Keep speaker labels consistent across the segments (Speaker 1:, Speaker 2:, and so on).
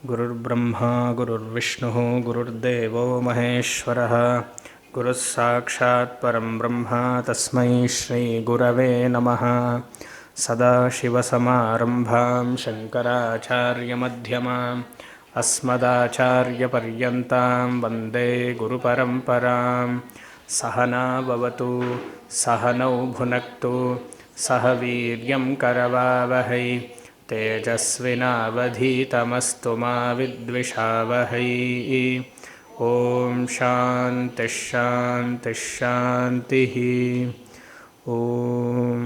Speaker 1: ಗುರುರ್ಬ್ರಹ್ಮ ಗುರುರ್ವಿಷ್ಣುಃ ಗುರುರ್ದೇವೋ ಮಹೇಶ್ವರಃ ಗುರುಃ ಸಾಕ್ಷಾತ್ ಪರಂ ಬ್ರಹ್ಮ ತಸ್ಮೈ ಶ್ರೀ ಗುರವೇ ನಮಃ. ಸದಾಶಿವಸಮಾರಂಭಾಂ ಶಂಕರಾಚಾರ್ಯಮಧ್ಯಮಾಂ ಅಸ್ಮದಾಚಾರ್ಯಪರ್ಯಂತಾಂ ವಂದೇ ಗುರುಪರಂಪರಾಂ. ಸಹನಾ ಭವತು ಸಹನೌ ಭುನಕ್ತು ಸಹ ವೀರ್ಯಂ ಕರವಾವಹೈ ತೇಜಸ್ವಿನಾವಧೀತಮಸ್ತು ಮಾ ವಿದ್ವಿಷಾವಹೈ. ಓಂ ಶಾಂತಿ ಶಾಂತಿ ಶಾಂತಿ. ಓಂ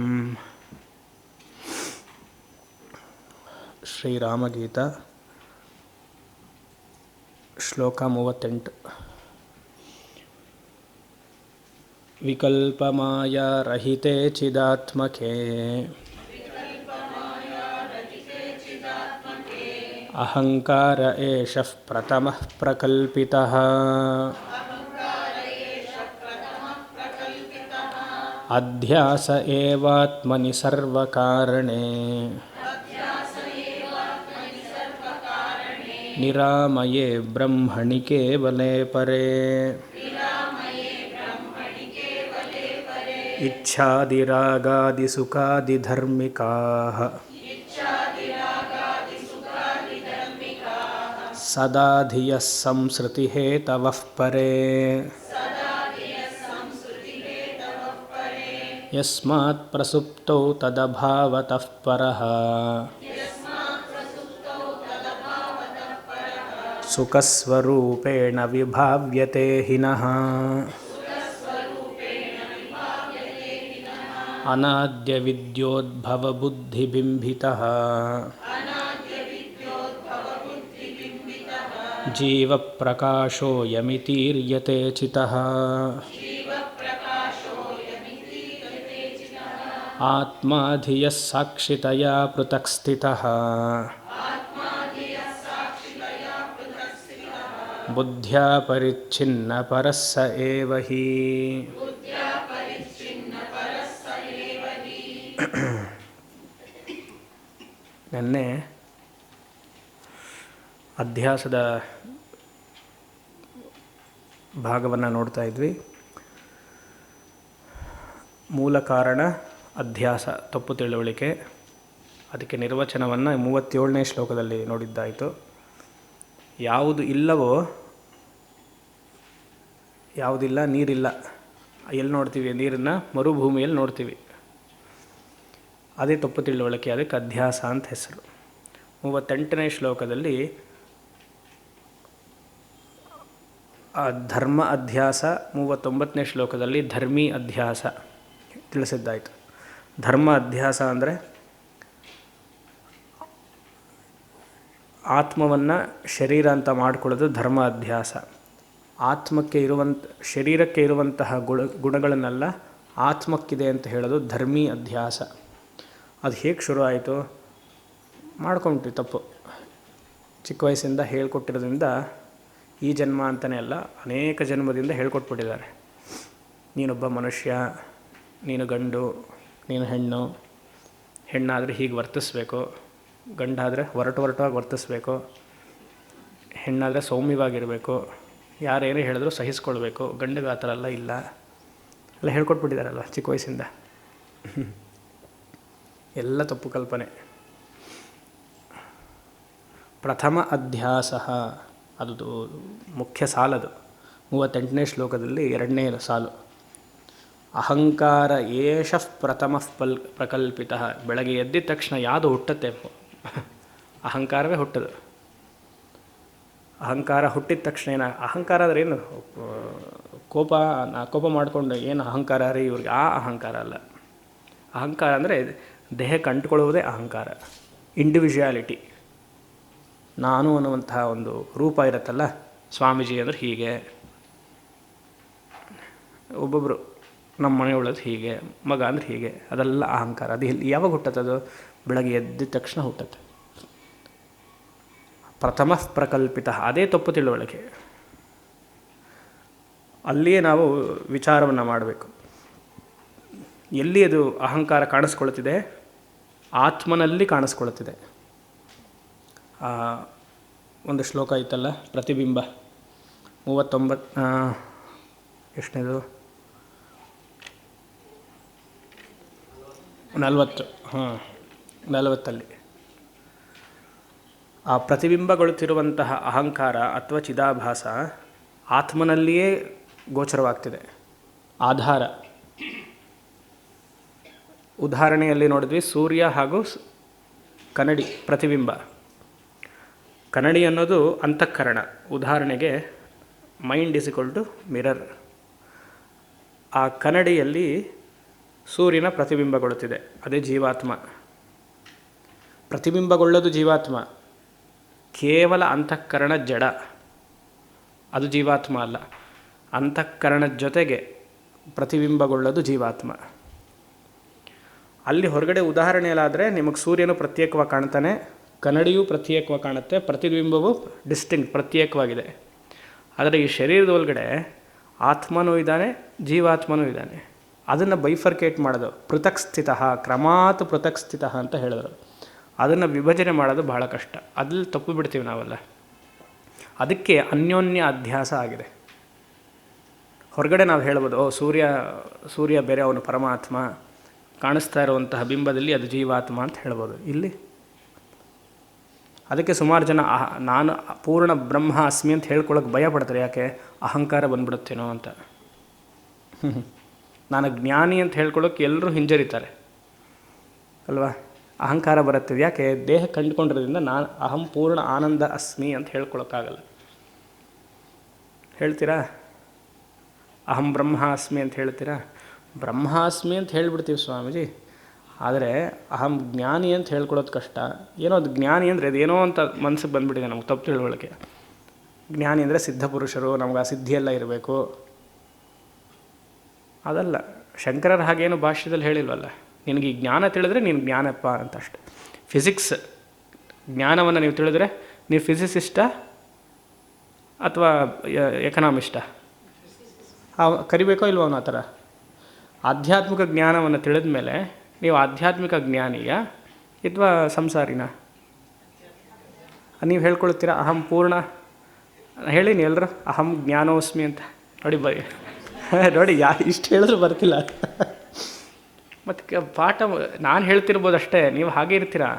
Speaker 1: ಶ್ರೀರಾಮಗೀತಾ ಶ್ಲೋಕ 38. ವಿಕಲ್ಪಮಾಯಾರಹಿತೆ ಚಿದಾತ್ಮಕೆ ಅಹಂಕಾರ ಏಷಃ ಪ್ರಥಮಃ ಪ್ರಕಲ್ಪಿತಃ. ಅಧ್ಯಾಸ ಏವಾತ್ಮನಿ ಸರ್ವಕಾರಣೇ ನಿರಾಮಯೇ ಬ್ರಹ್ಮಣಿ ಕೇವಲೇ ಪರೇ. ಇಚ್ಛಾದಿರಾಗಾದಿಸುಖಾದಿಧರ್ಮಿಕಾಃ ಸದಾ ಧಿಯಃ ಸಂಸೃತಿಹೇತವಃ ಪರೇ. ಯಸ್ಮಾತ್ ಪ್ರಸುಪ್ತೌ ತದಭಾವತಃ ಪರಃ ಸುಖಸ್ವರೂಪೇಣ ವಿಭಾವ್ಯತೆ ಹಿನಃ. ಅನಾದ್ಯ ವಿದ್ಯೋದ್ಭವಬುದ್ಧಿಬಿಂಬಿತಃ ಜೀವಪ್ರಕಾಶೋಯಮಿತೀರ್ಯತೆ ಚಿತಃ. ಆತ್ಮಾ ಧಿಯಃ ಸಾಕ್ಷಿತಯಾ ಪೃಥಕ್ ಸ್ಥಿತಃ ಬುದ್ಧ್ಯಾ ಪರಿಚ್ಛಿನ್ನ ಪರಃ ಸ ಏವ ಹಿ. ನೆನ್ನೆ ಅಧ್ಯಾಸದ ಭಾಗವನ್ನು ನೋಡ್ತಾ ಇದ್ವಿ. ಮೂಲ ಕಾರಣ ಅಧ್ಯಾಸ, ತಪ್ಪು ತಿಳುವಳಿಕೆ. ಅದಕ್ಕೆ ನಿರ್ವಚನವನ್ನು 37ನೇ ಶ್ಲೋಕದಲ್ಲಿ ನೋಡಿದ್ದಾಯಿತು. ಯಾವುದು ಇಲ್ಲವೋ, ಯಾವುದಿಲ್ಲ, ನೀರಿಲ್ಲ. ಎಲ್ಲಿ ನೋಡ್ತೀವಿ ನೀರನ್ನು? ಮರುಭೂಮಿಯಲ್ಲಿ ನೋಡ್ತೀವಿ. ಅದೇ ತಪ್ಪು ತಿಳುವಳಿಕೆ, ಅದಕ್ಕೆ ಅಧ್ಯಾಸ ಅಂತ ಹೆಸರು. 38ನೇ ಶ್ಲೋಕದಲ್ಲಿ ಧರ್ಮ ಅಧ್ಯಾಸ, 39ನೇ ಶ್ಲೋಕದಲ್ಲಿ ಧರ್ಮಿ ಅಧ್ಯಾಸ ತಿಳಿಸಿದ್ದಾಯಿತು. ಧರ್ಮ ಅಧ್ಯಾಸ ಅಂದರೆ ಆತ್ಮವನ್ನು ಶರೀರ ಅಂತ ಮಾಡಿಕೊಳ್ಳೋದು ಧರ್ಮ ಅಧ್ಯಾಸ. ಆತ್ಮಕ್ಕೆ ಶರೀರಕ್ಕೆ ಇರುವಂತಹ ಗುಣಗಳನ್ನೆಲ್ಲ ಆತ್ಮಕ್ಕಿದೆ ಅಂತ ಹೇಳೋದು ಧರ್ಮಿ ಅಧ್ಯಾಸ. ಅದು ಹೇಗೆ ಶುರು ಆಯಿತು? ಮಾಡ್ಕೊಂಬಿಟ್ವಿ ತಪ್ಪು. ಚಿಕ್ಕ ವಯಸ್ಸಿಂದ ಹೇಳ್ಕೊಟ್ಟಿರೋದ್ರಿಂದ ಈ ಜನ್ಮ ಅಂತಲೇ ಅಲ್ಲ, ಅನೇಕ ಜನ್ಮದಿಂದ ಹೇಳ್ಕೊಟ್ಬಿಟ್ಟಿದ್ದಾರೆ. ನೀನೊಬ್ಬ ಮನುಷ್ಯ, ನೀನು ಗಂಡು, ನೀನು ಹೆಣ್ಣು, ಹೆಣ್ಣಾದರೆ ಹೀಗೆ ವರ್ತಿಸ್ಬೇಕು, ಗಂಡಾದರೆ ಒರಟೊರಟಾಗಿ ವರ್ತಿಸ್ಬೇಕು, ಹೆಣ್ಣಾದರೆ ಸೌಮ್ಯವಾಗಿರಬೇಕು, ಯಾರೇನೇ ಹೇಳಿದ್ರು ಸಹಿಸ್ಕೊಳ್ಬೇಕು, ಗಂಡಿಗೆ ಆ ಥರ ಎಲ್ಲ ಇಲ್ಲ ಎಲ್ಲ ಹೇಳ್ಕೊಟ್ಬಿಟ್ಟಿದ್ದಾರಲ್ವ ಚಿಕ್ಕ ವಯಸ್ಸಿಂದ. ಎಲ್ಲ ತಪ್ಪು ಕಲ್ಪನೆ. ಪ್ರಥಮ ಅಧ್ಯಾಸ ಅದು ಮುಖ್ಯ ಸಾಲದು. 38ನೇ ಶ್ಲೋಕದಲ್ಲಿ 2ನೇ ಸಾಲು. ಅಹಂಕಾರ ಏಷಃ ಪ್ರಥಮಃ ಪ್ರಕಲ್ಪಿತಃ. ಬೆಳಗ್ಗೆ ಎದ್ದಿದ ತಕ್ಷಣ ಯಾವುದು ಹುಟ್ಟುತ್ತೆ? ಅಹಂಕಾರವೇ ಹುಟ್ಟದು. ಅಹಂಕಾರ ಹುಟ್ಟಿದ ತಕ್ಷಣ ಏನು? ಅಹಂಕಾರ ಅಂದರೆ ಏನು? ಕೋಪ ಮಾಡಿಕೊಂಡು ಏನು ಅಹಂಕಾರ ರೀ ಇವ್ರಿಗೆ? ಆ ಅಹಂಕಾರ ಅಲ್ಲ. ಅಹಂಕಾರ ಅಂದರೆ ದೇಹಕ್ಕೆ ಅಂಟ್ಕೊಳ್ಳುವುದೇ ಅಹಂಕಾರ. ಇಂಡಿವಿಜುವಾಲಿಟಿ, ನಾನು ಅನ್ನುವಂತಹ ಒಂದು ರೂಪ ಇರುತ್ತಲ್ಲ. ಸ್ವಾಮೀಜಿ ಅಂದರೆ ಹೀಗೆ, ಒಬ್ಬೊಬ್ಬರು ನಮ್ಮ ಮನೆಯೊಳಗೆ ಹೀಗೆ, ಮಗ ಅಂದರೆ ಹೀಗೆ, ಅದೆಲ್ಲ ಅಹಂಕಾರ. ಅದು ಯಾವಾಗ ಹುಟ್ಟತ್ತದು? ಬೆಳಗ್ಗೆ ಎದ್ದಿದ ತಕ್ಷಣ ಹುಟ್ಟತ್ತೆ. ಪ್ರಥಮ ಪ್ರಕಲ್ಪಿತ, ಅದೇ ತಪ್ಪು ತಿಳುವಳಿಕೆ. ಅಲ್ಲಿಯೇ ನಾವು ವಿಚಾರವನ್ನು ಮಾಡಬೇಕು. ಎಲ್ಲಿ ಅದು ಅಹಂಕಾರ ಕಾಣಿಸ್ಕೊಳ್ತಿದೆ? ಆತ್ಮನಲ್ಲಿ ಕಾಣಿಸ್ಕೊಳ್ತಿದೆ. ಒಂದು ಶ್ಲೋಕ ಐತಲ್ಲ, ಪ್ರತಿಬಿಂಬ 39, ಎಷ್ಟನೇದು, 40, 40ಅಲ್ಲಿ ಆ ಪ್ರತಿಬಿಂಬಗೊಳ್ಳುತ್ತಿರುವಂತಹ ಅಹಂಕಾರ ಅಥವಾ ಚಿದಾಭಾಸ ಆತ್ಮನಲ್ಲಿಯೇ ಗೋಚರವಾಗ್ತಿದೆ. ಆಧಾರ ಉದಾಹರಣೆಯಲ್ಲಿ ನೋಡಿದ್ವಿ, ಸೂರ್ಯ ಹಾಗೂ ಕನ್ನಡಿ ಪ್ರತಿಬಿಂಬ. ಕನ್ನಡಿ ಅನ್ನೋದು ಅಂತಃಕರಣ. ಉದಾಹರಣೆಗೆ mind is equal to mirror. ಆ ಕನ್ನಡಿಯಲ್ಲಿ ಸೂರ್ಯನ ಪ್ರತಿಬಿಂಬಗೊಳ್ಳುತ್ತಿದೆ, ಅದೇ ಜೀವಾತ್ಮ. ಪ್ರತಿಬಿಂಬಗೊಳ್ಳೋದು ಜೀವಾತ್ಮ. ಕೇವಲ ಅಂತಃಕರಣ ಜಡ, ಅದು ಜೀವಾತ್ಮ ಅಲ್ಲ. ಅಂತಃಕರಣದ ಜೊತೆಗೆ ಪ್ರತಿಬಿಂಬಗೊಳ್ಳೋದು ಜೀವಾತ್ಮ. ಅಲ್ಲಿ ಹೊರಗಡೆ ಉದಾಹರಣೆಯಲ್ಲಾದರೆ ನಿಮಗೆ ಸೂರ್ಯನು ಪ್ರತ್ಯೇಕವಾಗಿ ಕಾಣ್ತಾನೆ, ಕನ್ನಡಿಯೂ ಪ್ರತ್ಯೇಕವಾಗಿ ಕಾಣುತ್ತೆ, ಪ್ರತಿಬಿಂಬವು ಡಿಸ್ಟಿಂಕ್ಟ್ ಪ್ರತ್ಯೇಕವಾಗಿದೆ. ಆದರೆ ಈ ಶರೀರದ ಒಳಗಡೆ ಆತ್ಮನೂ ಇದ್ದಾನೆ, ಜೀವಾತ್ಮನೂ ಇದ್ದಾನೆ. ಅದನ್ನು ಬೈಫರ್ಕೇಟ್ ಮಾಡೋದು, ಪೃಥಕ್ ಸ್ಥಿತ, ಕ್ರಮಾತ್ ಪೃಥಕ್ ಸ್ಥಿತ ಅಂತ ಹೇಳಿದ್ರು. ಅದನ್ನು ವಿಭಜನೆ ಮಾಡೋದು ಬಹಳ ಕಷ್ಟ. ಅದ್ರಲ್ಲಿ ತಪ್ಪು ಬಿಡ್ತೀವಿ ನಾವೆಲ್ಲ. ಅದಕ್ಕೆ ಅನ್ಯೋನ್ಯ ಅಧ್ಯಾಸ ಆಗಿದೆ. ಹೊರಗಡೆ ನಾವು ಹೇಳ್ಬೋದು, ಸೂರ್ಯ ಬೇರೆ, ಅವನು ಪರಮಾತ್ಮ, ಕಾಣಿಸ್ತಾ ಇರುವಂತಹ ಬಿಂಬದಲ್ಲಿ ಅದು ಜೀವಾತ್ಮ ಅಂತ ಹೇಳ್ಬೋದು. ಇಲ್ಲಿ ಅದಕ್ಕೆ ಸುಮಾರು ಜನ ನಾನು ಪೂರ್ಣ ಬ್ರಹ್ಮ ಅಸ್ಮಿ ಅಂತ ಹೇಳ್ಕೊಳ್ಳೋಕೆ ಭಯ ಪಡ್ತಾರೆ. ಯಾಕೆ? ಅಹಂಕಾರ ಬಂದ್ಬಿಡುತ್ತೇನೋ ಅಂತ. ನಾನು ಜ್ಞಾನಿ ಅಂತ ಹೇಳ್ಕೊಳ್ಳೋಕೆ ಎಲ್ಲರೂ ಹಿಂಜರಿತಾರೆ ಅಲ್ವಾ? ಅಹಂಕಾರ ಬರುತ್ತೆ. ಯಾಕೆ? ದೇಹ ಕಂಡುಕೊಂಡಿರೋದ್ರಿಂದ ನಾನು ಅಹಂ ಪೂರ್ಣ ಆನಂದ ಅಸ್ಮಿ ಅಂತ ಹೇಳ್ಕೊಳಕ್ಕಾಗಲ್ಲ. ಹೇಳ್ತೀರಾ? ಅಹಂ ಬ್ರಹ್ಮಾಸ್ಮಿ ಅಂತ ಹೇಳ್ತೀರಾ? ಬ್ರಹ್ಮಾಸ್ಮಿ ಅಂತ ಹೇಳ್ಬಿಡ್ತೀವಿ ಸ್ವಾಮೀಜಿ, ಆದರೆ ಅಹಂ ಜ್ಞಾನಿ ಅಂತ ಹೇಳ್ಕೊಳ್ಳೋದು ಕಷ್ಟ. ಏನೋ ಅದು ಜ್ಞಾನಿ ಅಂದರೆ ಅದೇನೋ ಅಂತ ಮನಸ್ಸಿಗೆ ಬಂದುಬಿಟ್ಟಿದೆ ನಮ್ಗೆ, ತಪ್ಪು ತಿಳುವಳಿಕೆ. ಜ್ಞಾನಿ ಅಂದರೆ ಸಿದ್ಧಪುರುಷರು, ನಮ್ಗೆ ಆ ಸಿದ್ಧಿಯೆಲ್ಲ ಇರಬೇಕು. ಅದಲ್ಲ. ಶಂಕರರ ಹಾಗೇನು ಭಾಷ್ಯದಲ್ಲಿ ಹೇಳಿಲ್ವಲ್ಲ, ನಿನಗೆ ಈ ಜ್ಞಾನ ತಿಳಿದ್ರೆ ನೀನು ಜ್ಞಾನಪ್ಪ ಅಂತ ಅಷ್ಟೆ. ಫಿಸಿಕ್ಸ್ ಜ್ಞಾನವನ್ನು ನೀವು ತಿಳಿದ್ರೆ ನೀವು ಫಿಸಿಸಿಸ್ಟಾ ಅಥವಾ ಎಕನಾಮಿಸ್ಟಾ? ಕರಿಬೇಕೋ ಇಲ್ವೋ ಅವನು ಆ ಥರ? ಆಧ್ಯಾತ್ಮಿಕ ಜ್ಞಾನವನ್ನು ತಿಳಿದ ಮೇಲೆ ನೀವು ಆಧ್ಯಾತ್ಮಿಕ ಜ್ಞಾನಿಯ ಅಥವಾ ಸಂಸಾರಿನ? ನೀವು ಹೇಳ್ಕೊಳ್ತೀರಾ ಅಹಂ ಪೂರ್ಣ? ಹೇಳೀನಿ ಎಲ್ಲರೂ ಅಹಂ ಜ್ಞಾನೋಸ್ಮಿ ಅಂತ. ನೋಡಿ ನೋಡಿ ಇಷ್ಟು ಹೇಳಿದ್ರು ಬರ್ತಿಲ್ಲ. ಮತ್ತು ಪಾಠ ನಾನು ಹೇಳ್ತಿರ್ಬೋದು ಅಷ್ಟೇ, ನೀವು ಹಾಗೆ ಇರ್ತೀರಾ,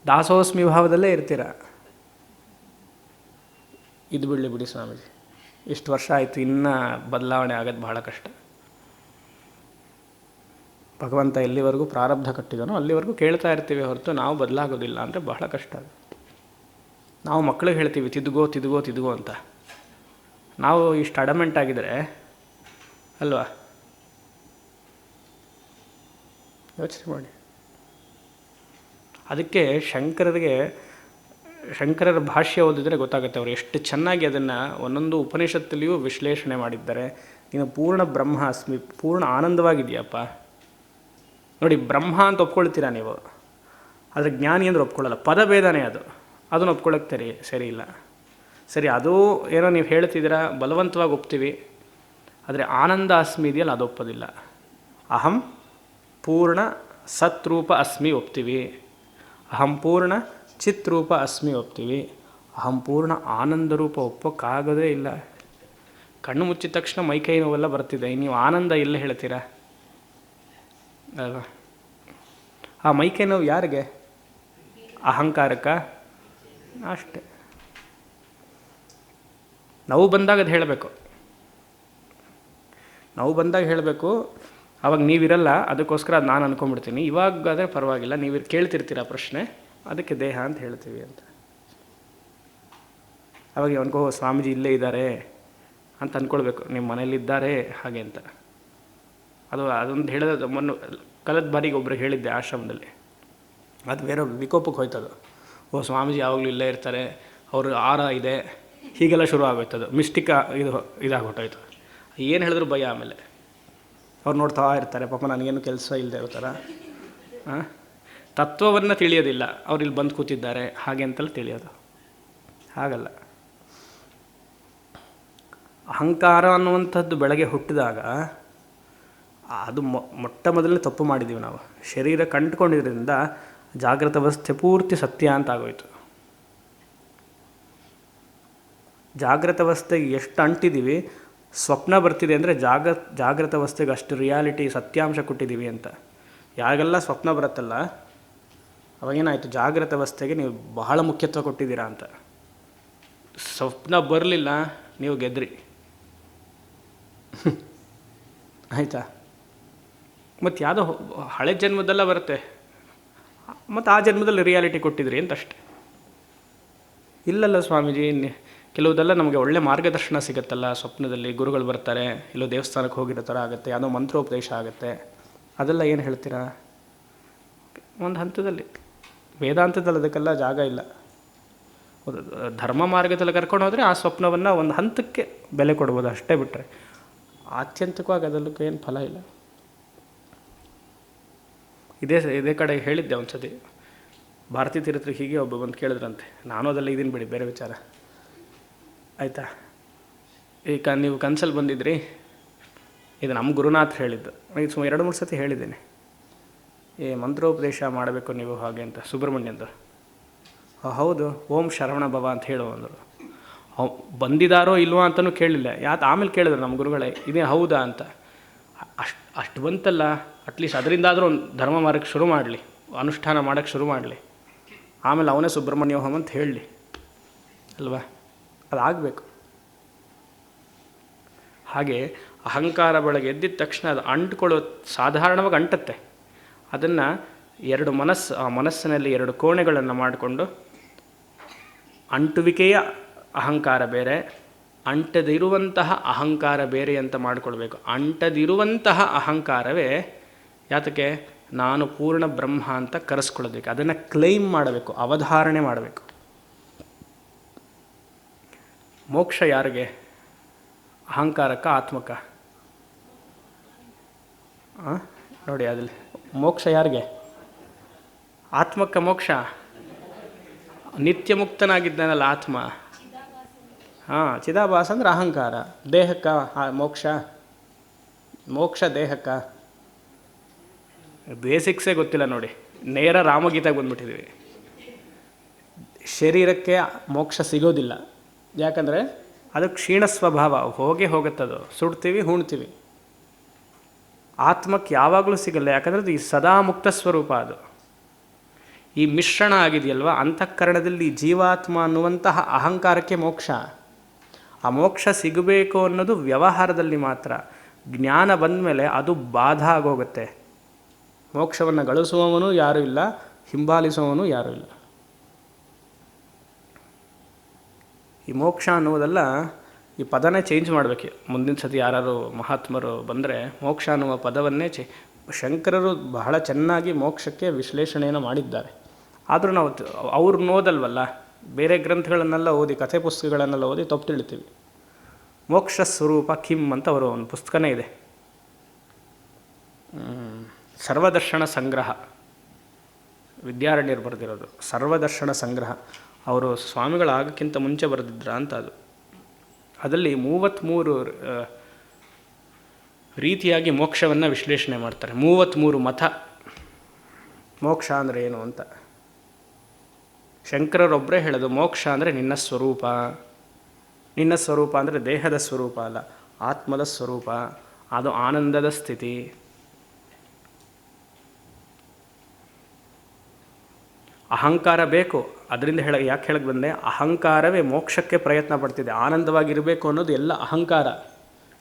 Speaker 1: ದಾಸೋಸ್ಮಿ ಭಾವದಲ್ಲೇ ಇರ್ತೀರಾ. ಇದು ಬಿಡಿ ಸ್ವಾಮೀಜಿ, ಇಷ್ಟು ವರ್ಷ ಆಯಿತು, ಇನ್ನೂ ಬದಲಾವಣೆ ಆಗೋದು ಬಹಳ ಕಷ್ಟ. ಭಗವಂತ ಎಲ್ಲಿವರೆಗೂ ಪ್ರಾರಬ್ಧ ಕಟ್ಟಿದನೋ ಅಲ್ಲಿವರೆಗೂ ಕೇಳ್ತಾ ಇರ್ತೀವಿ ಹೊರತು ನಾವು ಬದಲಾಗೋದಿಲ್ಲ ಅಂದರೆ ಬಹಳ ಕಷ್ಟ. ನಾವು ಮಕ್ಕಳಿಗೆ ಹೇಳ್ತೀವಿ ತಿದ್ದುಗೋ ಅಂತ. ನಾವು ಇಷ್ಟು ಅಡಮೆಂಟ್ ಆಗಿದರೆ ಅಲ್ವಾ? ಯೋಚನೆ ಮಾಡಿ. ಅದಕ್ಕೆ ಶಂಕರರ ಭಾಷ್ಯ ಓದಿದರೆ ಗೊತ್ತಾಗುತ್ತೆ ಅವರು ಎಷ್ಟು ಚೆನ್ನಾಗಿ ಅದನ್ನು ಒಂದೊಂದು ಉಪನಿಷತ್ತಲ್ಲಿಯೂ ವಿಶ್ಲೇಷಣೆ ಮಾಡಿದ್ದಾರೆ. ನೀನು ಪೂರ್ಣ ಬ್ರಹ್ಮ ಅಸ್ಮಿ, ಪೂರ್ಣ ಆನಂದವಾಗಿದೆಯಪ್ಪ. ನೋಡಿ, ಬ್ರಹ್ಮ ಅಂತ ಒಪ್ಕೊಳ್ತೀರಾ ನೀವು, ಆದರೆ ಜ್ಞಾನಿ ಅಂದರೆ ಒಪ್ಕೊಳ್ಳಲ್ಲ. ಪದಭೇದನೆ ಅದನ್ನು ಒಪ್ಕೊಳ್ಳೋಕ್ಕೆ ಸರಿ ಇಲ್ಲ. ಸರಿ, ಅದು ಏನೋ ನೀವು ಹೇಳ್ತಿದ್ದೀರಾ, ಬಲವಂತವಾಗಿ ಒಪ್ತೀವಿ. ಆದರೆ ಆನಂದ ಅಸ್ಮಿ ಇದೆಯಲ್ಲ, ಅದು ಒಪ್ಪೋದಿಲ್ಲ. ಅಹಂ ಪೂರ್ಣ ಸತ್ರೂಪ ಅಸ್ಮಿ ಒಪ್ತೀವಿ, ಅಹಂ ಪೂರ್ಣ ಚಿತ್ರೂಪ ಅಸ್ಮಿ ಒಪ್ತೀವಿ. ಅಹಂ ಪೂರ್ಣ ಆನಂದ ರೂಪ ಒಪ್ಪೋಕ್ಕಾಗೋದೇ ಇಲ್ಲ. ಕಣ್ಣು ಮುಚ್ಚಿದ ತಕ್ಷಣ ಮೈಕೈ ನೋವೆಲ್ಲ ಬರ್ತಿದೆ, ನೀವು ಆನಂದ ಎಲ್ಲ ಹೇಳ್ತೀರಾ ಅಲ್ವಾ? ಆ ಮೈಕೈ ನೋವು ಯಾರಿಗೆ? ಅಹಂಕಾರಕ್ಕ ಅಷ್ಟೆ. ನೋವು ಬಂದಾಗ ಅದು ಹೇಳಬೇಕು, ನೋವು ಬಂದಾಗ ಹೇಳಬೇಕು. ಆವಾಗ ನೀವಿರಲ್ಲ, ಅದಕ್ಕೋಸ್ಕರ ಅದು ನಾನು ಅಂದ್ಕೊಂಡ್ಬಿಡ್ತೀನಿ. ಇವಾಗಾದರೆ ಪರವಾಗಿಲ್ಲ, ನೀವು ಕೇಳ್ತಿರ್ತೀರ ಪ್ರಶ್ನೆ, ಅದಕ್ಕೆ ದೇಹ ಅಂತ ಹೇಳ್ತೀವಿ ಅಂತ. ಅವಾಗ ಅವನಿಗೋ ಸ್ವಾಮೀಜಿ ಇಲ್ಲೇ ಇದ್ದಾರೆ ಅಂತ ಅಂದ್ಕೊಳ್ಬೇಕು, ನಿಮ್ಮ ಮನೇಲಿದ್ದಾರೆ ಹಾಗೆ ಅಂತ. ಅದೊಂದು ಹೇಳಿದ ಕಳೆದ ಬಾರಿಗೆ ಒಬ್ರಿಗೆ ಹೇಳಿದ್ದೆ ಆಶ್ರಮದಲ್ಲಿ. ಅದು ಬೇರೆ ವಿಕೋಪಕ್ಕೆ ಹೋಯ್ತದು. ಸ್ವಾಮೀಜಿ ಯಾವಾಗಲೂ ಇಲ್ಲೇ ಇರ್ತಾರೆ, ಅವರು ಆರ ಇದೆ, ಹೀಗೆಲ್ಲ ಶುರು ಆಗೋಯ್ತದು. ಮಿಸ್ಟಿಕ್ ಇದಾಗೊಟ್ಟೋಯ್ತು. ಏನು ಹೇಳಿದ್ರು ಭಯ. ಆಮೇಲೆ ಅವ್ರು ನೋಡ್ತಾ ಇರ್ತಾರೆ, ಪಾಪ ನನಗೇನು ಕೆಲಸ ಇಲ್ಲದೆ ಇರೋ ಥರ. ತತ್ವವನ್ನು ತಿಳಿಯೋದಿಲ್ಲ. ಅವ್ರು ಇಲ್ಲಿ ಬಂದು ಕೂತಿದ್ದಾರೆ ಹಾಗೆ ಅಂತಲೇ ತಿಳಿಯೋದು. ಹಾಗಲ್ಲ. ಅಹಂಕಾರ ಅನ್ನುವಂಥದ್ದು ಬೆಳಗ್ಗೆ ಹುಟ್ಟಿದಾಗ ಅದು ಮೊಟ್ಟ ಮೊದಲನೇ ತಪ್ಪು ಮಾಡಿದ್ದೀವಿ ನಾವು. ಶರೀರ ಕಂಡುಕೊಂಡಿದ್ದರಿಂದ ಜಾಗೃತ ಅವಸ್ಥೆ ಪೂರ್ತಿ ಸತ್ಯ ಅಂತ ಆಗೋಯ್ತು. ಜಾಗೃತ ಅವಸ್ಥೆಗೆ ಎಷ್ಟು ಅಂಟಿದ್ದೀವಿ, ಸ್ವಪ್ನ ಬರ್ತಿದೆ ಅಂದರೆ ಜಾಗೃತ ಅವಸ್ಥೆಗೆ ಅಷ್ಟು ರಿಯಾಲಿಟಿ ಸತ್ಯಾಂಶ ಕೊಟ್ಟಿದ್ದೀವಿ ಅಂತ. ಯಾರಿಗೆಲ್ಲ ಸ್ವಪ್ನ ಬರುತ್ತಲ್ಲ ಅವಾಗೇನಾಯಿತು, ಜಾಗೃತ ಅವಸ್ಥೆಗೆ ನೀವು ಬಹಳ ಮುಖ್ಯತ್ವ ಕೊಟ್ಟಿದ್ದೀರಾ ಅಂತ. ಸ್ವಪ್ನ ಬರಲಿಲ್ಲ, ನೀವು ಗೆದ್ರಿ. ಆಯಿತಾ? ಮತ್ತು ಯಾವುದೋ ಹಳೆ ಜನ್ಮದೆಲ್ಲ ಬರುತ್ತೆ, ಮತ್ತು ಆ ಜನ್ಮದಲ್ಲಿ ರಿಯಾಲಿಟಿ ಕೊಟ್ಟಿದ್ರಿ ಅಂತ ಅಷ್ಟೆ. ಇಲ್ಲಲ್ಲ ಸ್ವಾಮೀಜಿ, ಕೆಲವುದೆಲ್ಲ ನಮಗೆ ಒಳ್ಳೆ ಮಾರ್ಗದರ್ಶನ ಸಿಗುತ್ತಲ್ಲ ಸ್ವಪ್ನದಲ್ಲಿ, ಗುರುಗಳು ಬರ್ತಾರೆ, ಇಲ್ಲೋ ದೇವಸ್ಥಾನಕ್ಕೆ ಹೋಗಿರೋ ಥರ ಆಗುತ್ತೆ, ಯಾವುದೋ ಮಂತ್ರೋಪದೇಶ ಆಗುತ್ತೆ, ಅದೆಲ್ಲ ಏನು ಹೇಳ್ತೀರಾ? ಒಂದು ಹಂತದಲ್ಲಿ, ವೇದಾಂತದಲ್ಲಿ ಅದಕ್ಕೆಲ್ಲ ಜಾಗ ಇಲ್ಲ. ಧರ್ಮ ಮಾರ್ಗದಲ್ಲಿ ಕರ್ಕೊಂಡು ಹೋದರೆ ಆ ಸ್ವಪ್ನವನ್ನು ಒಂದು ಹಂತಕ್ಕೆ ಬೆಲೆ ಕೊಡ್ಬೋದು, ಅಷ್ಟೇ ಬಿಟ್ಟರೆ ಆತ್ಯಂತಿಕವಾಗಿ ಅದಕ್ಕೆ ಏನು ಫಲ ಇಲ್ಲ. ಇದೇ ಕಡೆ ಹೇಳಿದ್ದೆ ಒಂದು ಸತಿ, ಭಾರತೀಯ ತೀರ್ಥರಿಗೆ ಹೀಗೆ ಒಬ್ಬ ಬಂದು ಕೇಳಿದ್ರಂತೆ. ನಾನು ಅದೆಲ್ಲ ಇದೀನಿ ಬಿಡಿ, ಬೇರೆ ವಿಚಾರ. ಆಯಿತಾ? ಈಗ ನೀವು ಕನ್ಸಲ್ಲಿ ಬಂದಿದ್ರಿ, ಇದು ನಮ್ಮ ಗುರುನಾಥ್ ಹೇಳಿದ್ದು. ಈಗ ಸುಮಾರು 2-3 ಸತಿ ಹೇಳಿದ್ದೇನೆ, ಮಂತ್ರೋಪದೇಶ ಮಾಡಬೇಕು ನೀವು ಹಾಗೆ ಅಂತ, ಸುಬ್ರಹ್ಮಣ್ಯಂದು. ಹೌದು, ಓಂ ಶರವಣ ಭವ ಅಂತ ಹೇಳು ಅಂದರು. ಬಂದಿದ್ದಾರೋ ಇಲ್ವೋ ಅಂತಲೂ ಕೇಳಲಿಲ್ಲ. ಆಮೇಲೆ ಕೇಳಿದ್ರು ನಮ್ಮ ಗುರುಗಳೇ, ಇದೇ ಹೌದಾ ಅಂತ. ಅಷ್ಟು ಬಂತಲ್ಲ, ಅಟ್ಲೀಸ್ಟ್ ಅದರಿಂದಾದರೂ ಒಂದು ಧರ್ಮ ಮಾರ್ಗಕ್ಕೆ ಶುರು ಮಾಡಲಿ, ಅನುಷ್ಠಾನ ಮಾಡೋಕ್ಕೆ ಶುರು ಮಾಡಲಿ, ಆಮೇಲೆ ಅವನೇ ಸುಬ್ರಹ್ಮಣ್ಯ ಹೋಮ ಅಂತ ಹೇಳಲಿ ಅಲ್ವಾ? ಅದಾಗಬೇಕು. ಹಾಗೆ ಅಹಂಕಾರ ಬೆಳಗ್ಗೆ ಎದ್ದಿದ ತಕ್ಷಣ ಅದು ಅಂಟ್ಕೊಳ್ಳೋ, ಸಾಧಾರಣವಾಗಿ ಅಂಟತ್ತೆ. ಅದನ್ನು ಆ ಮನಸ್ಸಿನಲ್ಲಿ 2 ಕೋಣೆಗಳನ್ನು ಮಾಡಿಕೊಂಡು, ಅಂಟುವಿಕೆಯ ಅಹಂಕಾರ ಬೇರೆ, ಅಂಟದಿರುವಂತಹ ಅಹಂಕಾರ ಬೇರೆ ಅಂತ ಮಾಡಿಕೊಳ್ಬೇಕು. ಅಂಟದಿರುವಂತಹ ಅಹಂಕಾರವೇ ಯಾತಕ್ಕೆ ನಾನು ಪೂರ್ಣ ಬ್ರಹ್ಮ ಅಂತ ಕರೆಸ್ಕೊಳ್ಳೋದಕ್ಕೆ, ಅದನ್ನು ಕ್ಲೈಮ್ ಮಾಡಬೇಕು, ಅವಧಾರಣೆ ಮಾಡಬೇಕು. ಮೋಕ್ಷ ಯಾರಿಗೆ? ಅಹಂಕಾರಕ್ಕ, ಆತ್ಮಕ್ಕ? ನೋಡಿ, ಅದಲ್ಲಿ ಮೋಕ್ಷ ಯಾರಿಗೆ? ಆತ್ಮಕ್ಕ ಮೋಕ್ಷ. ನಿತ್ಯ ಮುಕ್ತನಾಗಿದ್ದಾನಲ್ಲ ಆತ್ಮ. ಚಿದಾಭಾಸ ಅಂದರೆ ಅಹಂಕಾರ. ದೇಹಕ್ಕ ಮೋಕ್ಷ ದೇಹಕ್ಕ? ಬೇಸಿಕ್ಸೇ ಗೊತ್ತಿಲ್ಲ ನೋಡಿ, ನೇರ ರಾಮಗೀತೆಗೆ ಬಂದ್ಬಿಟ್ಟಿದ್ದೀವಿ. ಶರೀರಕ್ಕೆ ಮೋಕ್ಷ ಸಿಗೋದಿಲ್ಲ, ಯಾಕಂದರೆ ಅದು ಕ್ಷೀಣ ಸ್ವಭಾವ, ಹೋಗುತ್ತದು. ಸುಡ್ತೀವಿ, ಹೂಣ್ತೀವಿ. ಆತ್ಮಕ್ಕೆ ಯಾವಾಗಲೂ ಸಿಗಲ್ಲ, ಯಾಕಂದರೆ ಅದು ಈ ಸದಾ ಮುಕ್ತ ಸ್ವರೂಪ. ಅದು ಈ ಮಿಶ್ರಣ ಆಗಿದೆಯಲ್ವ, ಅಂತಃಕರಣದಲ್ಲಿ ಜೀವಾತ್ಮ ಅನ್ನುವಂತಹ ಅಹಂಕಾರಕ್ಕೆ ಮೋಕ್ಷ. ಆ ಮೋಕ್ಷ ಸಿಗಬೇಕು ಅನ್ನೋದು ವ್ಯವಹಾರದಲ್ಲಿ ಮಾತ್ರ. ಜ್ಞಾನ ಬಂದ ಮೇಲೆ ಅದು ಬಾಧಾ ಆಗೋಗುತ್ತೆ. ಮೋಕ್ಷವನ್ನು ಗಳಿಸುವವನು ಯಾರೂ ಇಲ್ಲ, ಹಿಂಬಾಲಿಸುವವನು ಯಾರೂ ಇಲ್ಲ. ಈ ಮೋಕ್ಷ ಅನ್ನುವುದೆಲ್ಲ, ಈ ಪದನೇ ಚೇಂಜ್ ಮಾಡಬೇಕು. ಮುಂದಿನ ಸತಿ ಯಾರು ಮಹಾತ್ಮರು ಬಂದರೆ ಮೋಕ್ಷ ಅನ್ನುವ ಪದವನ್ನೇ ಶಂಕರರು ಬಹಳ ಚೆನ್ನಾಗಿ ಮೋಕ್ಷಕ್ಕೆ ವಿಶ್ಲೇಷಣೆಯನ್ನು ಮಾಡಿದ್ದಾರೆ. ಆದರೂ ನಾವು ಅವ್ರನ್ನ ಓದಲ್ವಲ್ಲ, ಬೇರೆ ಗ್ರಂಥಗಳನ್ನೆಲ್ಲ ಓದಿ, ಕಥೆ ಪುಸ್ತಕಗಳನ್ನೆಲ್ಲ ಓದಿ ತಪ್ಪು ತಿಳಿತೀವಿ. ಮೋಕ್ಷ ಸ್ವರೂಪ ಕಿಮ್ ಅಂತ ಅವರು ಒಂದು ಪುಸ್ತಕನೇ ಇದೆ, ಸರ್ವದರ್ಶನ ಸಂಗ್ರಹ, ವಿದ್ಯಾರಣ್ಯರು ಬರೆದಿರೋದು. ಸರ್ವದರ್ಶನ ಸಂಗ್ರಹ ಅವರು ಸ್ವಾಮಿಗಳಾಗಕ್ಕಿಂತ ಮುಂಚೆ ಬರೆದಿದ್ರ ಅಂತ ಅದು. ಅದರಲ್ಲಿ 33 ರೀತಿಯಾಗಿ ಮೋಕ್ಷವನ್ನು ವಿಶ್ಲೇಷಣೆ ಮಾಡ್ತಾರೆ. 33 ಮತ ಮೋಕ್ಷ ಅಂದರೆ ಏನು ಅಂತ. ಶಂಕರರೊಬ್ಬರೇ ಹೇಳೋದು, ಮೋಕ್ಷ ಅಂದರೆ ನಿನ್ನ ಸ್ವರೂಪ. ನಿನ್ನ ಸ್ವರೂಪ ಅಂದರೆ ದೇಹದ ಸ್ವರೂಪ ಅಲ್ಲ, ಆತ್ಮದ ಸ್ವರೂಪ. ಅದು ಆನಂದದ ಸ್ಥಿತಿ. ಅಹಂಕಾರ ಬೇಕು, ಅದರಿಂದ ಯಾಕೆ ಹೇಳಕ್ಕೆ ಬಂದೆ, ಅಹಂಕಾರವೇ ಮೋಕ್ಷಕ್ಕೆ ಪ್ರಯತ್ನ ಪಡ್ತಿದೆ. ಆನಂದವಾಗಿರಬೇಕು ಅನ್ನೋದು ಎಲ್ಲ ಅಹಂಕಾರ.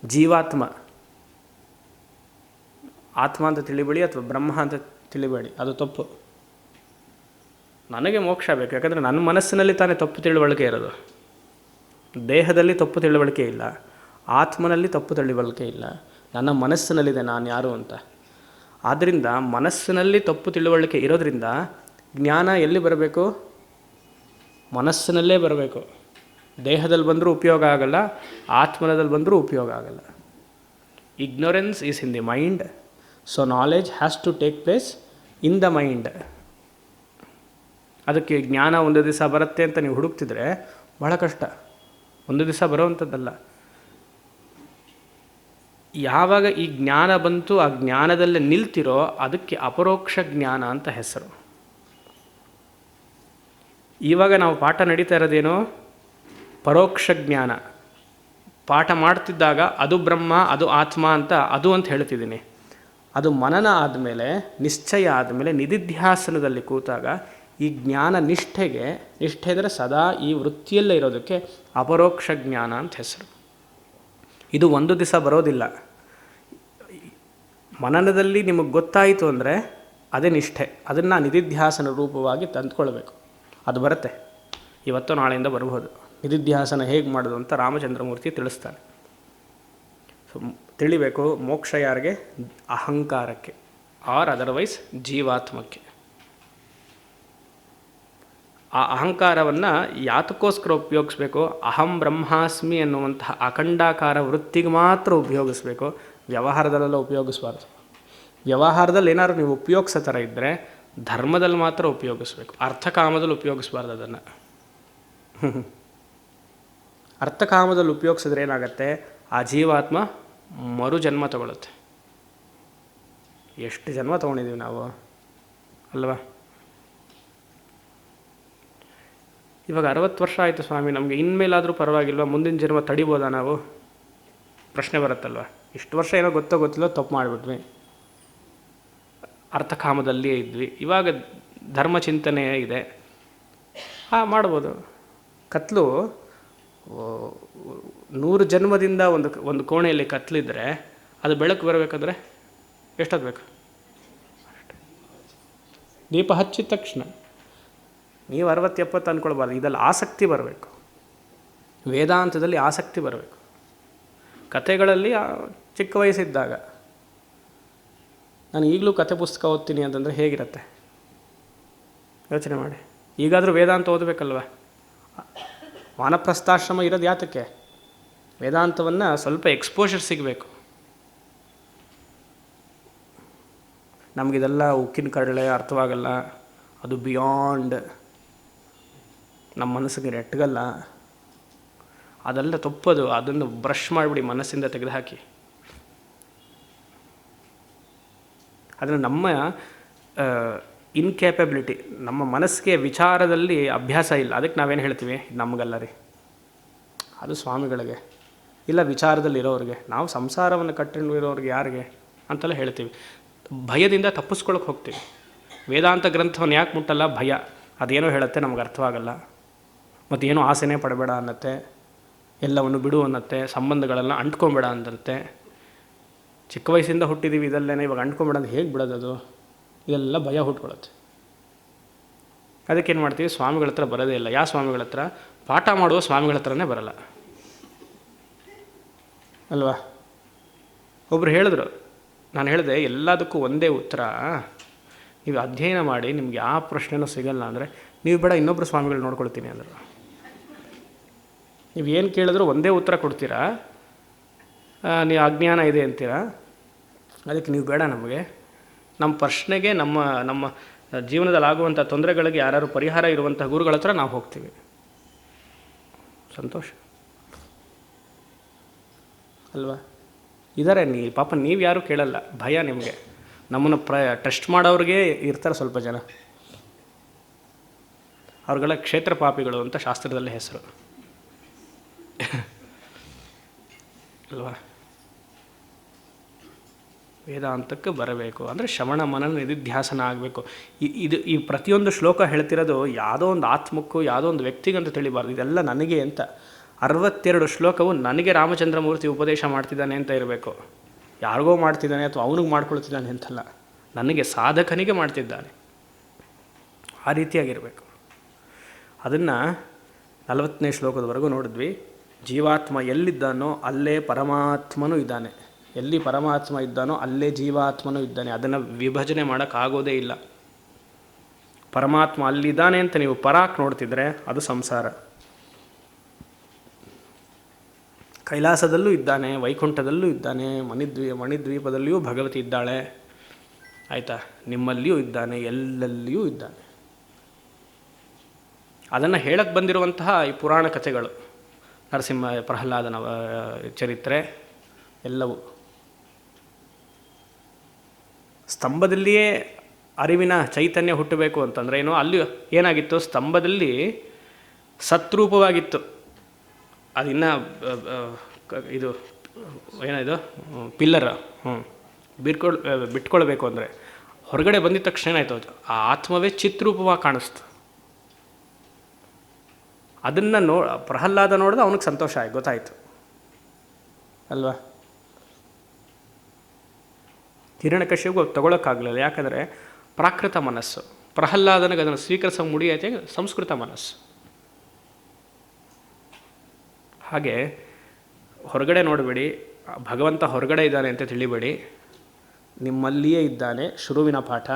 Speaker 1: ಜೀವಾತ್ಮ, ಆತ್ಮ ಅಂತ ತಿಳಿಬೇಡಿ ಅಥವಾ ಬ್ರಹ್ಮ ಅಂತ ತಿಳಿಬೇಡಿ, ಅದು ತಪ್ಪು. ನನಗೆ ಮೋಕ್ಷ ಬೇಕು, ಯಾಕಂದರೆ ನನ್ನ ಮನಸ್ಸಿನಲ್ಲಿ ತಾನೇ ತಪ್ಪು ತಿಳುವಳಿಕೆ ಇರೋದು. ದೇಹದಲ್ಲಿ ತಪ್ಪು ತಿಳುವಳಿಕೆ ಇಲ್ಲ, ಆತ್ಮನಲ್ಲಿ ತಪ್ಪು ತಿಳುವಳಿಕೆ ಇಲ್ಲ, ನನ್ನ ಮನಸ್ಸಿನಲ್ಲಿದೆ ನಾನು ಯಾರು ಅಂತ. ಆದ್ದರಿಂದ ಮನಸ್ಸಿನಲ್ಲಿ ತಪ್ಪು ತಿಳುವಳಿಕೆ ಇರೋದ್ರಿಂದ ಜ್ಞಾನ ಎಲ್ಲಿ ಬರಬೇಕು? ಮನಸ್ಸಿನಲ್ಲೇ ಬರಬೇಕು. ದೇಹದಲ್ಲಿ ಬಂದರೂ ಉಪಯೋಗ ಆಗಲ್ಲ, ಆತ್ಮನದಲ್ಲಿ ಬಂದರೂ ಉಪಯೋಗ ಆಗಲ್ಲ. Ignorance is in the mind, so knowledge has to take place in the mind. ಅದಕ್ಕೆ ಜ್ಞಾನ ಒಂದು ದಿವಸ ಬರುತ್ತೆ ಅಂತ ನೀವು ಹುಡುಕ್ತಿದ್ರೆ ಬಹಳ ಕಷ್ಟ. ಒಂದು ದಿವಸ ಬರೋವಂಥದ್ದಲ್ಲ. ಯಾವಾಗ ಈ ಜ್ಞಾನ ಬಂತು, ಆ ಜ್ಞಾನದಲ್ಲೇ ನಿಲ್ತಿರೋ ಅದಕ್ಕೆ ಅಪರೋಕ್ಷ ಜ್ಞಾನ ಅಂತ ಹೆಸರು. ಇವಾಗ ನಾವು ಪಾಠ ನಡೀತಾ ಇರೋದೇನೋ ಪರೋಕ್ಷ ಜ್ಞಾನ. ಪಾಠ ಮಾಡ್ತಿದ್ದಾಗ ಅದು ಬ್ರಹ್ಮ, ಅದು ಆತ್ಮ ಅಂತ ಹೇಳ್ತಿದ್ದೀನಿ. ಅದು ಮನನ ಆದಮೇಲೆ, ನಿಶ್ಚಯ ಆದಮೇಲೆ, ನಿಧಿಧ್ಯಾಸನದಲ್ಲಿ ಕೂತಾಗ ಈ ಜ್ಞಾನ ನಿಷ್ಠೆ ಅಂದರೆ ಸದಾ ಈ ವೃತ್ತಿಯಲ್ಲೇ ಇರೋದಕ್ಕೆ ಅಪರೋಕ್ಷ ಜ್ಞಾನ ಅಂತ ಹೆಸರು. ಇದು ಒಂದು ದಿವಸ ಬರೋದಿಲ್ಲ. ಮನನದಲ್ಲಿ ನಿಮಗೆ ಗೊತ್ತಾಯಿತು ಅಂದರೆ ಅದೇ ನಿಷ್ಠೆ. ಅದನ್ನು ನಿಧಿಧ್ಯಾಸನ ರೂಪವಾಗಿ ತಂದುಕೊಳ್ಬೇಕು. ಅದು ಬರುತ್ತೆ, ಇವತ್ತು ನಾಳೆಯಿಂದ ಬರಬಹುದು. ನಿಧಿಧ್ಯಾಸನ ಹೇಗೆ ಮಾಡೋದು ಅಂತ ರಾಮಚಂದ್ರಮೂರ್ತಿ ತಿಳಿಸ್ತಾನೆ. ಸೊ ತಿಳಿಬೇಕು, ಮೋಕ್ಷ ಯಾರಿಗೆ? ಅಹಂಕಾರಕ್ಕೆ, ಆರ್ ಅದರ್ವೈಸ್ ಜೀವಾತ್ಮಕ್ಕೆ. ಆ ಅಹಂಕಾರವನ್ನು ಯಾತಕ್ಕೋಸ್ಕರ ಉಪಯೋಗಿಸ್ಬೇಕು? ಅಹಂ ಬ್ರಹ್ಮಾಸ್ಮಿ ಅನ್ನುವಂತಹ ಅಖಂಡಾಕಾರ ವೃತ್ತಿಗೆ ಮಾತ್ರ ಉಪಯೋಗಿಸ್ಬೇಕು. ವ್ಯವಹಾರದಲ್ಲೆಲ್ಲ ಉಪಯೋಗಿಸಬಾರ್ದು. ವ್ಯವಹಾರದಲ್ಲಿ ಏನಾದ್ರು ನೀವು ಉಪಯೋಗಿಸೋ ಥರ ಇದ್ದರೆ ಧರ್ಮದಲ್ಲಿ ಮಾತ್ರ ಉಪಯೋಗಿಸ್ಬೇಕು. ಅರ್ಥಕಾಮದಲ್ಲಿ ಉಪಯೋಗಿಸ್ಬಾರ್ದು ಅದನ್ನು. ಅರ್ಥಕಾಮದಲ್ಲಿ ಉಪಯೋಗಿಸಿದ್ರೆ ಏನಾಗುತ್ತೆ? ಆ ಜೀವಾತ್ಮ ಮರು ಜನ್ಮ ತಗೊಳುತ್ತೆ. ಎಷ್ಟು ಜನ್ಮ ತೊಗೊಂಡಿದ್ದೀವಿ ನಾವು ಅಲ್ವಾ? ಇವಾಗ 60 ವರ್ಷ ಆಯಿತು ಸ್ವಾಮಿ, ನಮಗೆ ಇನ್ಮೇಲಾದರೂ ಪರವಾಗಿಲ್ವ, ಮುಂದಿನ ಜನ್ಮ ತಡಿಬೋದಾ ನಾವು? ಪ್ರಶ್ನೆ ಬರುತ್ತಲ್ವ. ಇಷ್ಟು ವರ್ಷ ಏನೋ ಗೊತ್ತಿಲ್ಲ, ತಪ್ಪು ಮಾಡಿಬಿಟ್ವಿ, ಅರ್ಥಕಾಮದಲ್ಲಿಯೇ ಇದ್ವಿ, ಇವಾಗ ಧರ್ಮಚಿಂತನೆ ಇದೆ, ಮಾಡ್ಬೋದು. ಕತ್ಲು 100 ಜನ್ಮದಿಂದ ಒಂದು ಕೋಣೆಯಲ್ಲಿ ಕತ್ಲಿದ್ರೆ ಅದು ಬೆಳಕು ಬರಬೇಕಾದ್ರೆ ಎಷ್ಟೊತ್ತು ಬೇಕು? ದೀಪ ಹಚ್ಚಿದ ತಕ್ಷಣ ನೀವು 60-70 ಅಂದ್ಕೊಳ್ಬಾರ್ದು. ಇದರಲ್ಲಿ ಆಸಕ್ತಿ ಬರಬೇಕು. ವೇದಾಂತದಲ್ಲಿ ಆಸಕ್ತಿ ಬರಬೇಕು. ಕಥೆಗಳಲ್ಲಿ ಚಿಕ್ಕ ವಯಸ್ಸಿದ್ದಾಗ ನಾನು ಈಗಲೂ ಕತೆ ಪುಸ್ತಕ ಓದ್ತೀನಿ ಅಂತಂದರೆ ಹೇಗಿರುತ್ತೆ ಯೋಚನೆ ಮಾಡಿ. ಈಗಾದರೂ ವೇದಾಂತ ಓದಬೇಕಲ್ವ? ವಾನಪ್ರಸ್ಥಾಶ್ರಮ ಇರೋದು ಯಾತಕ್ಕೆ? ವೇದಾಂತವನ್ನು ಸ್ವಲ್ಪ ಎಕ್ಸ್ಪೋಷರ್ ಸಿಗಬೇಕು. ನಮಗಿದೆಲ್ಲ ಉಕ್ಕಿನ ಕಡಲೆ ಅರ್ಥವಾಗಲ್ಲ, ಅದು ಬಿಯಾಂಡ್ ನಮ್ಮ ಮನಸ್ಸಿಗೆ ನೆಟ್ಟಗಲ್ಲ. ಅದೆಲ್ಲ ತಪ್ಪದು. ಅದನ್ನು ಬ್ರಷ್ ಮಾಡಿಬಿಡಿ, ಮನಸ್ಸಿಂದ ತೆಗೆದುಹಾಕಿ. ಆದರೆ ನಮ್ಮ ಇನ್ಕ್ಯಾಪಬಿಲಿಟಿ, ನಮ್ಮ ಮನಸ್ಸಿಗೆ ವಿಚಾರದಲ್ಲಿ ಅಭ್ಯಾಸ ಇಲ್ಲ. ಅದಕ್ಕೆ ನಾವೇನು ಹೇಳ್ತೀವಿ? ನಮಗಲ್ಲ ರೀ, ಅದು ಸ್ವಾಮಿಗಳಿಗೆ, ಇಲ್ಲ ವಿಚಾರದಲ್ಲಿ ಇರೋರಿಗೆ, ನಾವು ಸಂಸಾರವನ್ನು ಕಟ್ಟಿರೋರಿಗೆ ಯಾರಿಗೆ ಅಂತೆಲ್ಲ ಹೇಳ್ತೀವಿ. ಭಯದಿಂದ ತಪ್ಪಿಸ್ಕೊಳಕ್ಕೆ ಹೋಗ್ತೀವಿ. ವೇದಾಂತ ಗ್ರಂಥವನ್ನು ಯಾಕೆ ಮುಟ್ಟಲ್ಲ? ಭಯ. ಅದೇನೋ ಹೇಳುತ್ತೆ, ನಮಗೆ ಅರ್ಥವಾಗಲ್ಲ. ಮತ್ತು ಏನೋ ಆಸೆನೇ ಪಡಬೇಡ ಅನ್ನತ್ತೆ, ಎಲ್ಲವನ್ನು ಬಿಡು ಅನ್ನತ್ತೆ, ಸಂಬಂಧಗಳೆಲ್ಲ ಅಂಟ್ಕೊಂಬೇಡ ಅನ್ನತ್ತೆ. ಚಿಕ್ಕ ವಯಸ್ಸಿಂದ ಹುಟ್ಟಿದ್ದೀವಿ ಇದಲ್ಲೇನೆ, ಇವಾಗ ಅಂಟ್ಕೊಂಬೇಡ ಅಂತ ಹೇಗೆ ಬಿಡೋದು? ಇದೆಲ್ಲ ಭಯ ಹುಟ್ಕೊಳ್ಳುತ್ತೆ. ಅದಕ್ಕೇನು ಮಾಡ್ತೀವಿ? ಸ್ವಾಮಿಗಳ ಹತ್ರ ಬರೋದೇ ಇಲ್ಲ. ಯಾವ ಸ್ವಾಮಿಗಳ ಹತ್ರ? ಪಾಠ ಮಾಡುವ ಸ್ವಾಮಿಗಳ ಹತ್ರನೇ ಬರಲ್ಲ ಅಲ್ವಾ? ಒಬ್ಬರು ಹೇಳಿದ್ರು, ನಾನು ಹೇಳಿದೆ ಎಲ್ಲದಕ್ಕೂ ಒಂದೇ ಉತ್ತರ. ನೀವು ಅಧ್ಯಯನ ಮಾಡಿ, ನಿಮ್ಗೆ ಯಾವ ಪ್ರಶ್ನೆನೂ ಸಿಗಲ್ಲ ಅಂದರೆ ನೀವು ಬೇಡ ಇನ್ನೊಬ್ಬರು ಸ್ವಾಮಿಗಳು ನೋಡ್ಕೊಳ್ತೀನಿ ಅಂದರು. ನೀವು ಏನು ಕೇಳಿದ್ರು ಒಂದೇ ಉತ್ತರ ಕೊಡ್ತೀರಾ, ನೀವು ಅಜ್ಞಾನ ಇದೆ ಅಂತೀರಾ. ಅದಕ್ಕೆ ನೀವು ಬೇಡ, ನಮಗೆ ನಮ್ಮ ಪ್ರಶ್ನೆಗೆ, ನಮ್ಮ ಜೀವನದಲ್ಲಿ ಆಗುವಂಥ ತೊಂದರೆಗಳಿಗೆ ಯಾರು ಪರಿಹಾರ ಇರುವಂಥ ಗುರುಗಳ ಹತ್ರ ನಾವು ಹೋಗ್ತೀವಿ. ಸಂತೋಷ ಅಲ್ವಾ? ಇದ್ದಾರೆ ಪಾಪ, ನೀವು ಯಾರೂ ಕೇಳಲ್ಲ, ಭಯ ನಿಮಗೆ. ನಮ್ಮನ್ನು ಟೆಸ್ಟ್ ಮಾಡೋರಿಗೆ ಇರ್ತಾರೆ ಸ್ವಲ್ಪ ಜನ, ಅವ್ರಿಗೆಲ್ಲ ಕ್ಷೇತ್ರ ಪಾಪಿಗಳು ಅಂತ ಶಾಸ್ತ್ರದಲ್ಲಿ ಹೆಸರು ಅಲ್ವಾ? ವೇದಾಂತಕ್ಕೆ ಬರಬೇಕು ಅಂದರೆ ಶ್ರವಣ ಮನನ ನಿಧಿಧ್ಯಾಸನ ಆಗಬೇಕು. ಈ ಪ್ರತಿಯೊಂದು ಶ್ಲೋಕ ಹೇಳ್ತಿರೋದು ಯಾವುದೋ ಒಂದು ಆತ್ಮಕ್ಕೂ ಯಾವುದೋ ಒಂದು ವ್ಯಕ್ತಿಗಂತ ತಿಳಿಬಾರ್ದು. ಇದೆಲ್ಲ ನನಗೆ ಅಂತ. 62 ಶ್ಲೋಕವು ನನಗೆ ರಾಮಚಂದ್ರಮೂರ್ತಿ ಉಪದೇಶ ಮಾಡ್ತಿದ್ದಾನೆ ಅಂತ ಇರಬೇಕು. ಯಾರಿಗೋ ಮಾಡ್ತಿದ್ದಾನೆ ಅಥವಾ ಅವನಿಗೆ ಮಾಡ್ಕೊಳ್ತಿದ್ದಾನೆ ಅಂತಲ್ಲ, ನನಗೆ ಸಾಧಕನಿಗೆ ಮಾಡ್ತಿದ್ದಾನೆ. ಆ ರೀತಿಯಾಗಿರಬೇಕು. ಅದನ್ನು 40ನೇ ಶ್ಲೋಕದವರೆಗೂ ನೋಡಿದ್ವಿ. ಜೀವಾತ್ಮ ಎಲ್ಲಿದ್ದಾನೋ ಅಲ್ಲೇ ಪರಮಾತ್ಮನೂ ಇದ್ದಾನೆ, ಎಲ್ಲಿ ಪರಮಾತ್ಮ ಇದ್ದಾನೋ ಅಲ್ಲೇ ಜೀವಾತ್ಮನೂ ಇದ್ದಾನೆ. ಅದನ್ನು ವಿಭಜನೆ ಮಾಡೋಕ್ಕಾಗೋದೇ ಇಲ್ಲ. ಪರಮಾತ್ಮ ಅಲ್ಲಿದ್ದಾನೆ ಅಂತ ನೀವು ಪರಾಕ್ ನೋಡ್ತಿದ್ರೆ ಅದು ಸಂಸಾರ. ಕೈಲಾಸದಲ್ಲೂ ಇದ್ದಾನೆ, ವೈಕುಂಠದಲ್ಲೂ ಇದ್ದಾನೆ, ಮಣಿದ್ವೀಪದಲ್ಲಿಯೂ ಭಗವತಿ ಇದ್ದಾಳೆ. ಆಯಿತಾ? ನಿಮ್ಮಲ್ಲಿಯೂ ಇದ್ದಾನೆ, ಎಲ್ಲೆಲ್ಲಿಯೂ ಇದ್ದಾನೆ. ಅದನ್ನು ಹೇಳಕ್ಕೆ ಬಂದಿರುವಂತಹ ಈ ಪುರಾಣ ಕಥೆಗಳು, ನರಸಿಂಹ ಪ್ರಹ್ಲಾದನ ಚರಿತ್ರೆ ಎಲ್ಲವೂ. ಸ್ತಂಭದಲ್ಲಿಯೇ ಅರಿವಿನ ಚೈತನ್ಯ ಹುಟ್ಟಬೇಕು ಅಂತಂದರೆ ಏನು, ಅಲ್ಲಿ ಏನಾಗಿತ್ತು, ಸ್ತಂಭದಲ್ಲಿ ಸತ್ರೂಪವಾಗಿತ್ತು. ಅದಿನ್ನು ಇದು ಏನಿದು ಪಿಲ್ಲರ್ ಬಿಟ್ಕೊಳ್ಬೇಕು ಅಂದರೆ ಹೊರಗಡೆ ಬಂದಿದ್ದ ತಕ್ಷಣ ಏನಾಯ್ತು, ಆ ಆತ್ಮವೇ ಚಿತ್ರೂಪವಾಗಿ ಕಾಣಿಸ್ತು. ಅದನ್ನು ಪ್ರಹ್ಲಾದ ನೋಡಿದ್ರೆ ಅವನಿಗೆ ಸಂತೋಷ ಆಯ್ತು, ಗೊತ್ತಾಯಿತು ಅಲ್ವಾ. ಹಿರಣ್ಯಕಶ್ಯಪಿಗೂ ತಗೊಳ್ಳೋಕ್ಕಾಗಲಿಲ್ಲ, ಯಾಕಂದರೆ ಪ್ರಾಕೃತ ಮನಸ್ಸು. ಪ್ರಹ್ಲಾದನಿಗೆ ಅದನ್ನು ಸ್ವೀಕರಿಸೋ ಮುಡಿಯೈತೆ ಸಂಸ್ಕೃತ ಮನಸ್ಸು. ಹಾಗೆ ಹೊರಗಡೆ ನೋಡಬೇಡಿ, ಭಗವಂತ ಹೊರಗಡೆ ಇದ್ದಾನೆ ಅಂತ ತಿಳಿಬೇಡಿ, ನಿಮ್ಮಲ್ಲಿಯೇ ಇದ್ದಾನೆ. ಶುರುವಿನ ಪಾಠ.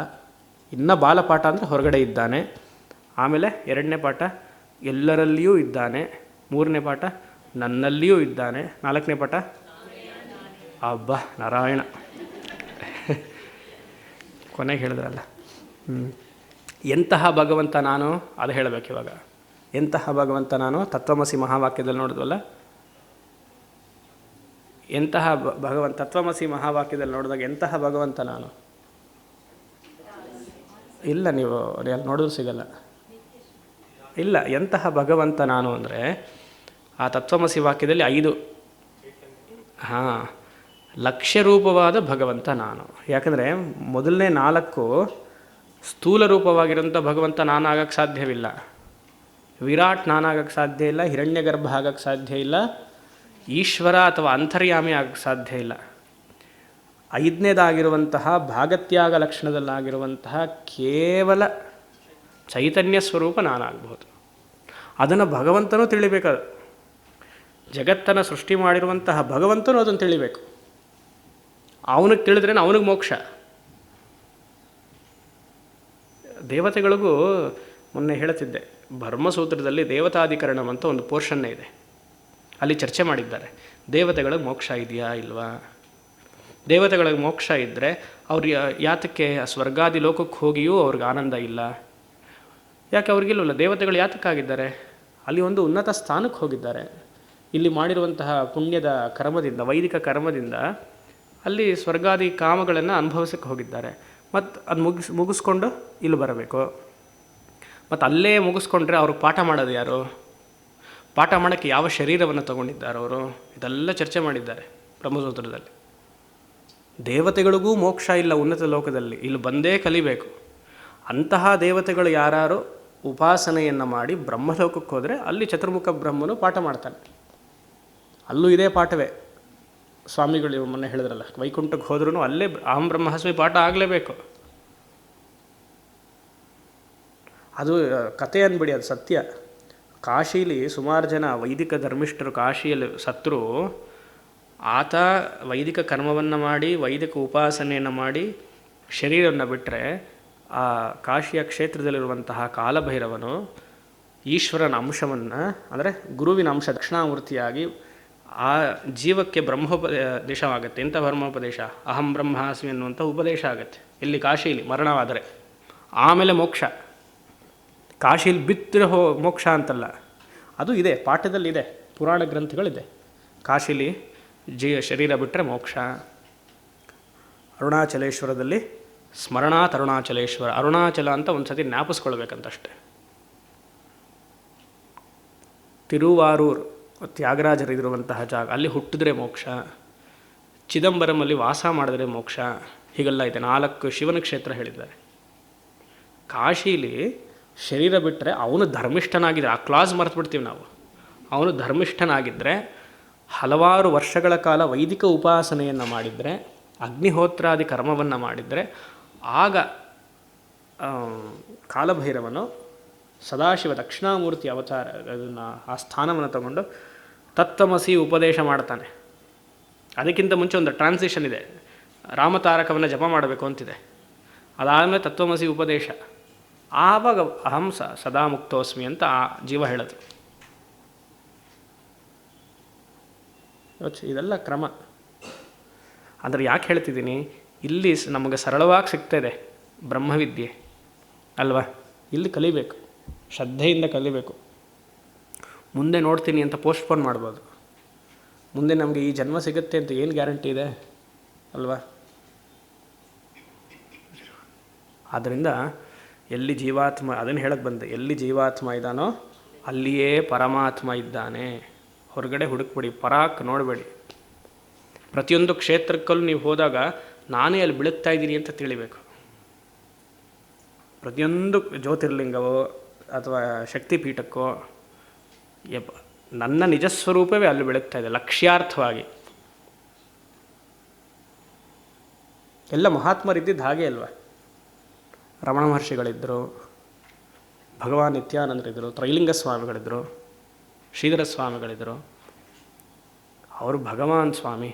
Speaker 1: ಇನ್ನು ಬಾಲಪಾಠ ಅಂದರೆ ಹೊರಗಡೆ ಇದ್ದಾನೆ. ಆಮೇಲೆ 2ನೇ ಪಾಠ ಎಲ್ಲರಲ್ಲಿಯೂ ಇದ್ದಾನೆ. 3ನೇ ಪಾಠ ನನ್ನಲ್ಲಿಯೂ ಇದ್ದಾನೆ. 4ನೇ ಪಾಠ ಅಬ್ಬಾ ನಾರಾಯಣ ಕೊನೆಗೆ ಹೇಳಿದ್ರಲ್ಲ. ಎಂತಹ ಭಗವಂತ ನಾನು, ಅದು ಹೇಳಬೇಕು ಇವಾಗ. ಎಂತಹ ಭಗವಂತ ನಾನು, ತತ್ವಮಸಿ ಮಹಾವಾಕ್ಯದಲ್ಲಿ ನೋಡಿದ್ವಲ್ಲ, ಎಂತಹ ಭಗವಂತ, ತತ್ವಮಸಿ ಮಹಾವಾಕ್ಯದಲ್ಲಿ ನೋಡಿದಾಗ ಎಂತಹ ಭಗವಂತ ನಾನು. ಇಲ್ಲ, ನೀವು ಅಲ್ಲಿ ನೋಡೋದು ಸಿಗಲ್ಲ. ಇಲ್ಲ, ಎಂತಹ ಭಗವಂತ ನಾನು ಅಂದರೆ ಆ ತತ್ವಮಸಿ ವಾಕ್ಯದಲ್ಲಿ 5 ಲಕ್ಷ್ಯ ರೂಪವಾದ ಭಗವಂತ ನಾನು. ಯಾಕಂದರೆ ಮೊದಲನೇ 4 ಸ್ಥೂಲ ರೂಪವಾಗಿರೋಂಥ ಭಗವಂತ ನಾನಾಗಕ್ಕೆ ಸಾಧ್ಯವಿಲ್ಲ. ವಿರಾಟ್ ನಾನಾಗಕ್ಕೆ ಸಾಧ್ಯ ಇಲ್ಲ, ಹಿರಣ್ಯ ಗರ್ಭ ಆಗಕ್ಕೆ ಸಾಧ್ಯ ಇಲ್ಲ, ಈಶ್ವರ ಅಥವಾ ಅಂತರ್ಯಾಮಿ ಆಗಕ್ಕೆ ಸಾಧ್ಯ ಇಲ್ಲ. 5ನೇದಾಗಿರುವಂತಹ ಭಾಗತ್ಯಾಗ ಲಕ್ಷಣದಲ್ಲಾಗಿರುವಂತಹ ಕೇವಲ ಚೈತನ್ಯ ಸ್ವರೂಪ ನಾನಾಗ್ಬೋದು. ಅದನ್ನು ಭಗವಂತನೂ ತಿಳಿಬೇಕು. ಜಗತ್ತನ್ನು ಸೃಷ್ಟಿ ಮಾಡಿರುವಂತಹ ಭಗವಂತನೂ ಅದನ್ನು ತಿಳಿಬೇಕು. ಅವನಿಗೆ ತಿಳಿದ್ರೇ ಅವನಿಗೆ ಮೋಕ್ಷ. ದೇವತೆಗಳಿಗೂ ಮೊನ್ನೆ ಹೇಳ್ತಿದ್ದೆ, ಬ್ರಹ್ಮಸೂತ್ರದಲ್ಲಿ ದೇವತಾಧಿಕರಣಂ ಅಂತ ಒಂದು ಪೋರ್ಷನ್ನೇ ಇದೆ. ಅಲ್ಲಿ ಚರ್ಚೆ ಮಾಡಿದ್ದಾರೆ, ದೇವತೆಗಳಿಗೆ ಮೋಕ್ಷ ಇದೆಯಾ ಇಲ್ವಾ. ದೇವತೆಗಳಿಗೆ ಮೋಕ್ಷ ಇದ್ದರೆ ಅವ್ರು ಯಾತಕ್ಕೆ ಸ್ವರ್ಗಾದಿ ಲೋಕಕ್ಕೆ ಹೋಗಿಯೂ ಅವ್ರಿಗೆ ಆನಂದ ಇಲ್ಲ. ಯಾಕೆ ಅವ್ರಿಗಿಲ್ಲವಲ್ಲ, ದೇವತೆಗಳು ಯಾತಕ್ಕಾಗಿದ್ದಾರೆ, ಅಲ್ಲಿ ಒಂದು ಉನ್ನತ ಸ್ಥಾನಕ್ಕೆ ಹೋಗಿದ್ದಾರೆ. ಇಲ್ಲಿ ಮಾಡಿರುವಂತಹ ಪುಣ್ಯದ ಕರ್ಮದಿಂದ, ವೈದಿಕ ಕರ್ಮದಿಂದ ಅಲ್ಲಿ ಸ್ವರ್ಗಾದಿ ಕಾಮಗಳನ್ನು ಅನುಭವಿಸಕ್ಕೆ ಹೋಗಿದ್ದಾರೆ. ಮತ್ತು ಅದು ಮುಗಿಸ್ಕೊಂಡು ಇಲ್ಲಿ ಬರಬೇಕು. ಮತ್ತು ಅಲ್ಲೇ ಮುಗಿಸ್ಕೊಂಡ್ರೆ ಅವ್ರಿಗೆ ಪಾಠ ಮಾಡೋದು ಯಾರು, ಪಾಠ ಮಾಡೋಕ್ಕೆ ಯಾವ ಶರೀರವನ್ನು ತಗೊಂಡಿದ್ದಾರೆ ಅವರು, ಇದೆಲ್ಲ ಚರ್ಚೆ ಮಾಡಿದ್ದಾರೆ ಬ್ರಹ್ಮಸೂತ್ರದಲ್ಲಿ. ದೇವತೆಗಳಿಗೂ ಮೋಕ್ಷ ಇಲ್ಲ ಉನ್ನತ ಲೋಕದಲ್ಲಿ, ಇಲ್ಲಿ ಬಂದೇ ಕಲಿಬೇಕು. ಅಂತಹ ದೇವತೆಗಳು ಯಾರು ಉಪಾಸನೆಯನ್ನು ಮಾಡಿ ಬ್ರಹ್ಮಲೋಕಕ್ಕೆ ಹೋದರೆ ಅಲ್ಲಿ ಚತುರ್ಮುಖ ಬ್ರಹ್ಮನು ಪಾಠ ಮಾಡ್ತಾನೆ. ಅಲ್ಲೂ ಇದೇ ಪಾಠವೇ. ಸ್ವಾಮಿಗಳು ಮೊನ್ನೆ ಹೇಳಿದ್ರಲ್ಲ, ವೈಕುಂಠಕ್ಕೆ ಹೋದ್ರೂ ಅಲ್ಲೇ ಅಹಂ ಬ್ರಹ್ಮಾಸ್ಮಿ ಪಾಠ ಆಗಲೇಬೇಕು. ಅದು ಕತೆ ಅಂದ್ಬಿಡಿ, ಅದು ಸತ್ಯ. ಕಾಶೀಲಿ ಸುಮಾರು ಜನ ವೈದಿಕ ಧರ್ಮಿಷ್ಠರು ಕಾಶಿಯಲ್ಲಿ ಸತ್ರು. ಆತ ವೈದಿಕ ಕರ್ಮವನ್ನು ಮಾಡಿ, ವೈದಿಕ ಉಪಾಸನೆಯನ್ನು ಮಾಡಿ ಶರೀರವನ್ನು ಬಿಟ್ಟರೆ, ಆ ಕಾಶಿಯ ಕ್ಷೇತ್ರದಲ್ಲಿರುವಂತಹ ಕಾಲಭೈರವನು ಈಶ್ವರನ ಅಂಶವನ್ನು, ಅಂದರೆ ಗುರುವಿನ ಅಂಶ ದಕ್ಷಿಣಾಮೂರ್ತಿಯಾಗಿ ಆ ಜೀವಕ್ಕೆ ಬ್ರಹ್ಮೋಪದೇಶವಾಗುತ್ತೆ. ಇಂಥ ಬ್ರಹ್ಮೋಪದೇಶ, ಅಹಂ ಬ್ರಹ್ಮಾಸ್ಮಿ ಅನ್ನುವಂಥ ಉಪದೇಶ ಆಗುತ್ತೆ ಇಲ್ಲಿ ಕಾಶಿಲಿ ಮರಣವಾದರೆ. ಆಮೇಲೆ ಮೋಕ್ಷ. ಕಾಶಿಲಿ ಬಿತ್ತರೆ ಮೋಕ್ಷ ಅಂತಲ್ಲ, ಅದು ಇದೆ, ಪಾಠದಲ್ಲಿದೆ, ಪುರಾಣ ಗ್ರಂಥಗಳಿದೆ. ಕಾಶಿಲಿ ಶರೀರ ಬಿಟ್ಟರೆ ಮೋಕ್ಷ. ಅರುಣಾಚಲೇಶ್ವರದಲ್ಲಿ ಸ್ಮರಣಾತ್ ಅರುಣಾಚಲೇಶ್ವರ, ಅರುಣಾಚಲ ಅಂತ ಒಂದು ಸತಿ ಜ್ಞಾಪಿಸ್ಕೊಳ್ಬೇಕಂತಷ್ಟೆ. ತಿರುವಾರೂರ್ ತ್ಯಾಗರಾಜರಿರುವಂತಹ ಜಾಗ, ಅಲ್ಲಿ ಹುಟ್ಟಿದ್ರೆ ಮೋಕ್ಷ. ಚಿದಂಬರಮಲ್ಲಿ ವಾಸ ಮಾಡಿದ್ರೆ ಮೋಕ್ಷ. ಹೀಗೆಲ್ಲ ಇದೆ. 4 ಶಿವನ ಕ್ಷೇತ್ರ ಹೇಳಿದ್ದಾರೆ. ಕಾಶೀಲಿ ಶರೀರ ಬಿಟ್ಟರೆ ಅವನು ಧರ್ಮಿಷ್ಠನಾಗಿದ್ದರೆ, ಆ ಕ್ಲಾಸ್ ಮರೆತುಬಿಡ್ತೀವಿ ನಾವು. ಅವನು ಧರ್ಮಿಷ್ಠನಾಗಿದ್ದರೆ, ಹಲವಾರು ವರ್ಷಗಳ ಕಾಲ ವೈದಿಕ ಉಪಾಸನೆಯನ್ನು ಮಾಡಿದರೆ, ಅಗ್ನಿಹೋತ್ರಾದಿ ಕರ್ಮವನ್ನು ಮಾಡಿದರೆ, ಆಗ ಕಾಲಭೈರವನು ಸದಾಶಿವ ದಕ್ಷಿಣಾಮೂರ್ತಿ ಅವತಾರ ಅದನ್ನು ಆ ಸ್ಥಾನವನ್ನು ತಗೊಂಡು ತತ್ವಮಸಿ ಉಪದೇಶ ಮಾಡ್ತಾನೆ. ಅದಕ್ಕಿಂತ ಮುಂಚೆ ಒಂದು ಟ್ರಾನ್ಸಿಷನ್ ಇದೆ, ರಾಮತಾರಕವನ್ನು ಜಪ ಮಾಡಬೇಕು ಅಂತಿದೆ. ಅದಾದಮೇಲೆ ತತ್ವಮಸಿ ಉಪದೇಶ. ಆವಾಗ ಅಹಂ ಸದಾ ಮುಕ್ತೋಸ್ಮಿ ಅಂತ ಆ ಜೀವ ಹೇಳೋದು. ಇದೆಲ್ಲ ಕ್ರಮ. ಅಂದರೆ ಯಾಕೆ ಹೇಳ್ತಿದ್ದೀನಿ, ಇಲ್ಲಿ ನಮಗೆ ಸರಳವಾಗಿ ಸಿಗ್ತಾಯಿದೆ ಬ್ರಹ್ಮವಿದ್ಯೆ ಅಲ್ವಾ, ಇಲ್ಲಿ ಕಲಿಬೇಕು. ಶ್ರದ್ಧೆಯಿಂದ ಕಲಿಬೇಕು. ಮುಂದೆ ನೋಡ್ತೀನಿ ಅಂತ ಪೋಸ್ಟ್ಪೋನ್ ಮಾಡ್ಬೋದು. ಮುಂದೆ ನಮಗೆ ಈ ಜನ್ಮ ಸಿಗುತ್ತೆ ಅಂತ ಏನು ಗ್ಯಾರಂಟಿ ಇದೆ ಅಲ್ವಾ? ಆದ್ದರಿಂದ ಎಲ್ಲಿ ಜೀವಾತ್ಮ, ಅದನ್ನು ಹೇಳಕ್ಕೆ ಬಂದೆ, ಎಲ್ಲಿ ಜೀವಾತ್ಮ ಇದ್ದಾನೋ ಅಲ್ಲಿಯೇ ಪರಮಾತ್ಮ ಇದ್ದಾನೆ. ಹೊರಗಡೆ ಹುಡುಕ್ಬೇಡಿ, ಪರಾಕ್ ನೋಡಬೇಡಿ. ಪ್ರತಿಯೊಂದು ಕ್ಷೇತ್ರಕ್ಕಲ್ಲೂ ನೀವು ಹೋದಾಗ ನಾನೇ ಅಲ್ಲಿ ಬೆಳಗ್ತಾ ಇದ್ದೀನಿ ಅಂತ ತಿಳಿಬೇಕು. ಪ್ರತಿಯೊಂದು ಜ್ಯೋತಿರ್ಲಿಂಗವೋ ಅಥವಾ ಶಕ್ತಿಪೀಠಕ್ಕೋ ನನ್ನ ನಿಜಸ್ವರೂಪವೇ ಅಲ್ಲಿ ಬೆಳಗ್ತಾ ಇದೆ ಲಕ್ಷ್ಯಾರ್ಥವಾಗಿ. ಎಲ್ಲ ಮಹಾತ್ಮರಿದ್ದಿದ್ದು ಹಾಗೆ ಅಲ್ವಾ? ರಮಣ ಮಹರ್ಷಿಗಳಿದ್ದರು, ಭಗವಾನ್ ನಿತ್ಯಾನಂದರಿದ್ದರು, ತ್ರೈಲಿಂಗ ಸ್ವಾಮಿಗಳಿದ್ದರು, ಶ್ರೀಧರ ಸ್ವಾಮಿಗಳಿದ್ದರು. ಅವರು ಭಗವಾನ್ ಸ್ವಾಮಿ,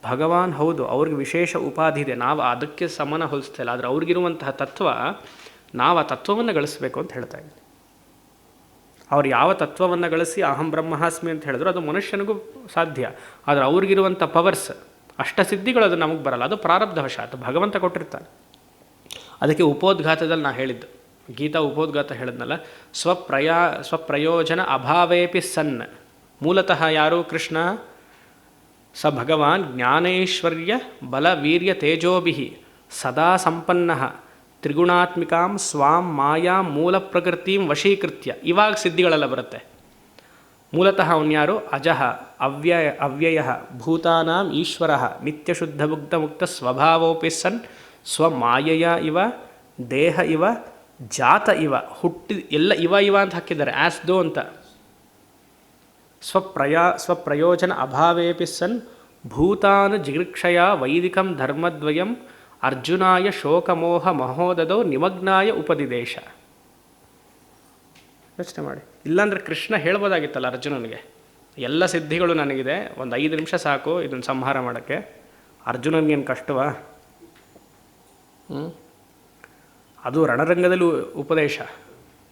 Speaker 1: ಭಗವಾನ್ ಹೌದು, ಅವ್ರಿಗೆ ವಿಶೇಷ ಉಪಾಧಿ ಇದೆ, ನಾವು ಅದಕ್ಕೆ ಸಮನ ಹೋಲಿಸ್ತಾ ಇಲ್ಲ. ಆದರೆ ಅವ್ರಿಗಿರುವಂತಹ ತತ್ವ, ನಾವು ಆ ತತ್ವವನ್ನು ಗಳಿಸಬೇಕು ಅಂತ ಹೇಳ್ತಾ ಇದ್ದೀನಿ. ಅವ್ರು ಯಾವ ತತ್ವವನ್ನು ಗಳಿಸಿ ಅಹಂ ಬ್ರಹ್ಮಾಸ್ಮಿ ಅಂತ ಹೇಳಿದ್ರು ಅದು ಮನುಷ್ಯನಿಗೂ ಸಾಧ್ಯ. ಆದರೆ ಅವ್ರಿಗಿರುವಂಥ ಪವರ್ಸ್, ಅಷ್ಟಸಿದ್ಧಿಗಳು ಅದು ನಮಗೆ ಬರಲ್ಲ. ಅದು ಪ್ರಾರಬ್ಧವಶಾತ್ ಭಗವಂತ ಕೊಟ್ಟಿರ್ತಾನೆ. ಅದಕ್ಕೆ ಉಪೋದ್ಘಾತದಲ್ಲಿ ನಾನು ಹೇಳಿದ್ದು, ಗೀತಾ ಉಪೋದ್ಘಾತ ಹೇಳಿದ್ನಲ್ಲ, ಸ್ವಪ್ರಯೋಜನ ಅಭಾವೇಪಿ ಸನ್. ಮೂಲತಃ ಯಾರು? ಕೃಷ್ಣ. ಸ ಭಗವಾನ್ ಜ್ಞಾನೈಶ್ವರ್ಯ ಬಲ ವೀರ್ಯ ತೇಜೋಭಿ ಸದಾ ಸಂಪನ್ನ ತ್ರಿಗುಣಾತ್ಮಿಕಾಂ ಸ್ವಾಂ ಮಾಯಾ ಮೂಲ ಪ್ರಕೃತಿಂ ವಶೀಕೃತ್ಯ. ಇವಾಗ ಸಿದ್ಧಿಗಳೆಲ್ಲ ಬರುತ್ತೆ. ಮೂಲತಃ ಅವನ್ಯಾರು? ಅಜಃ ಅವ್ಯಯ ಭೂತಾನಾಂ ಈಶ್ವರ ನಿತ್ಯಶುದ್ಧ ಮುಗ್ಧ ಮುಕ್ತ ಸ್ವಭಾವೋಪಿ ಸನ್ ಸ್ವಮಾಯೆಯ ಇವ ದೇಹ ಇವ ಜಾತ ಇವ. ಹುಟ್ಟಿ ಎಲ್ಲ ಇವ ಅಂತ ಹಾಕಿದ್ದಾರೆ, ಆಸ್ ದೋ ಅಂತ. ಸ್ವಪ್ರಯೋಜನ ಅಭಾವೇಪಿ ಸನ್ ಭೂತಾನ್ ಜಿಗೃಕ್ಷಯ ವೈದಿಕಂ ಧರ್ಮದ್ವಯಂ ಅರ್ಜುನಾಯ ಶೋಕಮೋಹ ಮಹೋದದೋ ನಿಮಗ್ನಾಯ ಉಪದಿದೇಶ. ಯೋಚನೆ ಮಾಡಿ. ಇಲ್ಲಾಂದರೆ ಕೃಷ್ಣ ಹೇಳ್ಬೋದಾಗಿತ್ತಲ್ಲ ಅರ್ಜುನನಿಗೆ, ಎಲ್ಲ ಸಿದ್ಧಿಗಳು ನನಗಿದೆ, ಒಂದು 5 ನಿಮಿಷ ಸಾಕು ಇದನ್ನು ಸಂಹಾರ ಮಾಡೋಕ್ಕೆ. ಅರ್ಜುನನಿಗೇನು ಕಷ್ಟವಾ? ಅದು ರಣರಂಗದಲ್ಲಿ ಉಪದೇಶ.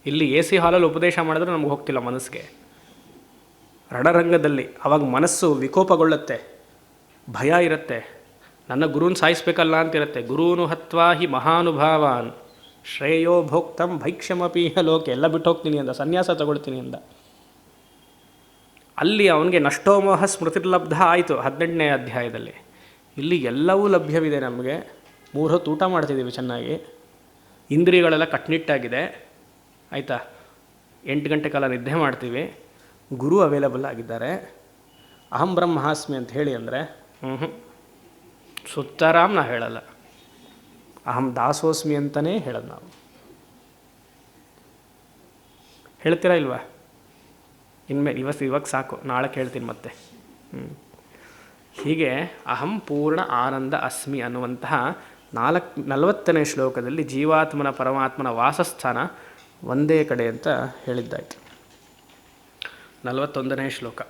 Speaker 1: ಇಲ್ಲಿ AC ಹಾಲಲ್ಲಿ ಉಪದೇಶ ಮಾಡಿದ್ರೆ ನಮ್ಗೆ ಹೋಗ್ತಿಲ್ಲ ಮನಸ್ಸಿಗೆ. ರಣರಂಗದಲ್ಲಿ ಅವಾಗ ಮನಸ್ಸು ವಿಕೋಪಗೊಳ್ಳುತ್ತೆ, ಭಯ ಇರುತ್ತೆ, ನನ್ನ ಗುರುನ ಸಾಯಿಸ್ಬೇಕಲ್ಲ ಅಂತಿರುತ್ತೆ. ಗುರುನು ಹತ್ವಾ ಹಿ ಮಹಾನುಭಾವಾನ್ ಶ್ರೇಯೋ ಭೋಕ್ತಂ ಭೈಕ್ಷ್ಯಮಪೀಹ ಲೋಕೆ. ಎಲ್ಲ ಬಿಟ್ಟು ಹೋಗ್ತೀನಿ ಅಂದ, ಸನ್ಯಾಸ ತಗೊಳ್ತೀನಿ ಅಂದ. ಅಲ್ಲಿ ಅವನಿಗೆ ನಷ್ಟೋಮೋಹ ಸ್ಮೃತಿರ್ಲಬ್ಧ ಆಯಿತು 18ನೇ ಅಧ್ಯಾಯದಲ್ಲಿ. ಇಲ್ಲಿ ಎಲ್ಲವೂ ಲಭ್ಯವಿದೆ ನಮಗೆ. 3 ಹೊತ್ತು ಊಟ ಮಾಡ್ತಿದ್ದೀವಿ ಚೆನ್ನಾಗಿ, ಇಂದ್ರಿಯಗಳೆಲ್ಲ ಕಟ್ನಿಟ್ಟಾಗಿದೆ, ಆಯಿತಾ? 8 ಗಂಟೆ ಕಾಲ ನಿದ್ದೆ ಮಾಡ್ತೀವಿ, ಗುರು ಅವೈಲಬಲ್ ಆಗಿದ್ದಾರೆ. ಅಹಂ ಬ್ರಹ್ಮಾಸ್ಮಿ ಅಂತ ಹೇಳಿ ಅಂದರೆ ಸುತ್ತರಾಮ್ ನಾವು ಹೇಳಲ್ಲ, ಅಹಂ ದಾಸೋಸ್ಮಿ ಅಂತಲೇ ಹೇಳೋದು ನಾವು. ಹೇಳ್ತೀರಾ ಇಲ್ವಾ? ಇನ್ಮೇಲೆ ಇವಾಗ ಸಾಕು, ನಾಳೆ ಕೇಳ್ತೀನಿ ಮತ್ತೆ. ಹೀಗೆ ಅಹಂ ಪೂರ್ಣ ಆನಂದ ಅಸ್ಮಿ ಅನ್ನುವಂತಹ 40ನೇ ಶ್ಲೋಕದಲ್ಲಿ ಜೀವಾತ್ಮನ ಪರಮಾತ್ಮನ ವಾಸಸ್ಥಾನ ಒಂದೇ ಕಡೆ ಅಂತ ಹೇಳಿದ್ದಾಯಿತು. 41ನೇ ಶ್ಲೋಕ.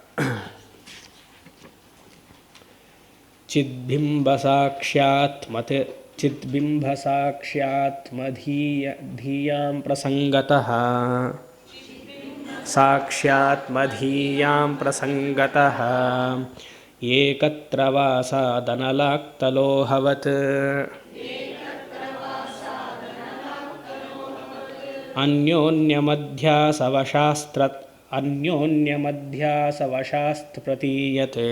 Speaker 1: ಚಿದ್ಬಿಂಬಸಾಕ್ಷ್ಯಾತ್ಮಧೀಯಾಂ ಪ್ರಸಂಗತಃ ಸಾಕ್ಷ್ಯಾತ್ಮಧೀಯಾಂ ಪ್ರಸಂಗತಃ ಏಕತ್ರ ವಾಸಾದನಲಾಕ್ತಲೋಹವತ್ ಅನ್ಯೋನ್ಯಮಧ್ಯಾಸವಶಾಸ್ತ್ರ ಪ್ರತೀಯತೆ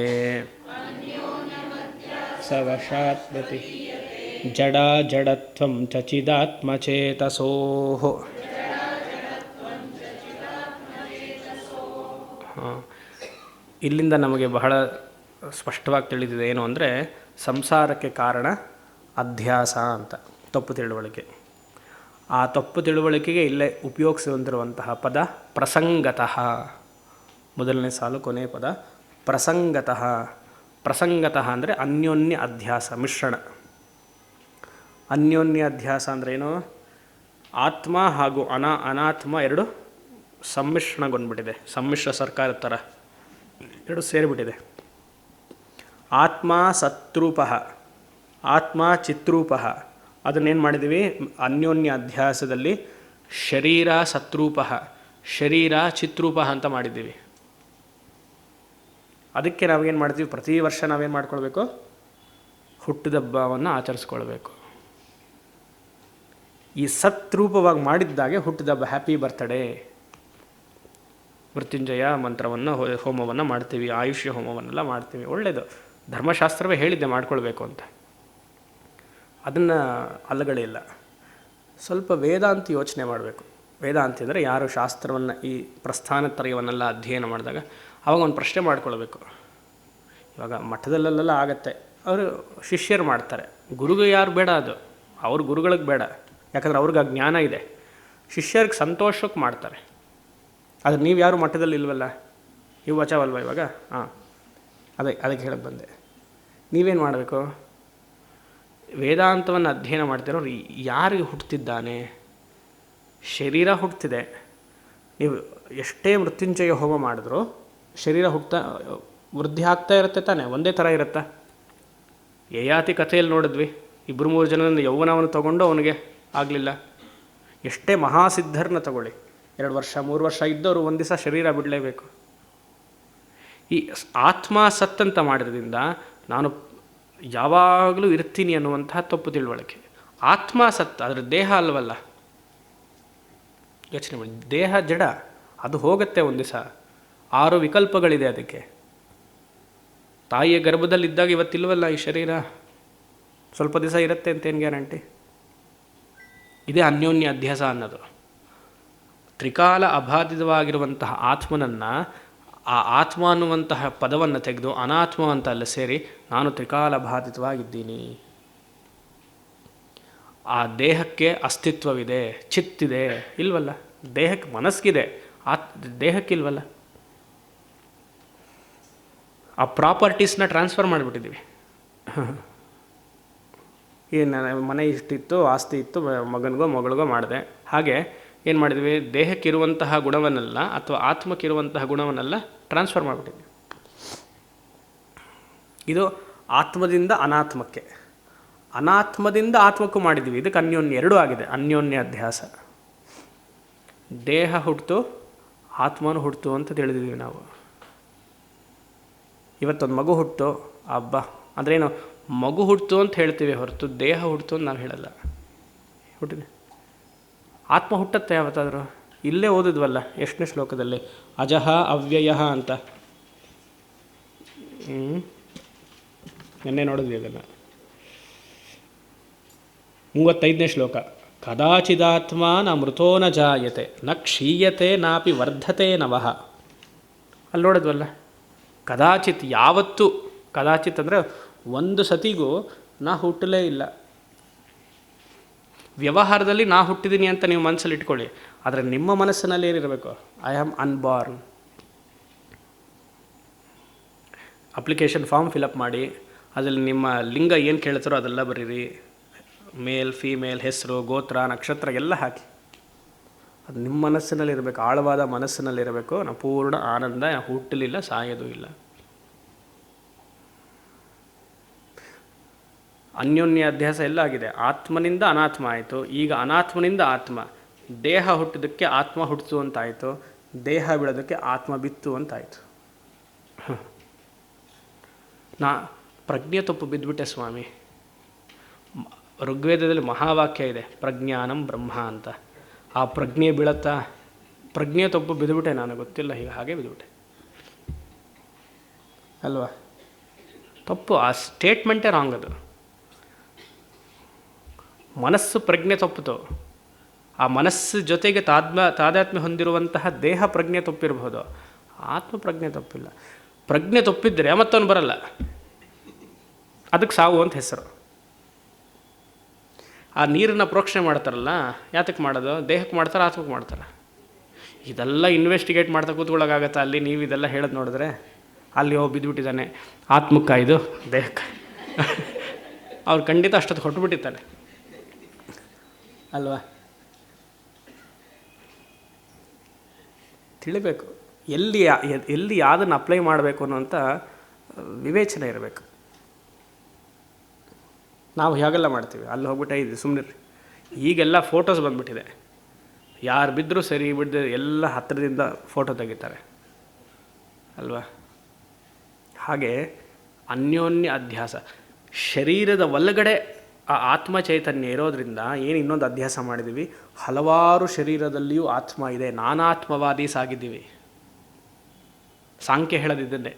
Speaker 1: ಸವಶಾತ್ ಪ್ರತಿ ಜಡಾ ಜಡತ್ವಂ ಚ ಚಿದಾತ್ಮಚೇತಸೋಃ. ಇಲ್ಲಿಂದ ನಮಗೆ ಬಹಳ ಸ್ಪಷ್ಟವಾಗಿ ತಿಳಿದಿದೆ ಏನು ಅಂದರೆ, ಸಂಸಾರಕ್ಕೆ ಕಾರಣ ಅಧ್ಯಾಸ ಅಂತ ತಪ್ಪು ತಿಳುವಳಿಕೆ. ಆ ತಪ್ಪು ತಿಳುವಳಿಕೆಗೆ ಇಲ್ಲೇ ಉಪಯೋಗಿಸುವಂತಿರುವಂತಹ ಪದ ಪ್ರಸಂಗತಃ. ಮೊದಲನೇ ಸಾಲು ಕೊನೆಯ ಪದ ಪ್ರಸಂಗತಃ. ಪ್ರಸಂಗತಃ ಅಂದರೆ ಅನ್ಯೋನ್ಯ ಅಧ್ಯಾಸ, ಮಿಶ್ರಣ. ಅನ್ಯೋನ್ಯ ಅಧ್ಯಾಸ ಅಂದ್ರೇನು? ಆತ್ಮ ಹಾಗೂ ಅನಾತ್ಮ ಎರಡು ಸಮ್ಮಿಶ್ರಣಗೊಂಡ್ಬಿಟ್ಟಿದೆ. ಸಮ್ಮಿಶ್ರ ಸರ್ಕಾರದ ಥರ ಎರಡು ಸೇರಿಬಿಟ್ಟಿದೆ. ಆತ್ಮ ಸತ್ರೂಪ, ಆತ್ಮ ಚಿತ್ರೂಪ. ಅದನ್ನೇನು ಮಾಡಿದ್ದೀವಿ? ಅನ್ಯೋನ್ಯ ಅಧ್ಯಾಸದಲ್ಲಿ ಶರೀರ ಸತ್ರೂಪ, ಶರೀರ ಚಿತ್ರೂಪ ಅಂತ ಮಾಡಿದ್ದೀವಿ. ಅದಕ್ಕೆ ನಾವೇನು ಮಾಡ್ತೀವಿ? ಪ್ರತಿ ವರ್ಷ ನಾವೇನು ಮಾಡ್ಕೊಳ್ಬೇಕು? ಹುಟ್ಟಿದಬ್ಬವನ್ನು ಆಚರಿಸ್ಕೊಳ್ಬೇಕು. ಈ ಸತ್ರೂಪವಾಗಿ ಮಾಡಿದ್ದಾಗೆ ಹುಟ್ಟಿದ ಹ್ಯಾಪಿ ಬರ್ತ್ಡೇ. ಮೃತ್ಯುಂಜಯ ಮಂತ್ರವನ್ನು ಹೋಮವನ್ನು ಮಾಡ್ತೀವಿ, ಆಯುಷ್ಯ ಹೋಮವನ್ನೆಲ್ಲ ಮಾಡ್ತೀವಿ, ಒಳ್ಳೆಯದು. ಧರ್ಮಶಾಸ್ತ್ರವೇ ಹೇಳಿದ್ದೆ ಮಾಡ್ಕೊಳ್ಬೇಕು ಅಂತ. ಅದನ್ನು ಅಲ್ಲಗಳಿಲ್ಲ. ಸ್ವಲ್ಪ ವೇದಾಂತ ಯೋಚನೆ ಮಾಡಬೇಕು. ವೇದಾಂತ ಅಂದರೆ ಯಾರು ಶಾಸ್ತ್ರವನ್ನು ಈ ಪ್ರಸ್ಥಾನತ್ರಯವನ್ನೆಲ್ಲ ಅಧ್ಯಯನ ಮಾಡಿದಾಗ ಆವಾಗ ಒಂದು ಪ್ರಶ್ನೆ ಮಾಡ್ಕೊಳ್ಬೇಕು. ಇವಾಗ ಮಠದಲ್ಲೆಲ್ಲ ಆಗತ್ತೆ, ಅವರು ಶಿಷ್ಯರು ಮಾಡ್ತಾರೆ, ಗುರುಗೆ ಯಾರು ಬೇಡ, ಅದು ಅವ್ರ ಗುರುಗಳಿಗೆ ಬೇಡ, ಯಾಕಂದರೆ ಅವ್ರಿಗೆ ಆ ಜ್ಞಾನ ಇದೆ. ಶಿಷ್ಯರಿಗೆ ಸಂತೋಷಕ್ಕೆ ಮಾಡ್ತಾರೆ. ಆದರೆ ನೀವು ಯಾರು ಮಠದಲ್ಲಿ ಇಲ್ವಲ್ಲ, ಇವು ವಚವಲ್ವ ಇವಾಗ. ಹಾಂ, ಅದಕ್ಕೆ ಹೇಳಕ್ಕೆ ಬಂದೆ. ನೀವೇನು ಮಾಡಬೇಕು? ವೇದಾಂತವನ್ನು ಅಧ್ಯಯನ ಮಾಡ್ತಿರೋರು ಯಾರಿಗೆ ಹುಟ್ಟುತ್ತಿದ್ದಾನೆ? ಶರೀರ ಹುಟ್ಟುತ್ತಿದೆ. ನೀವು ಎಷ್ಟೇ ಮೃತ್ಯುಂಜಯ ಹೋಮ ಮಾಡಿದ್ರೂ ಶರೀರ ವೃದ್ಧಿ ಆಗ್ತಾ ಇರುತ್ತೆ ತಾನೆ, ಒಂದೇ ಥರ ಇರುತ್ತಾ? ಯಯಾತಿ ಕಥೆಯಲ್ಲಿ ನೋಡಿದ್ವಿ, 2-3 ಜನರಿಂದ ಯೌವನವನ್ನು ತಗೊಂಡು ಅವನಿಗೆ ಆಗಲಿಲ್ಲ. ಎಷ್ಟೇ ಮಹಾಸಿದ್ಧರನ್ನ ತಗೊಳ್ಳಿ, 2 ವರ್ಷ 3 ವರ್ಷ ಇದ್ದವರು ಒಂದು ದಿವಸ ಶರೀರ ಬಿಡಲೇಬೇಕು. ಈ ಆತ್ಮ ಸತ್ತಂತ ಮಾಡಿದ್ರಿಂದ ನಾನು ಯಾವಾಗಲೂ ಇರ್ತೀನಿ ಅನ್ನುವಂತಹ ತಪ್ಪು ತಿಳುವಳಿಕೆ. ಆತ್ಮ ಸತ್ತ, ಅದರ ದೇಹ ಅಲ್ವಲ್ಲ. ಯೋಚನೆ ಮಾಡಿ, ದೇಹ ಜಡ, ಅದು ಹೋಗುತ್ತೆ ಒಂದು ದಿವಸ. 6 ವಿಕಲ್ಪಗಳಿದೆ ಅದಕ್ಕೆ. ತಾಯಿಯ ಗರ್ಭದಲ್ಲಿದ್ದಾಗ ಇವತ್ತಿಲ್ವಲ್ಲ ಈ ಶರೀರ, ಸ್ವಲ್ಪ ದಿವಸ ಇರುತ್ತೆ ಅಂತೇನು ಗ್ಯಾರಂಟಿ? ಇದೇ ಅನ್ಯೋನ್ಯ ಅಧ್ಯಾಸ ಅನ್ನೋದು. ತ್ರಿಕಾಲ ಅಬಾಧಿತವಾಗಿರುವಂತಹ ಆತ್ಮನನ್ನು, ಆ ಆತ್ಮ ಅನ್ನುವಂತಹ ಪದವನ್ನು ತೆಗೆದು ಅನಾತ್ಮ ಅಂತ ಅಲ್ಲ ಸೇರಿ ನಾನು ತ್ರಿಕಾಲ ಬಾಧಿತವಾಗಿದ್ದೀನಿ. ಆ ದೇಹಕ್ಕೆ ಅಸ್ತಿತ್ವವಿದೆ, ಚಿತ್ತಿದೆ, ಇಲ್ವಲ್ಲ? ದೇಹಕ್ಕೆ ಮನಸ್ಸಿಗಿದೆ, ದೇಹಕ್ಕಿಲ್ವಲ್ಲ? ಆ ಪ್ರಾಪರ್ಟೀಸ್ನ ಟ್ರಾನ್ಸ್ಫರ್ ಮಾಡಿಬಿಟ್ಟಿದ್ದೀವಿ. ಏನು ಮನೆ ಇಷ್ಟಿತ್ತು, ಆಸ್ತಿ ಇತ್ತು, ಮಗನಿಗೋ ಮಗಳಿಗೋ ಮಾಡಿದೆ. ಹಾಗೆ ಏನು ಮಾಡಿದ್ವಿ? ದೇಹಕ್ಕಿರುವಂತಹ ಗುಣವನ್ನೆಲ್ಲ ಅಥವಾ ಆತ್ಮಕ್ಕಿರುವಂತಹ ಗುಣವನ್ನೆಲ್ಲ ಟ್ರಾನ್ಸ್ಫರ್ ಮಾಡಿಬಿಟ್ಟಿದ್ವಿ. ಇದು ಆತ್ಮದಿಂದ ಅನಾತ್ಮಕ್ಕೆ, ಅನಾತ್ಮದಿಂದ ಆತ್ಮಕ್ಕೂ ಮಾಡಿದ್ವಿ. ಇದಕ್ಕೆ ಅನ್ಯೋನ್ಯ ಎರಡೂ ಆಗಿದೆ, ಅನ್ಯೋನ್ಯ ಅಧ್ಯಾಸ. ದೇಹ ಹುಟ್ಟಿತು, ಆತ್ಮನೂ ಹುಟ್ಟಿತು ಅಂತ ತಿಳಿದಿದ್ದೀವಿ ನಾವು. ಇವತ್ತೊಂದು ಮಗು ಹುಟ್ಟಿತು, ಹಬ್ಬ ಅಂದ್ರೇನು? ಮಗು ಹುಟ್ಟಿತು ಅಂತ ಹೇಳ್ತೀವಿ ಹೊರತು ದೇಹ ಹುಟ್ಟಿತು ಅಂತ ನಾವು ಹೇಳಲ್ಲ. ಹುಟ್ಟಿದೆ, ಆತ್ಮ ಹುಟ್ಟತ್ತೆ ಯಾವತ್ತಾದರೂ? ಇಲ್ಲೇ ಓದಿದ್ವಲ್ಲ ಎಷ್ಟನೇ ಶ್ಲೋಕದಲ್ಲಿ, ಅಜಃ ಅವ್ಯಯ ಅಂತ. ನೆನ್ನೆ ನೋಡಿದ್ವಿ ಅದನ್ನು. 35ನೇ ಶ್ಲೋಕ, ಕದಾಚಿದಾತ್ಮ ನ ಮೃತೋ ನ ಜಾಯತೆ ನ ಕ್ಷೀಯತೆ ನಾಪಿ ವರ್ಧತೆ ನವಃ. ಅಲ್ಲಿ ನೋಡಿದ್ವಲ್ಲ, ಕದಾಚಿತ್, ಯಾವತ್ತೂ. ಕದಾಚಿತ್ ಅಂದರೆ ಒಂದು ಸತಿಗೂ ನಾ ಹುಟ್ಟಲೇ ಇಲ್ಲ. ವ್ಯವಹಾರದಲ್ಲಿ ನಾ ಹುಟ್ಟಿದ್ದೀನಿ ಅಂತ ನೀವು ಮನಸ್ಸಲ್ಲಿ ಇಟ್ಕೊಳ್ಳಿ, ಆದರೆ ನಿಮ್ಮ ಮನಸ್ಸಿನಲ್ಲಿ ಏನಿರಬೇಕು? I am unborn. Application form fill up ಮಾಡಿ, ಅದರಲ್ಲಿ ನಿಮ್ಮ ಲಿಂಗ ಏನು ಕೇಳ್ತಾರೋ ಅದೆಲ್ಲ ಬರೀರಿ. ಮೇಲ್, ಫೀಮೇಲ್, ಹೆಸರು, ಗೋತ್ರ, ನಕ್ಷತ್ರ ಎಲ್ಲ ಹಾಕಿ. ಅದು ನಿಮ್ಮ ಮನಸ್ಸಿನಲ್ಲಿರಬೇಕು, ಆಳವಾದ ಮನಸ್ಸಿನಲ್ಲಿರಬೇಕು. ನಾವು ಪೂರ್ಣ ಆನಂದ, ಹುಟ್ಟಲಿಲ್ಲ, ಸಾಯೋದು ಇಲ್ಲ. ಅನ್ಯೋನ್ಯ ಅಧ್ಯಾಸ ಎಲ್ಲ ಆಗಿದೆ. ಆತ್ಮನಿಂದ ಅನಾತ್ಮ ಆಯಿತು, ಈಗ ಅನಾತ್ಮನಿಂದ ಆತ್ಮ. ದೇಹ ಹುಟ್ಟಿದ್ದಕ್ಕೆ ಆತ್ಮ ಹುಟ್ಟಿತು ಅಂತಾಯಿತು, ದೇಹ ಬೀಳೋದಕ್ಕೆ ಆತ್ಮ ಬಿತ್ತು ಅಂತಾಯಿತು. ನಾ ಪ್ರಜ್ಞೆ ತಪ್ಪು ಬಿದ್ದುಬಿಟ್ಟೆ ಸ್ವಾಮಿ. ಋಗ್ವೇದದಲ್ಲಿ ಮಹಾವಾಕ್ಯ ಇದೆ, ಪ್ರಜ್ಞಾನಂ ಬ್ರಹ್ಮ ಅಂತ. ಆ ಪ್ರಜ್ಞೆ ಬೀಳತ್ತಾ? ಪ್ರಜ್ಞೆ ತಪ್ಪು ಬಿದ್ದುಬಿಟ್ಟೆ, ನನಗೆ ಗೊತ್ತಿಲ್ಲ, ಹೀಗೆ ಹಾಗೆ ಬಿದ್ದುಬಿಟ್ಟೆ ಅಲ್ವಾ? ತಪ್ಪು, ಆ ಸ್ಟೇಟ್ಮೆಂಟೇ ರಾಂಗ್. ಅದು ಮನಸ್ಸು ಪ್ರಜ್ಞೆ ತಪ್ಪಿತು. ಆ ಮನಸ್ಸು ಜೊತೆಗೆ ತಾದಾತ್ಮ್ಯ ಹೊಂದಿರುವಂತಹ ದೇಹ ಪ್ರಜ್ಞೆ ತಪ್ಪಿರಬಹುದು, ಆತ್ಮ ಪ್ರಜ್ಞೆ ತಪ್ಪಿಲ್ಲ. ಪ್ರಜ್ಞೆ ತಪ್ಪಿದ್ದರೆ ಮತ್ತವನು ಬರಲ್ಲ, ಅದಕ್ಕೆ ಸಾವು ಅಂತ ಹೆಸರು. ಆ ನೀರನ್ನು ಪ್ರೋಕ್ಷಣೆ ಮಾಡ್ತಾರಲ್ಲ, ಯಾತಕ್ಕೆ ಮಾಡೋದು? ದೇಹಕ್ಕೆ ಮಾಡ್ತಾರೆ, ಆತ್ಮಕ್ಕೆ ಮಾಡ್ತಾರೆ. ಇದೆಲ್ಲ ಇನ್ವೆಸ್ಟಿಗೇಟ್ ಮಾಡ್ತಾ ಕೂತ್ಕೊಳ್ಳೋಕ್ಕಾಗತ್ತಾ? ಅಲ್ಲಿ ನೀವು ಇದೆಲ್ಲ ಹೇಳೋದು ನೋಡಿದ್ರೆ, ಅಲ್ಲಿ ಬಿದ್ದುಬಿಟ್ಟಿದ್ದಾನೆ, ಆತ್ಮಕ್ಕಾಯ್ದು ದೇಹಕ್ಕೆ ಅವ್ರು ಖಂಡಿತ ಅಷ್ಟೊತ್ತು ಹೊಟ್ಟುಬಿಟ್ಟಿರ್ತಾನೆ ಅಲ್ವಾ? ತಿಳಿಬೇಕು, ಎಲ್ಲಿ ಯಾವುದನ್ನು ಅಪ್ಲೈ ಮಾಡಬೇಕು ಅನ್ನೋಂಥ ವಿವೇಚನೆ ಇರಬೇಕು. ನಾವು ಹೇಗೆಲ್ಲ ಮಾಡ್ತೀವಿ, ಅಲ್ಲಿ ಹೋಗ್ಬಿಟ್ಟೆ ಇದು ಸುಮ್ಮನೆ. ಈಗೆಲ್ಲ ಫೋಟೋಸ್ ಬಂದುಬಿಟ್ಟಿದೆ, ಯಾರು ಬಿದ್ದರೂ ಸರಿ ಬಿಡದೆ ಎಲ್ಲ ಹತ್ತಿರದಿಂದ ಫೋಟೋ ತೆಗಿತಾರೆ ಅಲ್ವಾ? ಹಾಗೆ ಅನ್ಯೋನ್ಯ ಅಧ್ಯಾಸ, ಶರೀರದ ಒಳಗಡೆ ಆ ಆತ್ಮ ಚೈತನ್ಯ ಇರೋದರಿಂದ ಏನು ಇನ್ನೊಂದು ಅಭ್ಯಾಸ ಮಾಡಿದ್ದೀವಿ, ಹಲವಾರು ಶರೀರದಲ್ಲಿಯೂ ಆತ್ಮ ಇದೆ, ನಾನಾತ್ಮವಾದಿ ಸಾಗಿದ್ದೀವಿ. ಸಾಂಖ್ಯ ಹೇಳೋದಿದ್ದನ್ನೇ,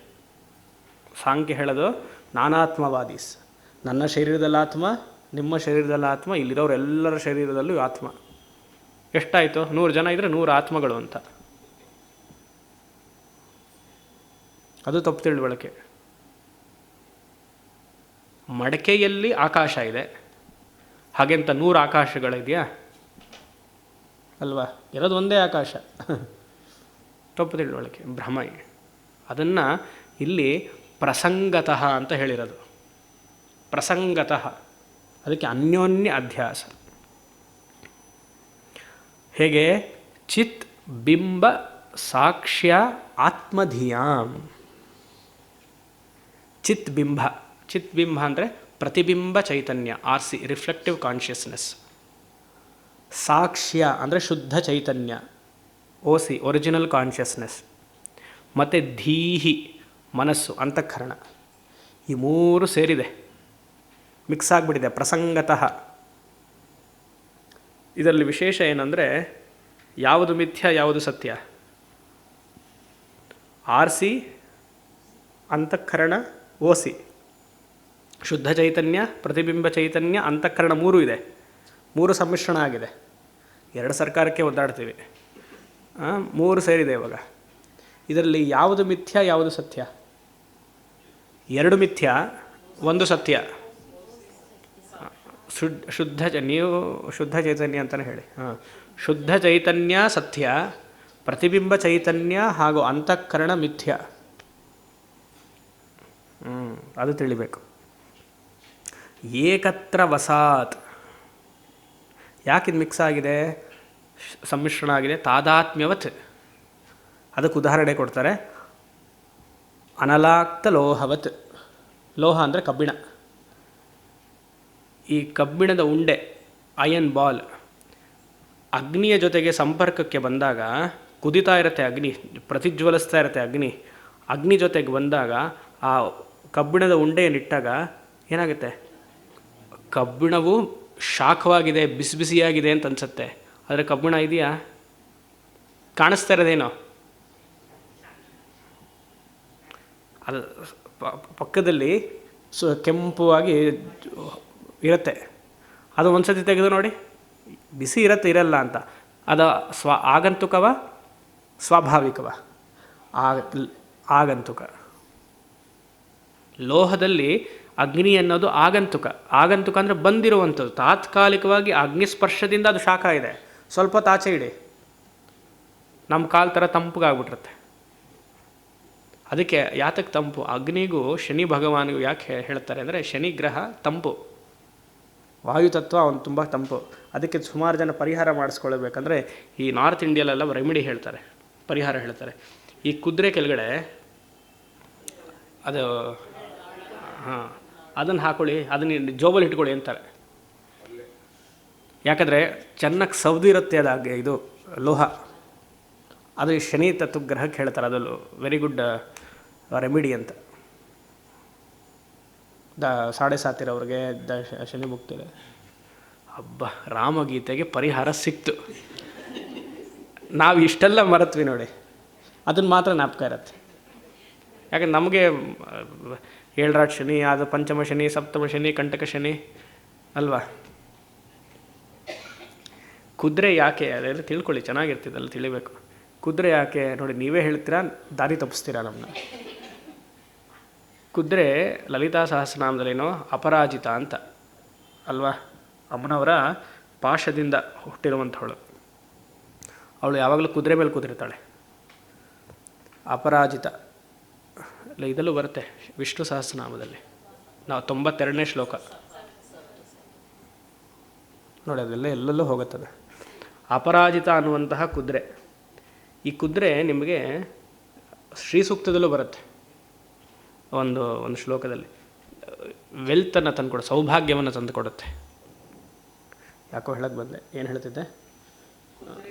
Speaker 1: ಸಾಂಖ್ಯ ಹೇಳೋದು ನಾನಾತ್ಮವಾದೀಸ್. ನನ್ನ ಶರೀರದಲ್ಲಿ ಆತ್ಮ, ನಿಮ್ಮ ಶರೀರದಲ್ಲಿ ಆತ್ಮ, ಇಲ್ಲಿರೋರೆಲ್ಲರ ಶರೀರದಲ್ಲೂ ಆತ್ಮ. ಎಷ್ಟಾಯಿತು? 100 ಜನ ಇದ್ದರೆ 100 ಆತ್ಮಗಳು ಅಂತ. ಅದು ತಪ್ಪು ತಿಳುವಳಿಕೆ. ಮಡಕೆಯಲ್ಲಿ ಆಕಾಶ ಇದೆ, ಹಾಗೆಂತ 100 ಆಕಾಶಗಳಿದೆಯಾ? ಅಲ್ವಾ? ಇರೋದು ಒಂದೇ ಆಕಾಶ. ತಪ್ಪು ತಿಳುವಳಿಕೆ, ಭ್ರಮ. ಅದನ್ನು ಇಲ್ಲಿ ಪ್ರಸಂಗತಃ ಅಂತ ಹೇಳಿರೋದು. ಪ್ರಸಂಗತಃ, ಅದಕ್ಕೆ ಅನ್ಯೋನ್ಯ ಅಧ್ಯಾಸ. ಹೇಗೆ? ಚಿತ್ ಬಿಂಬ ಸಾಕ್ಷ್ಯ ಆತ್ಮಧಿಯಾಂ. ಚಿತ್ ಬಿಂಬ, ಚಿತ್ ಬಿಂಬ ಅಂದರೆ ಪ್ರತಿಬಿಂಬ ಚೈತನ್ಯ, RC, ರಿಫ್ಲೆಕ್ಟಿವ್ ಕಾನ್ಷಿಯಸ್ನೆಸ್. ಸಾಕ್ಷ್ಯ ಅಂದರೆ ಶುದ್ಧ ಚೈತನ್ಯ, OC, ಒರಿಜಿನಲ್ ಕಾನ್ಷಿಯಸ್ನೆಸ್. ಮತ್ತು ಧೀಹಿ, ಮನಸ್ಸು, ಅಂತಃಕರಣ. ಈ 3 ಸೇರಿದೆ, ಮಿಕ್ಸ್ ಆಗಿಬಿಟ್ಟಿದೆ, ಪ್ರಸಂಗತಃ. ಇದರಲ್ಲಿ ವಿಶೇಷ ಏನಂದರೆ, ಯಾವುದು ಮಿಥ್ಯ, ಯಾವುದು ಸತ್ಯ? RC, ಅಂತಃಕರಣ, OC. ಶುದ್ಧ ಚೈತನ್ಯ, ಪ್ರತಿಬಿಂಬ ಚೈತನ್ಯ, ಅಂತಃಕರಣ 3 ಇದೆ. 3 ಸಮ್ಮಿಶ್ರಣ ಆಗಿದೆ. 2 ಸರ್ಕಾರಕ್ಕೆ ಒದ್ದಾಡ್ತೀವಿ, 3 ಸೇರಿದೆ ಇವಾಗ. ಇದರಲ್ಲಿ ಯಾವುದು ಮಿಥ್ಯ, ಯಾವುದು ಸತ್ಯ? 2 ಮಿಥ್ಯ, 1 ಸತ್ಯ. ನೀವು ಶುದ್ಧ ಚೈತನ್ಯ ಅಂತಲೇ ಹೇಳಿ. ಶುದ್ಧ ಚೈತನ್ಯ ಸತ್ಯ, ಪ್ರತಿಬಿಂಬ ಚೈತನ್ಯ ಹಾಗೂ ಅಂತಃಕರಣ ಮಿಥ್ಯ. ಅದು ತಿಳಿಬೇಕು. ಏಕತ್ರ ವಸಾತ್. ಯಾಕಿದು ಮಿಕ್ಸ್ ಆಗಿದೆ, ಸಮ್ಮಿಶ್ರಣ ಆಗಿದೆ? ತಾದಾತ್ಮ್ಯವತ್. ಅದಕ್ಕೆ ಉದಾಹರಣೆ ಕೊಡ್ತಾರೆ. ಅನಲಾಕ್ತ ಲೋಹವತ್. ಲೋಹ ಅಂದರೆ ಕಬ್ಬಿಣ. ಈ ಕಬ್ಬಿಣದ ಉಂಡೆ, ಅಯನ್ ಬಾಲ್, ಅಗ್ನಿಯ ಜೊತೆಗೆ ಸಂಪರ್ಕಕ್ಕೆ ಬಂದಾಗ ಕುದಿತಾ ಇರುತ್ತೆ ಅಗ್ನಿ, ಪ್ರತಿಜ್ವಲಿಸ್ತಾ ಇರುತ್ತೆ ಅಗ್ನಿ. ಅಗ್ನಿ ಜೊತೆಗೆ ಬಂದಾಗ ಆ ಕಬ್ಬಿಣದ ಉಂಡೆಯನ್ನಿಟ್ಟಾಗ ಏನಾಗುತ್ತೆ? ಕಬ್ಬಿಣವು ಶಾಖವಾಗಿದೆ, ಬಿಸಿ ಬಿಸಿಯಾಗಿದೆ ಅಂತ ಅನಿಸುತ್ತೆ. ಆದರೆ ಕಬ್ಬಿಣ ಇದೆಯಾ? ಕಾಣಿಸ್ತಾ ಇರೋದೇನೋ? ಅದು ಪಕ್ಕದಲ್ಲಿ ಕೆಂಪುವಾಗಿ ಇರುತ್ತೆ. ಅದು ಒಂದು ಸತಿ ತೆಗೆದು ನೋಡಿ, ಬಿಸಿ ಇರುತ್ತೆ, ಇರಲ್ಲ ಅಂತ. ಅದು ಆಗಂತುಕವ, ಸ್ವಾಭಾವಿಕವ? ಆಗಂತುಕ. ಲೋಹದಲ್ಲಿ ಅಗ್ನಿ ಅನ್ನೋದು ಆಗಂತುಕ. ಆಗಂತುಕ ಅಂದರೆ ಬಂದಿರುವಂಥದ್ದು, ತಾತ್ಕಾಲಿಕವಾಗಿ ಅಗ್ನಿಸ್ಪರ್ಶದಿಂದ ಅದು ಶಾಖ ಇದೆ. ಸ್ವಲ್ಪ ತಾಚೆ ಇಡಿ, ನಮ್ಮ ಕಾಲು ಥರ ತಂಪುಗಾಗ್ಬಿಟ್ಟಿರುತ್ತೆ. ಅದಕ್ಕೆ ಯಾತಕ್ಕೆ ತಂಪು? ಅಗ್ನಿಗೂ ಶನಿ ಭಗವಾನಿಗೂ ಯಾಕೆ ಹೇಳ್ತಾರೆ ಅಂದರೆ, ಶನಿ ಗ್ರಹ ತಂಪು, ವಾಯುತತ್ವ ಅವನು ತುಂಬ ತಂಪು. ಅದಕ್ಕೆ ಸುಮಾರು ಜನ ಪರಿಹಾರ ಮಾಡಿಸ್ಕೊಳ್ಬೇಕಂದ್ರೆ ಈ ನಾರ್ತ್ ಇಂಡಿಯಲ್ಲೆಲ್ಲ ರೆಮಿಡಿ ಹೇಳ್ತಾರೆ, ಪರಿಹಾರ ಹೇಳ್ತಾರೆ. ಈ ಕುದುರೆ ಕೆಳಗಡೆ ಅದು ಅದನ್ನು ಹಾಕೊಳ್ಳಿ, ಅದನ್ನು ಜೋಬಲ್ಲಿ ಇಟ್ಕೊಳ್ಳಿ ಅಂತಾರೆ. ಯಾಕಂದರೆ ಚೆನ್ನಾಗಿ ಸೌದಿರುತ್ತೆ ಅದು, ಇದು ಲೋಹ. ಅದು ಶನಿ ತತ್ವ ಗ್ರಹಕ್ಕೆ ಹೇಳ್ತಾರೆ, ಅದು ವೆರಿ ಗುಡ್ ರೆಮಿಡಿ ಅಂತ. 7.5 ಇರೋರಿಗೆ ಶನಿ ಮುಕ್ತಿದೆ. ಹಬ್ಬ, ರಾಮಗೀತೆಗೆ ಪರಿಹಾರ ಸಿಕ್ತು. ನಾವು ಇಷ್ಟೆಲ್ಲ ಮರೆತ್ವಿ ನೋಡಿ, ಅದನ್ನು ಮಾತ್ರ ಜ್ಞಾಪಕ ಇರತ್ತೆ. ಯಾಕಂದ್ರೆ ನಮಗೆ 7 ಶನಿ, ಅದು ಪಂಚಮ ಶನಿ, ಸಪ್ತಮ ಶನಿ, ಕಂಟಕ ಶನಿ ಅಲ್ವಾ. ಕುದುರೆ ಯಾಕೆ, ಅದೆಲ್ಲ ತಿಳ್ಕೊಳ್ಳಿ, ಚೆನ್ನಾಗಿರ್ತಿದ್ದಲ್ಲ, ತಿಳಿಬೇಕು. ಕುದುರೆ ಯಾಕೆ ನೋಡಿ, ನೀವೇ ಹೇಳ್ತೀರಾ, ದಾರಿ ತಪ್ಪಿಸ್ತೀರಾ ನಮ್ಮನ್ನ. ಕುದುರೆ ಲಲಿತಾ ಸಹಸ್ರನಾಮದಲ್ಲೇನೋ ಅಪರಾಜಿತ ಅಂತ ಅಲ್ವಾ, ಅಮ್ಮನವರ ಪಾಶದಿಂದ ಹುಟ್ಟಿರುವಂಥವಳು. ಅವಳು ಯಾವಾಗಲೂ ಕುದುರೆ ಮೇಲೆ ಕೂತಿರ್ತಾಳೆ. ಅಪರಾಜಿತ ಇಲ್ಲ, ಇದಲ್ಲೂ ಬರುತ್ತೆ ವಿಷ್ಣು ಸಹಸ್ರನಾಮದಲ್ಲಿ. ನಾವು 92ನೇ ಶ್ಲೋಕ ನೋಡಿ, ಅದೆಲ್ಲ ಎಲ್ಲೆಲ್ಲೂ ಹೋಗುತ್ತದೆ. ಅಪರಾಜಿತ ಅನ್ನುವಂತಹ ಕುದುರೆ. ಈ ಕುದುರೆ ನಿಮಗೆ ಶ್ರೀ ಸೂಕ್ತದಲ್ಲೂ ಬರುತ್ತೆ, ಒಂದು ಶ್ಲೋಕದಲ್ಲಿ. ವೆಲ್ತನ್ನು ತಂದುಕೊಡು, ಸೌಭಾಗ್ಯವನ್ನು ತಂದುಕೊಡುತ್ತೆ. ಯಾಕೋ ಹೇಳಕ್ಕೆ ಬಂದೆ, ಏನು ಹೇಳ್ತಿದ್ದೆ?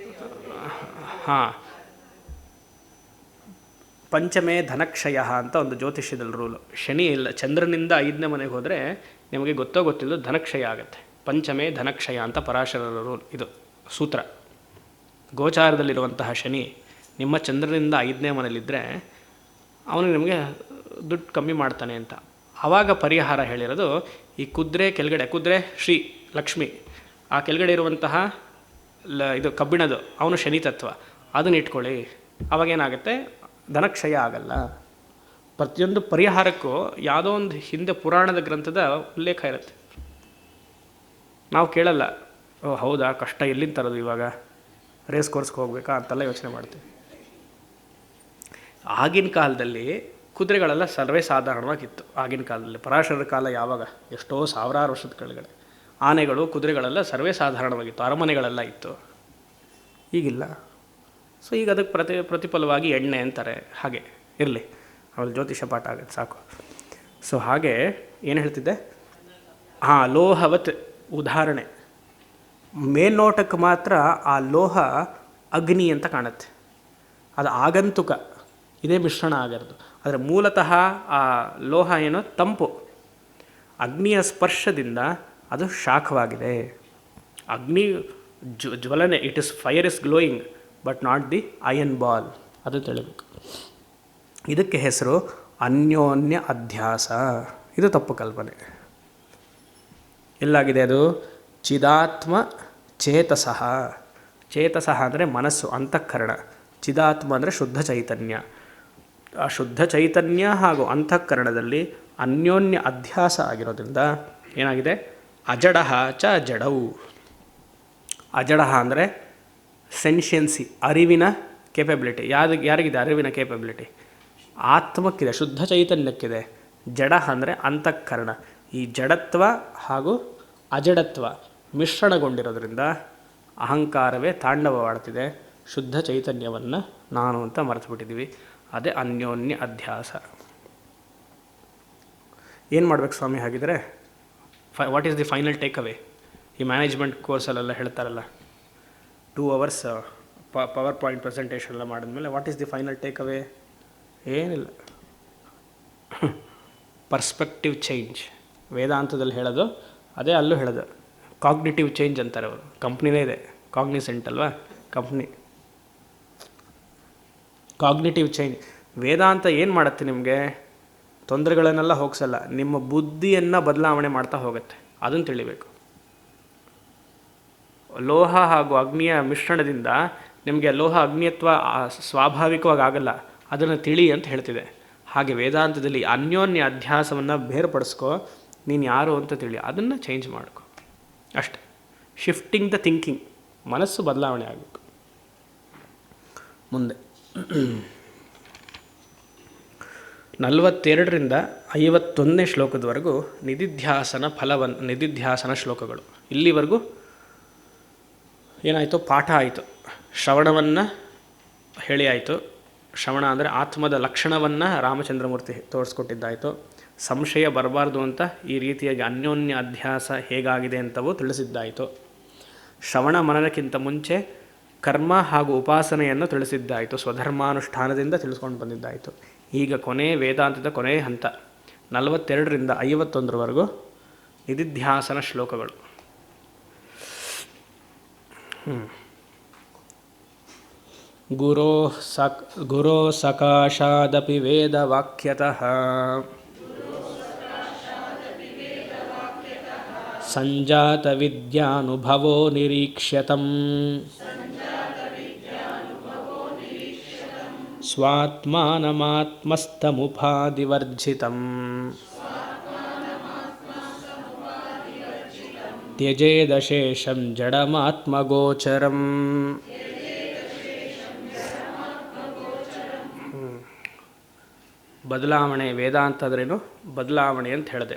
Speaker 1: ಹಾಂ, ಪಂಚಮೇ ಧನಕ್ಷಯ ಅಂತ ಒಂದು ಜ್ಯೋತಿಷ್ಯದಲ್ಲಿ ರೂಲು. ಶನಿ ಇಲ್ಲ, ಚಂದ್ರನಿಂದ 5ನೇ ಮನೆಗೆ ಹೋದರೆ ನಿಮಗೆ ಗೊತ್ತೋ ಗೊತ್ತಿಲ್ಲದೋ ಧನಕ್ಷಯ ಆಗುತ್ತೆ. ಪಂಚಮೇ ಧನಕ್ಷಯ ಅಂತ ಪರಾಶರರ ರೂಲ್, ಇದು ಸೂತ್ರ. ಗೋಚಾರದಲ್ಲಿರುವಂತಹ ಶನಿ ನಿಮ್ಮ ಚಂದ್ರನಿಂದ 5ನೇ ಮನೇಲಿದ್ದರೆ ಅವನು ನಿಮಗೆ ದುಡ್ಡು ಕಮ್ಮಿ ಮಾಡ್ತಾನೆ ಅಂತ. ಆವಾಗ ಪರಿಹಾರ ಹೇಳಿರೋದು ಈ ಕುದುರೆ ಕೆಳಗಡೆ, ಕುದುರೆ ಶ್ರೀ ಲಕ್ಷ್ಮಿ, ಆ ಕೆಳಗಡೆ ಇರುವಂತಹ ಇದು ಕಬ್ಬಿಣದು ಅವನು ಶನಿ ತತ್ವ, ಅದನ್ನ ಇಟ್ಕೊಳ್ಳಿ. ಅವಾಗೇನಾಗುತ್ತೆ, ಧನಕ್ಷಯ ಆಗಲ್ಲ. ಪ್ರತಿಯೊಂದು ಪರಿಹಾರಕ್ಕೂ ಯಾವುದೋ ಒಂದು ಹಿಂದೆ ಪುರಾಣದ ಗ್ರಂಥದ ಉಲ್ಲೇಖ ಇರುತ್ತೆ. ನಾವು ಕೇಳಲ್ಲ, ಓ ಹೌದಾ, ಕಷ್ಟ ಎಲ್ಲಿಂದ ತರೋದು ಇವಾಗ, ರೇಸ್ ಕೋರ್ಸ್ಗೆ ಹೋಗ್ಬೇಕಾ ಅಂತೆಲ್ಲ ಯೋಚನೆ ಮಾಡ್ತೀವಿ. ಆಗಿನ ಕಾಲದಲ್ಲಿ ಕುದುರೆಗಳೆಲ್ಲ ಸರ್ವೇ ಸಾಧಾರಣವಾಗಿತ್ತು. ಆಗಿನ ಕಾಲದಲ್ಲಿ ಪರಾಶರರ ಕಾಲ ಯಾವಾಗ, ಎಷ್ಟೋ ಸಾವಿರಾರು ವರ್ಷದ ಕೆಳಗಡೆ ಆನೆಗಳು ಕುದುರೆಗಳೆಲ್ಲ ಸರ್ವೇ ಸಾಧಾರಣವಾಗಿತ್ತು, ಅರಮನೆಗಳೆಲ್ಲ ಇತ್ತು. ಈಗಿಲ್ಲ. ಸೊ ಈಗ ಅದಕ್ಕೆ ಪ್ರತಿಫಲವಾಗಿ ಎಣ್ಣೆ ಅಂತಾರೆ. ಹಾಗೆ ಇರಲಿ, ಅವಳು ಜ್ಯೋತಿಷ ಪಾಠ ಆಗುತ್ತೆ ಸಾಕು. ಸೊ ಹಾಗೆ ಏನು ಹೇಳ್ತಿದ್ದೆ, ಲೋಹವತ್ ಉದಾಹರಣೆ. ಮೇಲ್ನೋಟಕ್ಕೆ ಮಾತ್ರ ಆ ಲೋಹ ಅಗ್ನಿ ಅಂತ ಕಾಣುತ್ತೆ, ಅದು ಆಗಂತುಕ, ಇದೇ ಮಿಶ್ರಣ ಆಗಿರೋದು. ಆದರೆ ಮೂಲತಃ ಆ ಲೋಹ ಏನೋ ತಂಪು, ಅಗ್ನಿಯ ಸ್ಪರ್ಶದಿಂದ ಅದು ಶಾಖವಾಗಿದೆ. ಅಗ್ನಿ ಜ್ವಲನೆ, it is fire is glowing but not the iron ball, ಅದು ತಿಳಿಬೇಕು. ಇದಕ್ಕೆ ಹೆಸರು ಅನ್ಯೋನ್ಯ ಅಧ್ಯಾಸ. ಇದು ತಪ್ಪು ಕಲ್ಪನೆ. ಎಲ್ಲಾಗಿದೆ ಅದು? ಚಿದಾತ್ಮ ಚೇತಸಃ. ಚೇತಸಃ ಅಂದರೆ ಮನಸ್ಸು, ಅಂತಃಕರಣ. ಚಿದಾತ್ಮ ಅಂದರೆ ಶುದ್ಧ ಚೈತನ್ಯ. ಆ ಶುದ್ಧ ಚೈತನ್ಯ ಹಾಗೂ ಅಂತಃಕರಣದಲ್ಲಿ ಅನ್ಯೋನ್ಯ ಅಧ್ಯಾಸ ಆಗಿರೋದ್ರಿಂದ ಏನಾಗಿದೆ, ಅಜಡಃ ಚ ಜಡವು. ಅಜಡಃ ಅಂದರೆ ಸೆನ್ಷಿಯನ್ಸಿ, ಅರಿವಿನ ಕೇಪಬಿಲಿಟಿ. ಯಾರಿಗಿದೆ ಅರಿವಿನ ಕೇಪಬಿಲಿಟಿ? ಆತ್ಮಕ್ಕಿದೆ, ಶುದ್ಧ ಚೈತನ್ಯಕ್ಕಿದೆ. ಜಡ ಅಂದರೆ ಅಂತಃಕರಣ. ಈ ಜಡತ್ವ ಹಾಗೂ ಅಜಡತ್ವ ಮಿಶ್ರಣಗೊಂಡಿರೋದ್ರಿಂದ ಅಹಂಕಾರವೇ ತಾಂಡವವಾಡ್ತಿದೆ. ಶುದ್ಧ ಚೈತನ್ಯವನ್ನು ನಾನು ಅಂತ ಮರೆತುಬಿಟ್ಟಿದ್ದೀವಿ. ಅದೇ ಅನ್ಯೋನ್ಯ ಅಧ್ಯಾಸ. ಏನು ಮಾಡಬೇಕು ಸ್ವಾಮಿ ಹಾಗಿದ್ರೆ? What is the final take away? ಈ ಮ್ಯಾನೇಜ್ಮೆಂಟ್ ಕೋರ್ಸಲ್ಲೆಲ್ಲ ಹೇಳ್ತಾರಲ್ಲ, 2 hours ಪವರ್ ಪಾಯಿಂಟ್ ಪ್ರೆಸೆಂಟೇಷನ್ ಎಲ್ಲ ಮಾಡಿದ್ಮೇಲೆ what is the final take away? ಏನಿಲ್ಲ, ಪರ್ಸ್ಪೆಕ್ಟಿವ್ ಚೇಂಜ್. ವೇದಾಂತದಲ್ಲಿ ಹೇಳೋದು ಅದೇ ಅಲ್ಲೂ ಹೇಳೋದು. ಕಾಗ್ನಿಟಿವ್ ಚೇಂಜ್ ಅಂತಾರೆ ಅವರು. ಕಂಪ್ನಿನೇ ಇದೆ, ಕಾಗ್ನಿಸೆಂಟ್ ಅಲ್ವಾ ಕಂಪ್ನಿ. Cognitive change. ವೇದಾಂತ ಏನು ಮಾಡುತ್ತೆ ನಿಮಗೆ? ತೊಂದರೆಗಳನ್ನೆಲ್ಲ ಹೋಗಿಸಲ್ಲ, ನಿಮ್ಮ ಬುದ್ಧಿಯನ್ನು ಬದಲಾವಣೆ ಮಾಡ್ತಾ ಹೋಗುತ್ತೆ. ಅದನ್ನು ತಿಳಿಬೇಕು. ಲೋಹ ಹಾಗೂ ಅಗ್ನಿಯ ಮಿಶ್ರಣದಿಂದ ನಿಮಗೆ ಲೋಹ ಅಗ್ನಿಯತ್ವ ಸ್ವಾಭಾವಿಕವಾಗಿ ಆಗಲ್ಲ, ಅದನ್ನು ತಿಳಿ ಅಂತ ಹೇಳ್ತಿದೆ. ಹಾಗೆ ವೇದಾಂತದಲ್ಲಿ ಅನ್ಯೋನ್ಯ ಅಧ್ಯಾಸವನ್ನು ಬೇರ್ಪಡಿಸ್ಕೋ, ನೀನು ಯಾರು ಅಂತ ತಿಳಿ, ಅದನ್ನು ಚೇಂಜ್ ಮಾಡ್ಕೊ ಅಷ್ಟೆ. ಶಿಫ್ಟಿಂಗ್ ದ ಥಿಂಕಿಂಗ್, ಮನಸ್ಸು ಬದಲಾವಣೆ ಆಗಬೇಕು. ಮುಂದೆ 42ರಿಂದ 51ನೇ ಶ್ಲೋಕದವರೆಗೂ ನಿಧಿಧ್ಯಾಸನ ಫಲವನ್ನು, ನಿಧಿಧ್ಯಾಸನ ಶ್ಲೋಕಗಳು. ಇಲ್ಲಿವರೆಗೂ ಏನಾಯಿತು? ಪಾಠ ಆಯಿತು. ಶ್ರವಣವನ್ನು ಹೇಳಿ ಆಯಿತು. ಶ್ರವಣ ಅಂದರೆ ಆತ್ಮದ ಲಕ್ಷಣವನ್ನು ರಾಮಚಂದ್ರಮೂರ್ತಿ ತೋರಿಸ್ಕೊಟ್ಟಿದ್ದಾಯಿತು. ಸಂಶಯ ಬರಬಾರ್ದು ಅಂತ ಈ ರೀತಿಯಾಗಿ ಅನ್ಯೋನ್ಯ ಅಧ್ಯಾಸ ಹೇಗಾಗಿದೆ ಅಂತವೂ ತಿಳಿಸಿದ್ದಾಯಿತು. ಶ್ರವಣ ಮನನಕ್ಕಿಂತ ಮುಂಚೆ ಕರ್ಮ ಹಾಗೂ ಉಪಾಸನೆಯನ್ನು ತಿಳಿಸಿದ್ದಾಯಿತು. ಸ್ವಧರ್ಮಾನುಷ್ಠಾನದಿಂದ ತಿಳಿಸ್ಕೊಂಡು ಬಂದಿದ್ದಾಯಿತು. ಈಗ ಕೊನೆ ವೇದಾಂತದ ಕೊನೆಯ ಹಂತ 42ರಿಂದ 51ರವರೆಗೂ ನಿಧಿಧ್ಯಾಸನ ಶ್ಲೋಕಗಳು. ಗುರೋ ಸಕಾಶಾದಪಿ ವೇದವಾಕ್ಯತಃ ಸಂಜಾತ ವಿದ್ಯಾನುಭವೋ ನಿರೀಕ್ಷ್ಯತಂ ಸ್ವಾತ್ಮಾನಮಾತ್ಮಸ್ಥಮುಪಾದಿವರ್ಜಿತಂ ತ್ಯಜೇದಶೇಷಂ ಜಡಮಾತ್ಮಗೋಚರಂ. ಬದಲಾವಣೆ ವೇದಾಂತ ಅಂದ್ರೇನು? ಬದಲಾವಣೆ ಅಂತ ಹೇಳಿದೆ.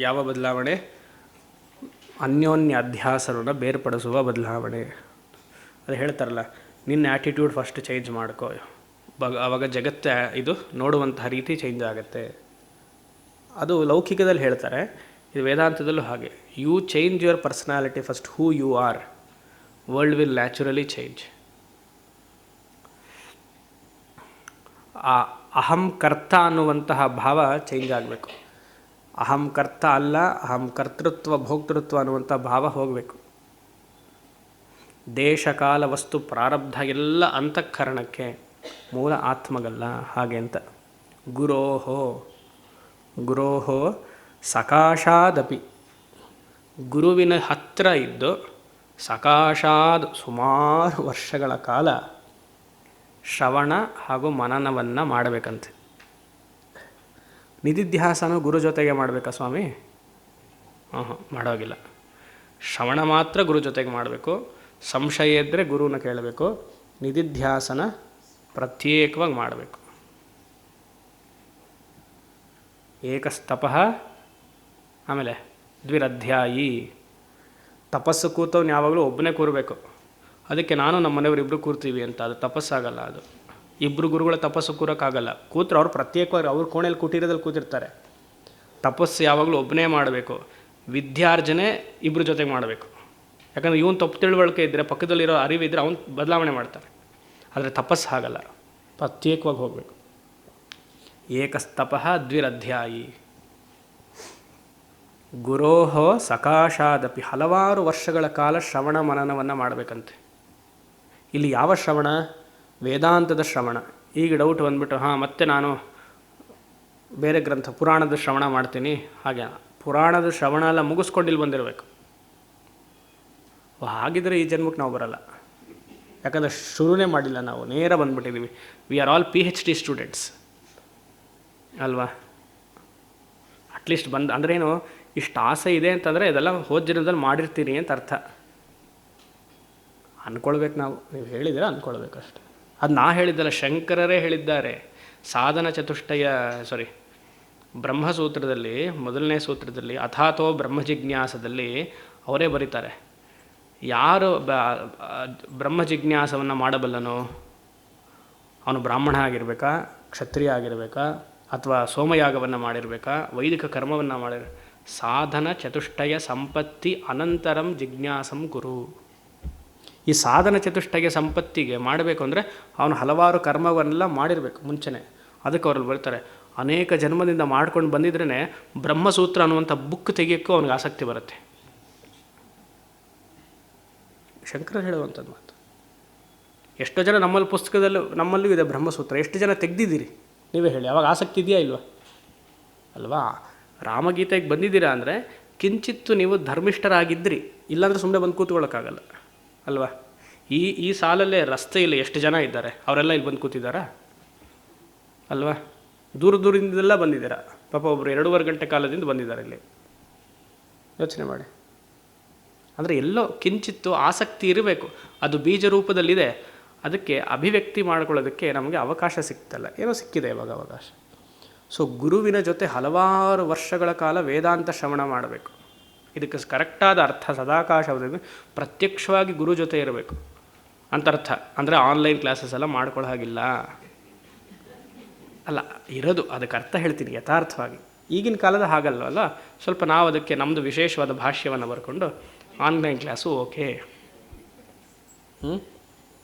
Speaker 1: ಯಾವ ಬದಲಾವಣೆ? ಅನ್ಯೋನ್ಯ ಅಧ್ಯಾಸವನ್ನು ಬೇರ್ಪಡಿಸುವ ಬದಲಾವಣೆ. ಅದು ಹೇಳ್ತಾರಲ್ಲ, ನಿನ್ನ ಆ್ಯಟಿಟ್ಯೂಡ್ ಫಸ್ಟ್ ಚೇಂಜ್ ಮಾಡ್ಕೋ, ಆವಾಗ ಜಗತ್ತು ಇದು ನೋಡುವಂತಹ ರೀತಿ ಚೇಂಜ್ ಆಗುತ್ತೆ. ಅದು ಲೌಕಿಕದಲ್ಲಿ ಹೇಳ್ತಾರೆ, ಇದು ವೇದಾಂತದಲ್ಲೂ ಹಾಗೆ. You change your personality first, who you are, world will naturally change. ಆ ಅಹಂ ಕರ್ತ ಅನ್ನುವಂತಹ ಭಾವ ಚೇಂಜ್ ಆಗಬೇಕು. ಅಹಂ ಕರ್ತ ಅಲ್ಲ, ಅಹಂ ಕರ್ತೃತ್ವ ಭೋಕ್ತೃತ್ವ ಅನ್ನುವಂಥ ಭಾವ ಹೋಗಬೇಕು. ದೇಶ ಕಾಲ ವಸ್ತು ಪ್ರಾರಬ್ಧ ಎಲ್ಲ ಅಂತಃಕರಣಕ್ಕೆ, ಮೂಲ ಆತ್ಮಗಲ್ಲ. ಹಾಗೆ ಅಂತ ಗುರೋಹೋ ಸಕಾಶಾದಪಿ, ಗುರುವಿನ ಹತ್ತಿರ ಇದ್ದು ಸಕಾಶಾದ್ ಸುಮಾರು ವರ್ಷಗಳ ಕಾಲ ಶ್ರವಣ ಹಾಗೂ ಮನನವನ್ನು ಮಾಡಬೇಕಂತೆ. ನಿಧಿಧ್ಯಾಸನ ಗುರು ಜೊತೆಗೆ ಮಾಡಬೇಕಾ ಸ್ವಾಮಿ? ಮಾಡೋಗಿಲ್ಲ. ಶ್ರವಣ ಮಾತ್ರ ಗುರು ಜೊತೆಗೆ ಮಾಡಬೇಕು. ಸಂಶಯ ಇದ್ದರೆ ಗುರುನ ಕೇಳಬೇಕು. ನಿಧಿಧ್ಯಾಸನ ಪ್ರತ್ಯೇಕವಾಗಿ ಮಾಡಬೇಕು. ಏಕಸ್ತಪಃ, ಆಮೇಲೆ ದ್ವಿರಧ್ಯಾಯಿ. ತಪಸ್ಸು ಕೂತವ್ನು ಯಾವಾಗಲೂ ಒಬ್ಬನೇ ಕೂರಬೇಕು. ಅದಕ್ಕೆ ನಾನು ನಮ್ಮ ಮನೆಯವರು ಇಬ್ಬರು ಕೂರ್ತೀವಿ ಅಂತ, ಅದು ತಪಸ್ಸಾಗಲ್ಲ. ಅದು ಇಬ್ಬರು ಗುರುಗಳ ತಪಸ್ಸು ಕೂರೋಕ್ಕಾಗಲ್ಲ. ಕೂತ್ರೆ ಅವ್ರು ಪ್ರತ್ಯೇಕವಾಗಿ ಅವ್ರ ಕೋಣೆಯಲ್ಲಿ ಕೂಟಿರೋದಲ್ಲಿ ಕೂತಿರ್ತಾರೆ. ತಪಸ್ಸು ಯಾವಾಗಲೂ ಒಬ್ಬನೇ ಮಾಡಬೇಕು. ವಿದ್ಯಾರ್ಜನೆ ಇಬ್ಬರ ಜೊತೆಗೆ ಮಾಡಬೇಕು. ಯಾಕಂದರೆ ಇವನು ತಪ್ಪು ತಿಳುವಳಿಕೆ ಇದ್ದರೆ, ಪಕ್ಕದಲ್ಲಿರೋ ಅರಿವಿದ್ದರೆ ಅವನು ಬದಲಾವಣೆ ಮಾಡ್ತಾರೆ. ಆದರೆ ತಪಸ್ಸು ಹಾಗಲ್ಲ, ಪ್ರತ್ಯೇಕವಾಗಿ ಹೋಗಬೇಕು. ಏಕಸ್ತಪಃ ದ್ವಿರಧ್ಯಾಯಿ. ಗುರೋಹೋ ಸಕಾಶಾದಪಿ, ಹಲವಾರು ವರ್ಷಗಳ ಕಾಲ ಶ್ರವಣ ಮನನವನ್ನು ಮಾಡಬೇಕಂತೆ. ಇಲ್ಲಿ ಯಾವ ಶ್ರವಣ? ವೇದಾಂತದ ಶ್ರವಣ. ಈಗ ಡೌಟ್ ಬಂದ್ಬಿಟ್ಟು ಮತ್ತೆ ನಾನು ಬೇರೆ ಗ್ರಂಥ ಪುರಾಣದ ಶ್ರವಣ ಮಾಡ್ತೀನಿ. ಹಾಗೆ ಪುರಾಣದ ಶ್ರವಣ ಎಲ್ಲ ಮುಗಿಸ್ಕೊಂಡಿಲ್ಲಿ ಬಂದಿರಬೇಕು. ಹಾಗಿದ್ರೆ ಈ ಜನ್ಮಕ್ಕೆ ನಾವು ಬರಲ್ಲ. ಯಾಕಂದರೆ ಶುರುನೇ ಮಾಡಿಲ್ಲ ನಾವು, ನೇರ ಬಂದುಬಿಟ್ಟಿದ್ದೀವಿ. We are all PhD students ಅಲ್ವಾ? ಅಟ್ಲೀಸ್ಟ್ ಅಂದ್ರೇನು, ಇಷ್ಟು ಆಸೆ ಇದೆ ಅಂತಂದರೆ ಇದೆಲ್ಲ ಹೋದ ಜನ್ಮದಲ್ಲಿ ಮಾಡಿರ್ತೀರಿ ಅಂತ ಅರ್ಥ. ಅಂದ್ಕೊಳ್ಬೇಕು ನಾವು. ನೀವು ಹೇಳಿದರೆ ಅಂದ್ಕೊಳ್ಬೇಕಷ್ಟೆ. ಅದು ನಾ ಹೇಳಿದ್ದಲ್ಲ, ಶಂಕರರೇ ಹೇಳಿದ್ದಾರೆ. ಸಾಧನ ಚತುಷ್ಟಯ ಬ್ರಹ್ಮಸೂತ್ರದಲ್ಲಿ, ಮೊದಲನೇ ಸೂತ್ರದಲ್ಲಿ, ಅಥಾತೋ ಬ್ರಹ್ಮಜಿಜ್ಞಾಸದಲ್ಲಿ ಅವರೇ ಬರೀತಾರೆ. ಯಾರು ಬ್ರಹ್ಮಜಿಜ್ಞಾಸವನ್ನು ಮಾಡಬಲ್ಲನೋ ಅವನು ಬ್ರಾಹ್ಮಣ ಆಗಿರಬೇಕಾ, ಕ್ಷತ್ರಿಯ ಆಗಿರಬೇಕಾ, ಅಥವಾ ಸೋಮಯಾಗವನ್ನು ಮಾಡಿರಬೇಕಾ, ವೈದಿಕ ಕರ್ಮವನ್ನು ಸಾಧನ ಚತುಷ್ಟಯ ಸಂಪತ್ತಿ ಅನಂತರಂ ಜಿಜ್ಞಾಸಂ ಕುರು. ಈ ಸಾಧನ ಚತುಷ್ಟಯ ಸಂಪತ್ತಿಗೆ ಮಾಡಬೇಕು ಅಂದರೆ ಅವನು ಹಲವಾರು ಕರ್ಮವನ್ನೆಲ್ಲ ಮಾಡಿರಬೇಕು ಮುಂಚೆನೇ. ಅದಕ್ಕೆ ಅವರಲ್ಲಿ ಬರ್ತಾರೆ, ಅನೇಕ ಜನ್ಮದಿಂದ ಮಾಡ್ಕೊಂಡು ಬಂದಿದ್ರೇ ಬ್ರಹ್ಮಸೂತ್ರ ಅನ್ನುವಂಥ ಬುಕ್ ತೆಗಿಯೋಕ್ಕೂ ಅವನಿಗೆ ಆಸಕ್ತಿ ಬರುತ್ತೆ. ಶಂಕರ ಹೇಳುವಂಥದ್ದು ಮಾತು. ಎಷ್ಟೋ ಜನ ನಮ್ಮಲ್ಲಿ ನಮ್ಮಲ್ಲೂ ಇದೆ ಬ್ರಹ್ಮಸೂತ್ರ. ಎಷ್ಟು ಜನ ತೆಗೆದಿದ್ದೀರಿ ನೀವೇ ಹೇಳಿ? ಅವಾಗ ಆಸಕ್ತಿ ಇದೆಯಾ ಇಲ್ವಾ? ಅಲ್ವಾ? ರಾಮಗೀತೆಗೆ ಬಂದಿದ್ದೀರಾ ಅಂದರೆ ಕಿಂಚಿತ್ತು ನೀವು ಧರ್ಮಿಷ್ಠರಾಗಿದ್ದಿರಿ. ಇಲ್ಲಾಂದರೆ ಸುಮ್ಮನೆ ಬಂದು ಕೂತ್ಕೊಳ್ಳೋಕ್ಕಾಗಲ್ಲ ಅಲ್ವಾ? ಈ ಸಾಲಲ್ಲೇ ರಸ್ತೆಯಲ್ಲಿ ಎಷ್ಟು ಜನ ಇದ್ದಾರೆ, ಅವರೆಲ್ಲ ಇಲ್ಲಿ ಬಂದು ಕೂತಿದ್ದಾರಾ ಅಲ್ವಾ? ದೂರದಿಂದೆಲ್ಲ ಬಂದಿದ್ದೀರಾ. ಪಾಪ ಒಬ್ಬರು 2.5 ಗಂಟೆ ಕಾಲದಿಂದ ಬಂದಿದ್ದಾರೆ ಇಲ್ಲಿ. ಯೋಚನೆ ಮಾಡಿ. ಅಂದರೆ ಎಲ್ಲೋ ಕಿಂಚಿತ್ತು ಆಸಕ್ತಿ ಇರಬೇಕು. ಅದು ಬೀಜ ರೂಪದಲ್ಲಿದೆ. ಅದಕ್ಕೆ ಅಭಿವ್ಯಕ್ತಿ ಮಾಡ್ಕೊಳ್ಳೋದಕ್ಕೆ ನಮಗೆ ಅವಕಾಶ ಸಿಗ್ತಲ್ಲ. ಏನೋ ಸಿಕ್ಕಿದೆ ಇವಾಗ ಅವಕಾಶ. ಸೊ ಗುರುವಿನ ಜೊತೆ ಹಲವಾರು ವರ್ಷಗಳ ಕಾಲ ವೇದಾಂತ ಶ್ರವಣ ಮಾಡಬೇಕು. ಇದಕ್ಕೆ ಕರೆಕ್ಟಾದ ಅರ್ಥ ಸದಾಕಾಶದಲ್ಲಿ ಪ್ರತ್ಯಕ್ಷವಾಗಿ ಗುರು ಜೊತೆ ಇರಬೇಕು ಅಂತ ಅರ್ಥ. ಅಂದರೆ ಆನ್ಲೈನ್ ಕ್ಲಾಸಸ್ ಎಲ್ಲ ಮಾಡ್ಕೊಳ್ಳೋ ಹಾಗಿಲ್ಲ ಅಲ್ಲ, ಇರೋದು ಅದಕ್ಕೆ ಅರ್ಥ ಹೇಳ್ತೀನಿ ಯಥಾರ್ಥವಾಗಿ. ಈಗಿನ ಕಾಲದ ಹಾಗಲ್ವಲ್ಲ, ಸ್ವಲ್ಪ ನಾವು ಅದಕ್ಕೆ ನಮ್ಮದು ವಿಶೇಷವಾದ ಭಾಷ್ಯವನ್ನು ಬರ್ಕೊಂಡು ಆನ್ಲೈನ್ ಕ್ಲಾಸು ಓಕೆ.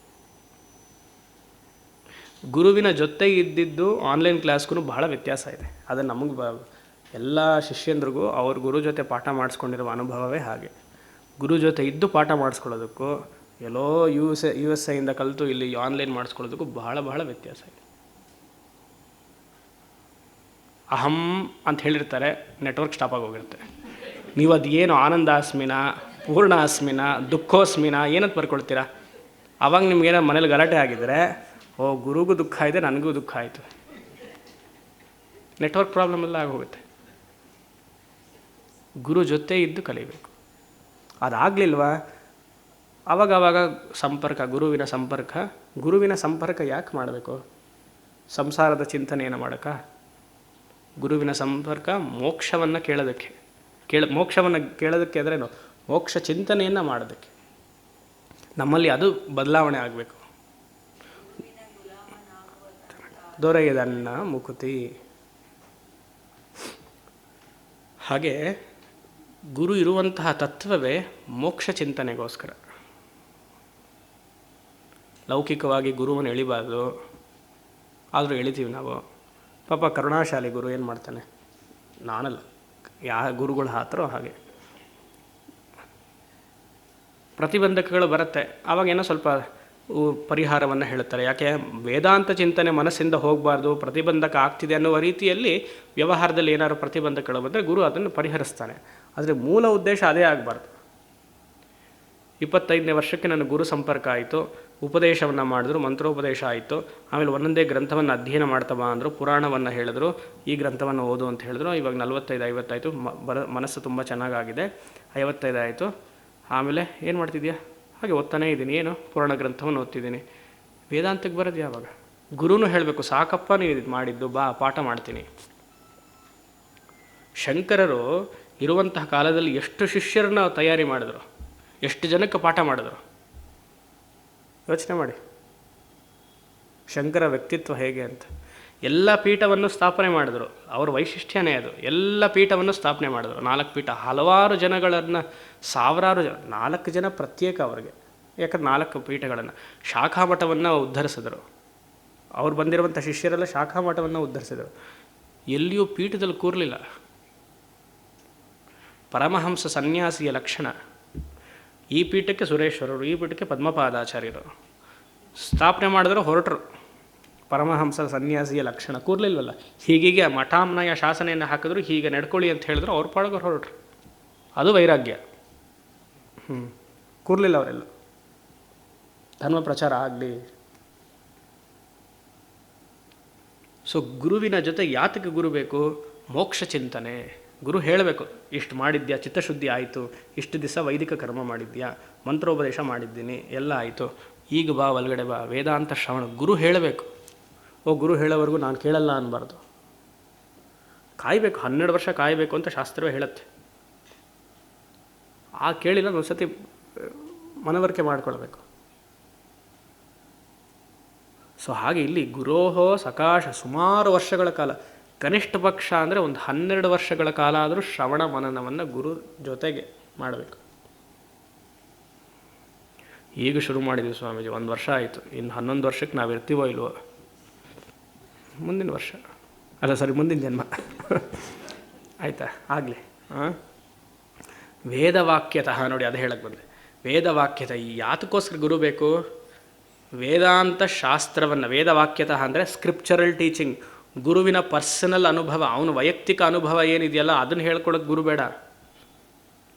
Speaker 1: ಗುರುವಿನ ಜೊತೆ ಇದ್ದಿದ್ದು ಆನ್ಲೈನ್ ಕ್ಲಾಸ್ಗೂ ಬಹಳ ವ್ಯತ್ಯಾಸ ಇದೆ. ಅದು ನಮಗೆ ಎಲ್ಲ ಶಿಷ್ಯಂದ್ರಿಗೂ ಅವ್ರ ಗುರು ಜೊತೆ ಪಾಠ ಮಾಡಿಸ್ಕೊಂಡಿರುವ ಅನುಭವವೇ ಹಾಗೆ. ಗುರು ಜೊತೆ ಇದ್ದು ಪಾಠ ಮಾಡಿಸ್ಕೊಳ್ಳೋದಕ್ಕೂ ಎಲ್ಲೋ USA ಕಲಿತು ಇಲ್ಲಿ ಆನ್ಲೈನ್ ಮಾಡಿಸ್ಕೊಳ್ಳೋದಕ್ಕೂ ಬಹಳ ವ್ಯತ್ಯಾಸ ಇದೆ. ಅಹಂ ಅಂತ ಹೇಳಿರ್ತಾರೆ, ನೆಟ್ವರ್ಕ್ ಸ್ಟಾಪ್ ಆಗೋಗಿರುತ್ತೆ. ನೀವು ಅದು ಏನು ಆನಂದಾಸ್ಮಿನ, ಪೂರ್ಣಾಸ್ಮಿನ, ದುಃಖೋಸ್ಮಿನ ಏನಂತ ಬರ್ಕೊಳ್ತೀರಾ? ಆವಾಗ ನಿಮ್ಗೇನೋ ಮನೇಲಿ ಗಲಾಟೆ ಆಗಿದ್ದರೆ, ಓ ಗುರುಗೂ ದುಃಖ ಇದೆ, ನನಗೂ ದುಃಖ ಆಯಿತು, ನೆಟ್ವರ್ಕ್ ಪ್ರಾಬ್ಲಮ್ ಎಲ್ಲ ಆಗೋಗುತ್ತೆ. ಗುರು ಜೊತೆ ಇದ್ದು ಕಲಿಬೇಕು. ಅದಾಗಲಿಲ್ವಾ ಆವಾಗ ಸಂಪರ್ಕ, ಗುರುವಿನ ಸಂಪರ್ಕ ಯಾಕೆ ಮಾಡಬೇಕು? ಸಂಸಾರದ ಚಿಂತನೆಯನ್ನು ಮಾಡೋಕ್ಕೆ? ಗುರುವಿನ ಸಂಪರ್ಕ ಮೋಕ್ಷವನ್ನು ಕೇಳೋದಕ್ಕೆ. ಮೋಕ್ಷವನ್ನು ಕೇಳೋದಕ್ಕೆ ಅಂದ್ರೇನು? ಮೋಕ್ಷ ಚಿಂತನೆಯನ್ನು ಮಾಡೋದಕ್ಕೆ. ನಮ್ಮಲ್ಲಿ ಅದು ಬದಲಾವಣೆ ಆಗಬೇಕು. ದೊರೆಯದನ್ನ ಮುಕುತಿ. ಹಾಗೆ ಗುರು ಇರುವಂತಹ ತತ್ವವೇ ಮೋಕ್ಷ ಚಿಂತನೆಗೋಸ್ಕರ. ಲೌಕಿಕವಾಗಿ ಗುರುವನ್ನು ಎಳಿಬಾರ್ದು, ಆದರೂ ಎಳಿತೀವಿ ನಾವು. ಪಾಪ ಕರುಣಾಶಾಲಿ ಗುರು ಏನು ಮಾಡ್ತಾನೆ? ನಾನಲ್ಲ, ಗುರುಗಳು ಹಾತರೋ ಹಾಗೆ. ಪ್ರತಿಬಂಧಕಗಳು ಬರುತ್ತೆ, ಆವಾಗೇನೋ ಸ್ವಲ್ಪ ಪರಿಹಾರವನ್ನು ಹೇಳುತ್ತಾರೆ. ಯಾಕೆ ವೇದಾಂತ ಚಿಂತನೆ ಮನಸ್ಸಿಂದ ಹೋಗಬಾರ್ದು, ಪ್ರತಿಬಂಧಕ ಆಗ್ತಿದೆ ಅನ್ನುವ ರೀತಿಯಲ್ಲಿ ವ್ಯವಹಾರದಲ್ಲಿ ಏನಾದ್ರು ಪ್ರತಿಬಂಧಕಗಳು ಬಂದರೆ ಗುರು ಅದನ್ನು ಪರಿಹರಿಸ್ತಾನೆ. ಆದರೆ ಮೂಲ ಉದ್ದೇಶ ಅದೇ ಆಗಬಾರ್ದು. 25ನೇ ವರ್ಷಕ್ಕೆ ನನ್ನ ಗುರು ಸಂಪರ್ಕ ಆಯಿತು, ಉಪದೇಶವನ್ನು ಮಾಡಿದ್ರು, ಮಂತ್ರೋಪದೇಶ ಆಯಿತು. ಆಮೇಲೆ ಒಂದೊಂದೇ ಗ್ರಂಥವನ್ನು ಅಧ್ಯಯನ ಮಾಡ್ತಾ ಬಾ ಅಂದರು, ಪುರಾಣವನ್ನು ಹೇಳಿದ್ರು, ಈ ಗ್ರಂಥವನ್ನು ಓದು ಅಂತ ಹೇಳಿದ್ರು. ಇವಾಗ 45-50 ಆಯಿತು, ಮನಸ್ಸು ತುಂಬ ಚೆನ್ನಾಗಾಗಿದೆ. 55 ಆಯಿತು. ಆಮೇಲೆ ಏನು ಮಾಡ್ತಿದ್ಯಾ? ಹಾಗೆ ಓದ್ತಾನೇ ಇದ್ದೀನಿ. ಏನು? ಪುರಾಣ ಗ್ರಂಥವನ್ನು ಓದ್ತಿದ್ದೀನಿ. ವೇದಾಂತಕ್ಕೆ ಬರೋದು ಯಾವಾಗ? ಗುರುನೂ ಹೇಳಬೇಕು, ಸಾಕಪ್ಪ ನೀವು ಇದು ಮಾಡಿದ್ದು, ಬಾ ಪಾಠ ಮಾಡ್ತೀನಿ. ಶಂಕರರು ಇರುವಂತಹ ಕಾಲದಲ್ಲಿ ಎಷ್ಟು ಶಿಷ್ಯರನ್ನ ತಯಾರಿ ಮಾಡಿದ್ರು, ಎಷ್ಟು ಜನಕ್ಕೆ ಪಾಠ ಮಾಡಿದ್ರು. ಯೋಚನೆ ಮಾಡಿ ಶಂಕರ ವ್ಯಕ್ತಿತ್ವ ಹೇಗೆ ಅಂತ. ಎಲ್ಲ ಪೀಠವನ್ನು ಸ್ಥಾಪನೆ ಮಾಡಿದ್ರು, ಅವ್ರ ವೈಶಿಷ್ಟ್ಯನೇ ಅದು. ಎಲ್ಲ ಪೀಠವನ್ನು ಸ್ಥಾಪನೆ ಮಾಡಿದ್ರು, 4 ಪೀಠ, ಹಲವಾರು ಜನಗಳನ್ನು, ಸಾವಿರಾರು ಜನ, 4 ಜನ ಪ್ರತ್ಯೇಕ ಅವರಿಗೆ. ಯಾಕಂದ್ರೆ 4 ಪೀಠಗಳನ್ನು, ಶಾಖಾಮಠವನ್ನು ಉದ್ಧರಿಸಿದ್ರು. ಅವ್ರು ಬಂದಿರುವಂಥ ಶಿಷ್ಯರೆಲ್ಲ ಶಾಖಾಮಠವನ್ನು ಉದ್ಧರಿಸಿದರು. ಎಲ್ಲಿಯೂ ಪೀಠದಲ್ಲಿ ಕೂರಲಿಲ್ಲ. ಪರಮಹಂಸ ಸನ್ಯಾಸಿಯ ಲಕ್ಷಣ. ಈ ಪೀಠಕ್ಕೆ ಸುರೇಶ್ವರರು, ಈ ಪೀಠಕ್ಕೆ ಪದ್ಮಪಾದಾಚಾರ್ಯರು ಸ್ಥಾಪನೆ ಮಾಡಿದ್ರು, ಹೊರಟರು. ಪರಮಹಂಸ ಸನ್ಯಾಸಿಯ ಲಕ್ಷಣ. ಕೂರ್ಲಿಲ್ವಲ್ಲ, ಹೀಗೀಗೆ ಮಠಾಮ್ನಯ ಶಾಸನೆಯನ್ನು ಹಾಕಿದ್ರು, ಹೀಗೆ ನಡ್ಕೊಳ್ಳಿ ಅಂತ ಹೇಳಿದ್ರು, ಅವ್ರ ಪಾಡೋರು ಹೊರಟ್ರು. ಅದು ವೈರಾಗ್ಯ. ಕೂರ್ಲಿಲ್ಲ ಅವರೆಲ್ಲ. ಧರ್ಮ ಪ್ರಚಾರ ಆಗಲಿ. ಸೊ ಗುರುವಿನ ಜೊತೆ ಯಾತಕ್ಕೆ ಗುರು ಬೇಕು? ಮೋಕ್ಷ ಚಿಂತನೆ. ಗುರು ಹೇಳಬೇಕು, ಇಷ್ಟು ಮಾಡಿದ್ಯಾ, ಚಿತ್ತಶುದ್ಧಿ ಆಯಿತು, ಇಷ್ಟು ದಿವಸ ವೈದಿಕ ಕರ್ಮ ಮಾಡಿದ್ಯಾ, ಮಂತ್ರೋಪದೇಶ ಮಾಡಿದ್ದೀನಿ, ಎಲ್ಲ ಆಯಿತು, ಈಗ ಬಾ ಒಳಗಡೆ ಬಾ, ವೇದಾಂತ ಶ್ರವಣ. ಗುರು ಹೇಳಬೇಕು. ಗುರು ಹೇಳೋವರೆಗೂ ನಾನು ಕೇಳಲ್ಲ ಅನ್ನಬಾರ್ದು. ಕಾಯಬೇಕು, 12 ವರ್ಷ ಕಾಯಬೇಕು ಅಂತ ಶಾಸ್ತ್ರವೇ ಹೇಳುತ್ತೆ. ಆ ಕೇಳಿಲ್ಲ ಒಂದು ಸತಿ ಮನವರಿಕೆ ಮಾಡಿಕೊಳ್ಬೇಕು. ಸೊ ಹಾಗೆ ಇಲ್ಲಿ ಗುರೋಹೋ ಸಕಾಶ, ಸುಮಾರು ವರ್ಷಗಳ ಕಾಲ, ಕನಿಷ್ಠ ಪಕ್ಷ ಅಂದರೆ ಒಂದು 12 ವರ್ಷಗಳ ಕಾಲ ಆದರೂ ಶ್ರವಣ ಮನನವನ್ನು ಗುರು ಜೊತೆಗೆ ಮಾಡಬೇಕು. ಈಗ ಶುರು ಮಾಡಿದ್ವಿ ಸ್ವಾಮೀಜಿ, 1 ವರ್ಷ ಆಯಿತು, ಇನ್ನು 11 ವರ್ಷಕ್ಕೆ ನಾವು ಇರ್ತೀವೋ ಇಲ್ವೋ? ಮುಂದಿನ ವರ್ಷ ಅಲ್ಲ, ಸರಿ, ಮುಂದಿನ ಜನ್ಮ ಆಯಿತಾ? ಆಗಲಿ. ವೇದವಾಕ್ಯತಃ ನೋಡಿ, ಅದು ಹೇಳಕ್ಕೆ ಬಂದೆ. ವೇದವಾಕ್ಯತ ಯಾತಕ್ಕೋಸ್ಕರ ಗುರು ಬೇಕು? ವೇದಾಂತ ಶಾಸ್ತ್ರವನ್ನು, ವೇದವಾಕ್ಯತಃ ಅಂದರೆ ಸ್ಕ್ರಿಪ್ಚರಲ್ ಟೀಚಿಂಗ್, ಗುರುವಿನ ಪರ್ಸನಲ್ ಅನುಭವ, ಅವನ ವೈಯಕ್ತಿಕ ಅನುಭವ ಏನಿದೆಯಲ್ಲ ಅದನ್ನು ಹೇಳ್ಕೊಡೋಕ್ಕೆ ಗುರು ಬೇಡ.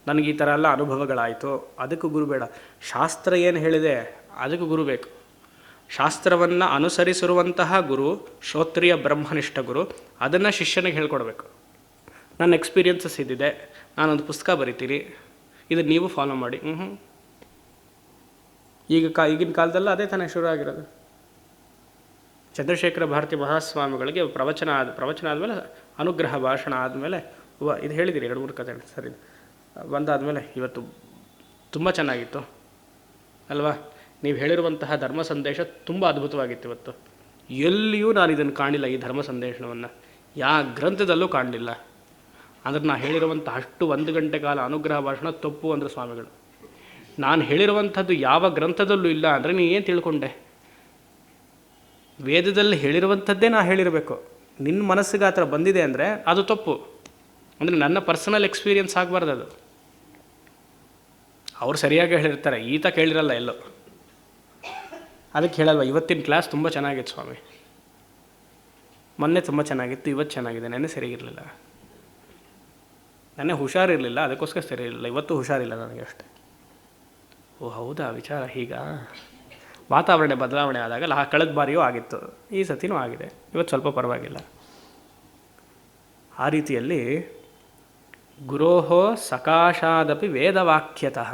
Speaker 1: ನನಗೆ ಈ ಥರ ಎಲ್ಲ ಅನುಭವಗಳಾಯಿತು, ಅದಕ್ಕೂ ಗುರು ಬೇಡ. ಶಾಸ್ತ್ರ ಏನು ಹೇಳಿದೆ ಅದಕ್ಕೂ ಗುರು ಬೇಕು. ಶಾಸ್ತ್ರವನ್ನು ಅನುಸರಿಸಿರುವಂತಹ ಗುರು, ಶ್ರೋತ್ರಿಯ ಬ್ರಹ್ಮನಿಷ್ಠ ಗುರು, ಅದನ್ನು ಶಿಷ್ಯನಿಗೆ ಹೇಳ್ಕೊಡ್ಬೇಕು. ನನ್ನ ಎಕ್ಸ್ಪೀರಿಯನ್ಸಸ್ ಇದ್ದಿದೆ, ನಾನೊಂದು ಪುಸ್ತಕ ಬರಿತೀನಿ, ಇದು ನೀವು ಫಾಲೋ ಮಾಡಿ. ಈಗಿನ ಕಾಲದಲ್ಲ ಅದೇ ತಾನೇ ಶುರು ಆಗಿರೋದು. ಚಂದ್ರಶೇಖರ ಭಾರತಿ ಮಹಾಸ್ವಾಮಿಗಳಿಗೆ ಪ್ರವಚನ ಆದಮೇಲೆ, ಅನುಗ್ರಹ ಭಾಷಣ ಆದಮೇಲೆ, ಇದು ಹೇಳಿದ್ದೀರಿ 2-3 ಕಥೆ ಸರಿ ಬಂದಾದಮೇಲೆ, ಇವತ್ತು ತುಂಬ ಚೆನ್ನಾಗಿತ್ತು ಅಲ್ವಾ? ನೀವು ಹೇಳಿರುವಂತಹ ಧರ್ಮ ಸಂದೇಶ ತುಂಬ ಅದ್ಭುತವಾಗಿತ್ತು. ಇವತ್ತು ಎಲ್ಲಿಯೂ ನಾನು ಇದನ್ನು ಕಾಣಿಲ್ಲ, ಈ ಧರ್ಮ ಸಂದೇಶವನ್ನು ಯಾವ ಗ್ರಂಥದಲ್ಲೂ ಕಾಣಲಿಲ್ಲ. ಅಂದರೆ ನಾನು ಹೇಳಿರುವಂಥ ಅಷ್ಟು 1 ಗಂಟೆ ಕಾಲ ಅನುಗ್ರಹ ಭಾಷಣ ತಪ್ಪು ಅಂದರೆ ಸ್ವಾಮಿಗಳು. ನಾನು ಹೇಳಿರುವಂಥದ್ದು ಯಾವ ಗ್ರಂಥದಲ್ಲೂ ಇಲ್ಲ ಅಂದರೆ ನೀ ಏನು ತಿಳ್ಕೊಂಡೆ? ವೇದದಲ್ಲಿ ಹೇಳಿರುವಂಥದ್ದೇ ನಾ ಹೇಳಿರಬೇಕು. ನಿನ್ನ ಮನಸ್ಸಿಗೆ ಆ ಥರ ಬಂದಿದೆ ಅಂದರೆ ಅದು ತಪ್ಪು. ಅಂದರೆ ನನ್ನ ಪರ್ಸನಲ್ ಎಕ್ಸ್ಪೀರಿಯನ್ಸ್ ಆಗಬಾರ್ದು ಅದು. ಅವ್ರು ಸರಿಯಾಗಿ ಹೇಳಿರ್ತಾರೆ, ಈತ ಕೇಳಿರಲ್ಲ ಎಲ್ಲೋ, ಅದಕ್ಕೆ ಹೇಳಲ್ವ. ಇವತ್ತಿನ ಕ್ಲಾಸ್ ತುಂಬ ಚೆನ್ನಾಗಿತ್ತು ಸ್ವಾಮಿ, ಮೊನ್ನೆ ತುಂಬ ಚೆನ್ನಾಗಿತ್ತು, ಇವತ್ತು ಚೆನ್ನಾಗಿದೆ, ನೆನ್ನೆ ಸರಿಗಿರಲಿಲ್ಲ, ನೆನ್ನೆ ಹುಷಾರಿರಲಿಲ್ಲ ಅದಕ್ಕೋಸ್ಕರ ಸರಿ ಇರಲಿಲ್ಲ, ಇವತ್ತು ಹುಷಾರಿಲ್ಲ ನನಗೆ ಅಷ್ಟೆ. ಓ ಹೌದಾ, ವಿಚಾರ ಹೀಗ. ವಾತಾವರಣ ಬದಲಾವಣೆ ಆದಾಗ ಕಳೆದ ಬಾರಿಯೂ ಆಗಿತ್ತು, ಈ ಸತಿನೂ ಆಗಿದೆ, ಇವತ್ತು ಸ್ವಲ್ಪ ಪರವಾಗಿಲ್ಲ. ಆ ರೀತಿಯಲ್ಲಿ ಗುರೋಹೋ ಸಕಾಶಾದಪಿ ವೇದವಾಕ್ಯತಃ,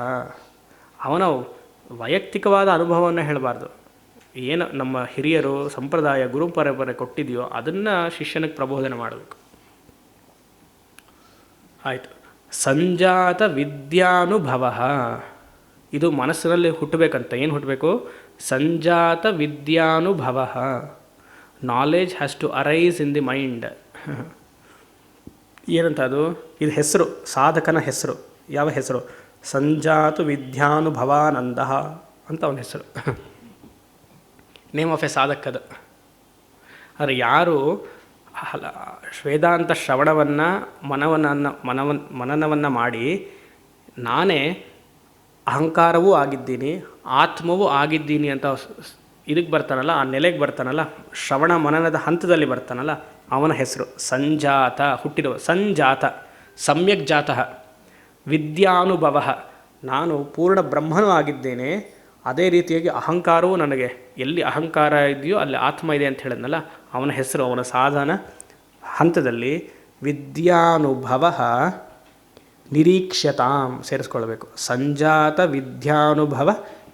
Speaker 1: ಅವನ ವೈಯಕ್ತಿಕವಾದ ಅನುಭವವನ್ನು ಹೇಳಬಾರ್ದು. ಏನು ನಮ್ಮ ಹಿರಿಯರು ಸಂಪ್ರದಾಯ ಗುರು ಪರಂಪರೆ ಕೊಟ್ಟಿದೆಯೋ ಅದನ್ನು ಶಿಷ್ಯನಿಗೆ ಪ್ರಬೋಧನೆ ಮಾಡಬೇಕು. ಆಯಿತು. ಸಂಜಾತ ವಿದ್ಯಾನುಭವ, ಇದು ಮನಸ್ಸಿನಲ್ಲಿ ಹುಟ್ಟಬೇಕಂತ. ಏನು ಹುಟ್ಟಬೇಕು? ಸಂಜಾತ ವಿದ್ಯಾನುಭವ. Knowledge has to arise in the mind. ಏನಂತ ಅದು? ಇದು ಹೆಸರು, ಸಾಧಕನ ಹೆಸರು. ಯಾವ ಹೆಸರು? ಸಂಜಾತು ವಿದ್ಯಾನುಭವಾನಂದ ಅಂತ ಅವನ ಹೆಸರು. ನೇಮ್ ಆಫ್ ಎ ಸಾಧಕದ. ಆದರೆ ಯಾರು ವೇದಾಂತ ಶ್ರವಣವನ್ನು ಮನನವನ್ನು ಮಾಡಿ ನಾನೇ ಅಹಂಕಾರವೂ ಆಗಿದ್ದೀನಿ, ಆತ್ಮವೂ ಆಗಿದ್ದೀನಿ ಅಂತ ಇದಕ್ಕೆ ಬರ್ತಾನಲ್ಲ, ಆ ನೆಲೆಗೆ ಬರ್ತಾನಲ್ಲ, ಶ್ರವಣ ಮನನದ ಹಂತದಲ್ಲಿ ಬರ್ತಾನಲ್ಲ, ಅವನ ಹೆಸರು ಸಂಜಾತ, ಹುಟ್ಟಿರುವ ಸಂಜಾತ, ಸಮ್ಯಕ್ ಜಾತಃ, ವಿದ್ಯಾನುಭವ. ನಾನು ಪೂರ್ಣ ಬ್ರಹ್ಮನೂ ಆಗಿದ್ದೇನೆ, ಅದೇ ರೀತಿಯಾಗಿ ಅಹಂಕಾರವೂ ನನಗೆ, ಎಲ್ಲಿ ಅಹಂಕಾರ ಇದೆಯೋ ಅಲ್ಲಿ ಆತ್ಮ ಇದೆ ಅಂತ ಹೇಳಿದ್ನಲ್ಲ, ಅವನ ಹೆಸರು, ಅವನ ಸಾಧನ ಹಂತದಲ್ಲಿ ವಿದ್ಯಾನುಭವ ನಿರೀಕ್ಷ್ಯತಾಂ ಸೇರಿಸ್ಕೊಳ್ಬೇಕು. ಸಂಜಾತ ವಿದ್ಯಾನುಭವ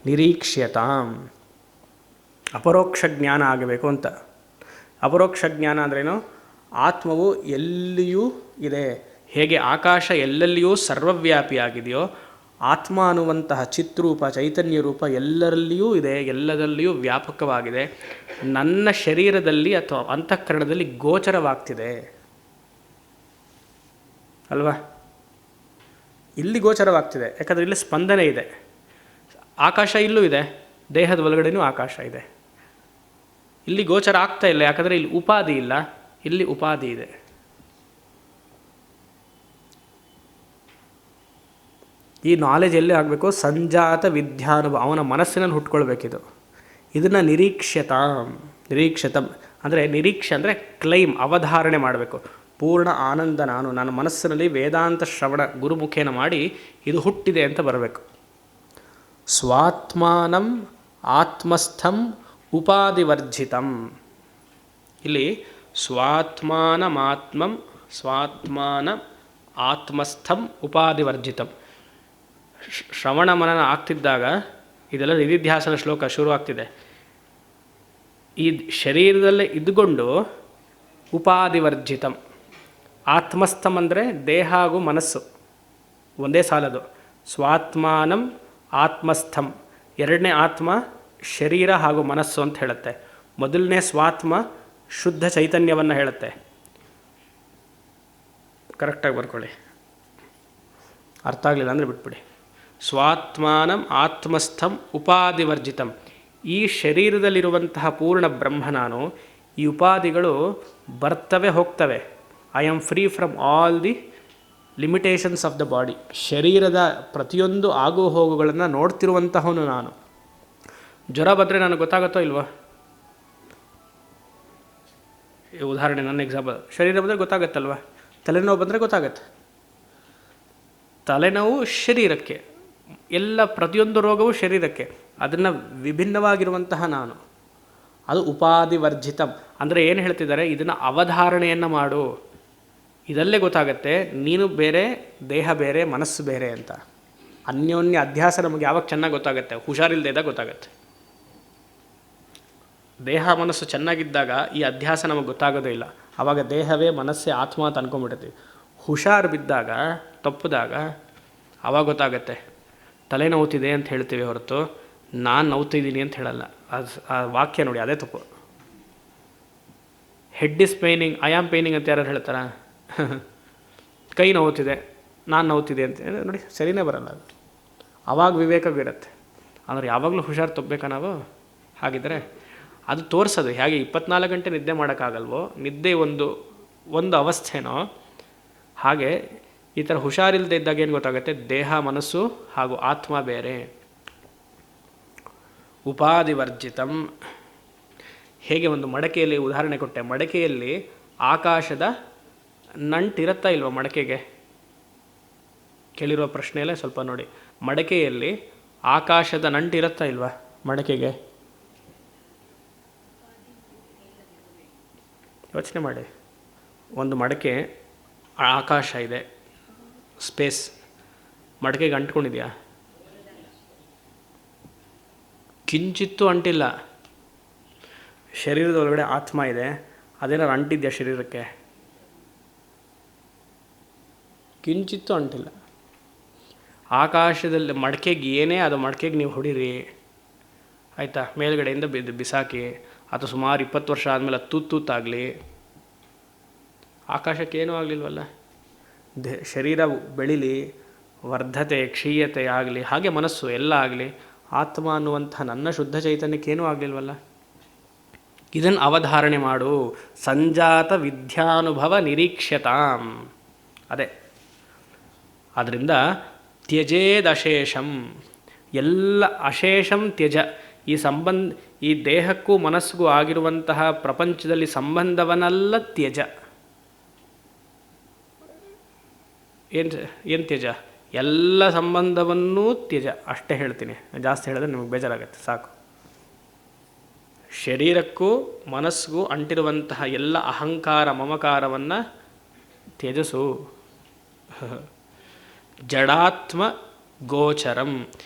Speaker 1: ನಿರೀಕ್ಷ್ಯತಾಂ. ಅಪರೋಕ್ಷ ಜ್ಞಾನ ಆಗಬೇಕು ಅಂತ. ಅಪರೋಕ್ಷ ಜ್ಞಾನ ಅಂದ್ರೇನು? ಆತ್ಮವು ಎಲ್ಲಿಯೂ ಇದೆ. ಹೇಗೆ ಆಕಾಶ ಎಲ್ಲೆಲ್ಲಿಯೂ ಸರ್ವವ್ಯಾಪಿಯಾಗಿದೆಯೋ, ಆತ್ಮ ಅನ್ನುವಂತಹ ಚಿತ್ರೂಪ, ಚೈತನ್ಯ ರೂಪ ಎಲ್ಲರಲ್ಲಿಯೂ ಇದೆ, ಎಲ್ಲದಲ್ಲಿಯೂ ವ್ಯಾಪಕವಾಗಿದೆ. ನನ್ನ ಶರೀರದಲ್ಲಿ ಅಥವಾ ಅಂತಃಕರಣದಲ್ಲಿ ಗೋಚರವಾಗ್ತಿದೆ ಅಲ್ವಾ? ಇಲ್ಲಿ ಗೋಚರವಾಗ್ತಿದೆ, ಯಾಕಂದರೆ ಇಲ್ಲಿ ಸ್ಪಂದನೆ ಇದೆ. ಆಕಾಶ ಇಲ್ಲೂ ಇದೆ, ದೇಹದ ಒಳಗಡೆನೂ ಆಕಾಶ ಇದೆ. ಇಲ್ಲಿ ಗೋಚರ ಆಗ್ತಾ ಇಲ್ಲ, ಯಾಕಂದರೆ ಇಲ್ಲಿ ಉಪಾಧಿ ಇಲ್ಲ, ಇಲ್ಲಿ ಉಪಾಧಿ ಇದೆ. ಈ ನಾಲೆಜ್ ಎಲ್ಲಿ ಆಗಬೇಕು? ಸಂಜಾತ ವಿದ್ಯಾನುಭವ, ಅವನ ಮನಸ್ಸಿನಲ್ಲಿ ಹುಟ್ಕೊಳ್ಬೇಕಿದು. ಇದನ್ನು ನಿರೀಕ್ಷತಂ ಅಂದರೆ ನಿರೀಕ್ಷೆ ಅಂದರೆ ಕ್ಲೈಮ್, ಅವಧಾರಣೆ ಮಾಡಬೇಕು. ಪೂರ್ಣ ಆನಂದ ನಾನು ನನ್ನ ಮನಸ್ಸಿನಲ್ಲಿ ವೇದಾಂತ ಶ್ರವಣ ಗುರುಮುಖೇನ ಮಾಡಿ ಇದು ಹುಟ್ಟಿದೆ ಅಂತ ಬರಬೇಕು. ಸ್ವಾತ್ಮಾನಂ ಆತ್ಮಸ್ಥಂ ಉಪಾಧಿವರ್ಜಿತಂ. ಇಲ್ಲಿ ಸ್ವಾತ್ಮಾನ ಆತ್ಮಸ್ಥಂ ಉಪಾಧಿವರ್ಜಿತಂ. ಶ್ರವಣ ಮನನ ಆಗ್ತಿದ್ದಾಗ ಇದೆಲ್ಲ ನಿಧಿಧ್ಯಾಸನ ಶ್ಲೋಕ ಶುರುವಾಗ್ತಿದೆ. ಈ ಶರೀರದಲ್ಲೇ ಇದ್ದುಕೊಂಡು ಉಪಾಧಿವರ್ಜಿತಂ. ಆತ್ಮಸ್ಥಂ ಅಂದರೆ ದೇಹ ಹಾಗೂ ಮನಸ್ಸು ಒಂದೇ ಸಾಲದು. ಸ್ವಾತ್ಮಾನಂ ಆತ್ಮಸ್ಥಂ, ಎರಡನೇ ಆತ್ಮ ಶರೀರ ಹಾಗೂ ಮನಸ್ಸು ಅಂತ ಹೇಳುತ್ತೆ. ಮೊದಲನೇ ಸ್ವಾತ್ಮ ಶುದ್ಧ ಚೈತನ್ಯವನ್ನು ಹೇಳುತ್ತೆ. ಕರೆಕ್ಟಾಗಿ ಬರ್ಕೊಳ್ಳಿ, ಅರ್ಥ ಆಗಲಿಲ್ಲ ಅಂದರೆ ಬಿಟ್ಬಿಡಿ. ಸ್ವಾತ್ಮಾನಂ ಆತ್ಮಸ್ಥಂ ಉಪಾಧಿವರ್ಜಿತಂ. ಈ ಶರೀರದಲ್ಲಿರುವಂತಹ ಪೂರ್ಣ ಬ್ರಹ್ಮ ನಾನು. ಈ ಉಪಾಧಿಗಳು ಬರ್ತವೆ ಹೋಗ್ತವೆ. I am free from all the limitations of the body. ಶರೀರದ ಪ್ರತಿಯೊಂದು ಆಗು ಹೋಗುಗಳನ್ನು ನೋಡ್ತಿರುವಂತಹವನು ನಾನು. ಜ್ವರ ಬಂದರೆ ನನಗೆ ಗೊತ್ತಾಗುತ್ತೋ ಇಲ್ವಾ? ಉದಾಹರಣೆ, ನನ್ನ ಎಕ್ಸಾಂಪಲ್, ಶರೀರ ಬಂದರೆ ಗೊತ್ತಾಗತ್ತಲ್ವ. ತಲೆನೋವು ಬಂದರೆ ಗೊತ್ತಾಗತ್ತೆ. ತಲೆನೋವು ಶರೀರಕ್ಕೆ, ಎಲ್ಲ ಪ್ರತಿಯೊಂದು ರೋಗವೂ ಶರೀರಕ್ಕೆ. ಅದನ್ನು ವಿಭಿನ್ನವಾಗಿರುವಂತಹ ನಾನು, ಅದು ಉಪಾಧಿವರ್ಜಿತಂ. ಅಂದರೆ ಏನು ಹೇಳ್ತಿದ್ದಾರೆ? ಇದನ್ನು ಅವಧಾರಣೆಯನ್ನು ಮಾಡು, ಇದಲ್ಲೇ ಗೊತ್ತಾಗತ್ತೆ ನೀನು ಬೇರೆ, ದೇಹ ಬೇರೆ, ಮನಸ್ಸು ಬೇರೆ ಅಂತ. ಅನ್ಯೋನ್ಯ ಅಧ್ಯಾಸ ನಮಗೆ ಯಾವಾಗ ಚೆನ್ನಾಗಿ ಗೊತ್ತಾಗುತ್ತೆ? ಹುಷಾರಿಲ್ಲದೆ ಇದ್ದಾಗ ಗೊತ್ತಾಗತ್ತೆ. ದೇಹ ಮನಸ್ಸು ಚೆನ್ನಾಗಿದ್ದಾಗ ಈ ಅಧ್ಯಾಸ ನಮಗೆ ಗೊತ್ತಾಗೋದೇ ಇಲ್ಲ. ಆವಾಗ ದೇಹವೇ ಮನಸ್ಸೇ ಆತ್ಮ ಅಂತ ಅಂದ್ಕೊಂಡ್ಬಿಡ್ತೀವಿ. ಹುಷಾರು ಬಿದ್ದಾಗ, ತಪ್ಪಿದಾಗ ಆವಾಗ ಗೊತ್ತಾಗತ್ತೆ. ತಲೆ ನೋವ್ತಿದೆ ಅಂತ ಹೇಳ್ತೀವಿ ಹೊರತು ನಾನು ನೋವ್ತಿದ್ದೀನಿ ಅಂತ ಹೇಳಲ್ಲ. ಆ ವಾಕ್ಯ ನೋಡಿ, ಅದೇ ತಪ್ಪು. ಹೆಡ್ ಇಸ್ ಪೇಯ್ನಿಂಗ್, ಐ ಆಮ್ ಪೇಯ್ನಿಂಗ್ ಅಂತ ಯಾರು ಹೇಳ್ತಾರ? ಕೈ ನೋವ್ತಿದೆ, ನಾನು ನೋವ್ತಿದೆ ಅಂತ ನೋಡಿ, ಸರಿನೇ ಬರಲ್ಲ ಅದು. ಆವಾಗ ವಿವೇಕ ಬೀರುತ್ತೆ. ಅಂದರೆ ಯಾವಾಗಲೂ ಹುಷಾರು ತಪ್ಪಬೇಕಾ ನಾವು? ಹಾಗಿದ್ರೆ ಅದು ತೋರಿಸೋದು ಹೇಗೆ 24 ಗಂಟೆ ನಿದ್ದೆ ಮಾಡೋಕ್ಕಾಗಲ್ವೋ, ನಿದ್ದೆ ಒಂದು ಅವಸ್ಥೆನೋ ಹಾಗೆ ಈ ಥರ ಹುಷಾರಿಲ್ಲದೆ ಇದ್ದಾಗ ಏನು ಗೊತ್ತಾಗುತ್ತೆ? ದೇಹ ಮನಸ್ಸು ಹಾಗೂ ಆತ್ಮ ಬೇರೆ. ಉಪಾಧಿವರ್ಜಿತಂ. ಹೇಗೆ ಒಂದು ಮಡಕೆಯಲ್ಲಿ ಉದಾಹರಣೆ ಕೊಟ್ಟೆ. ಮಡಕೆಯಲ್ಲಿ ಆಕಾಶದ ನಂಟಿರುತ್ತಾ ಇಲ್ವ ಮಡಕೆಗೆ? ಕೇಳಿರುವ ಪ್ರಶ್ನೆಯಲ್ಲೇ ಸ್ವಲ್ಪ ನೋಡಿ. ಮಡಕೆಯಲ್ಲಿ ಆಕಾಶದ ನಂಟಿರುತ್ತಾ ಇಲ್ವ ಮಡಕೆಗೆ? ಯೋಚನೆ ಮಾಡಿ. ಒಂದು ಮಡಕೆ, ಆಕಾಶ ಇದೆ, ಸ್ಪೇಸ್, ಮಡಕೆಗೆ ಅಂಟ್ಕೊಂಡಿದೆಯಾ? ಕಿಂಚಿತ್ತೂ ಅಂಟಿಲ್ಲ. ಶರೀರದ ಒಳಗಡೆ ಆತ್ಮ ಇದೆ, ಅದೇನಾದ್ರು ಅಂಟಿದ್ಯಾ ಶರೀರಕ್ಕೆ? ಕಿಂಚಿತ್ತೂ ಅಂಟಿಲ್ಲ. ಆಕಾಶದಲ್ಲಿ ಮಡಕೆಗೆ ಏನೇ ಅದು, ಮಡಕೆಗೆ ನೀವು ಹೊಡೀರಿ ಆಯಿತಾ, ಮೇಲ್ಗಡೆಯಿಂದ ಬಿಸಾಕಿ, ಅಥವಾ ಸುಮಾರು 20 ವರ್ಷ ಆದಮೇಲೆ ತೂತಾಗಲಿ, ಆಕಾಶಕ್ಕೇನೂ ಆಗಲಿಲ್ವಲ್ಲ. ಶರೀರ ಬೆಳೀಲಿ, ವರ್ಧತೆ ಕ್ಷೀಯತೆ ಆಗಲಿ, ಹಾಗೆ ಮನಸ್ಸು ಎಲ್ಲ ಆಗಲಿ, ಆತ್ಮ ಅನ್ನುವಂಥ ನನ್ನ ಶುದ್ಧ ಚೈತನ್ಯಕ್ಕೇನೂ ಆಗಲಿಲ್ವಲ್ಲ. ಇದನ್ನು ಅವಧಾರಣೆ ಮಾಡು. ಸಂಜಾತ ವಿದ್ಯಾನುಭವ ನಿರೀಕ್ಷ್ಯತಾಂ. ಅದೇ ಆದ್ದರಿಂದ ತ್ಯಜೇದಶೇಷಂ, ಎಲ್ಲ ಅಶೇಷಂ ತ್ಯಜ. ಈ ದೇಹಕ್ಕೂ ಮನಸ್ಸಿಗೂ ಆಗಿರುವಂತಹ ಪ್ರಪಂಚದಲ್ಲಿ ಸಂಬಂಧವನ್ನೆಲ್ಲ ತ್ಯಜ. ಏನು ತ್ಯಜ? ಎಲ್ಲ ಸಂಬಂಧವನ್ನೂ ತ್ಯಜ. ಅಷ್ಟೇ ಹೇಳ್ತೀನಿ, ಜಾಸ್ತಿ ಹೇಳಿದ್ರೆ ನಿಮಗೆ ಬೇಜಾರಾಗುತ್ತೆ, ಸಾಕು. ಶರೀರಕ್ಕೂ ಮನಸ್ಸಿಗೂ ಅಂಟಿರುವಂತಹ ಎಲ್ಲ ಅಹಂಕಾರ ಮಮಕಾರವನ್ನು ತ್ಯಜಸು. ಜಡಾತ್ಮ ಗೋಚರಂ.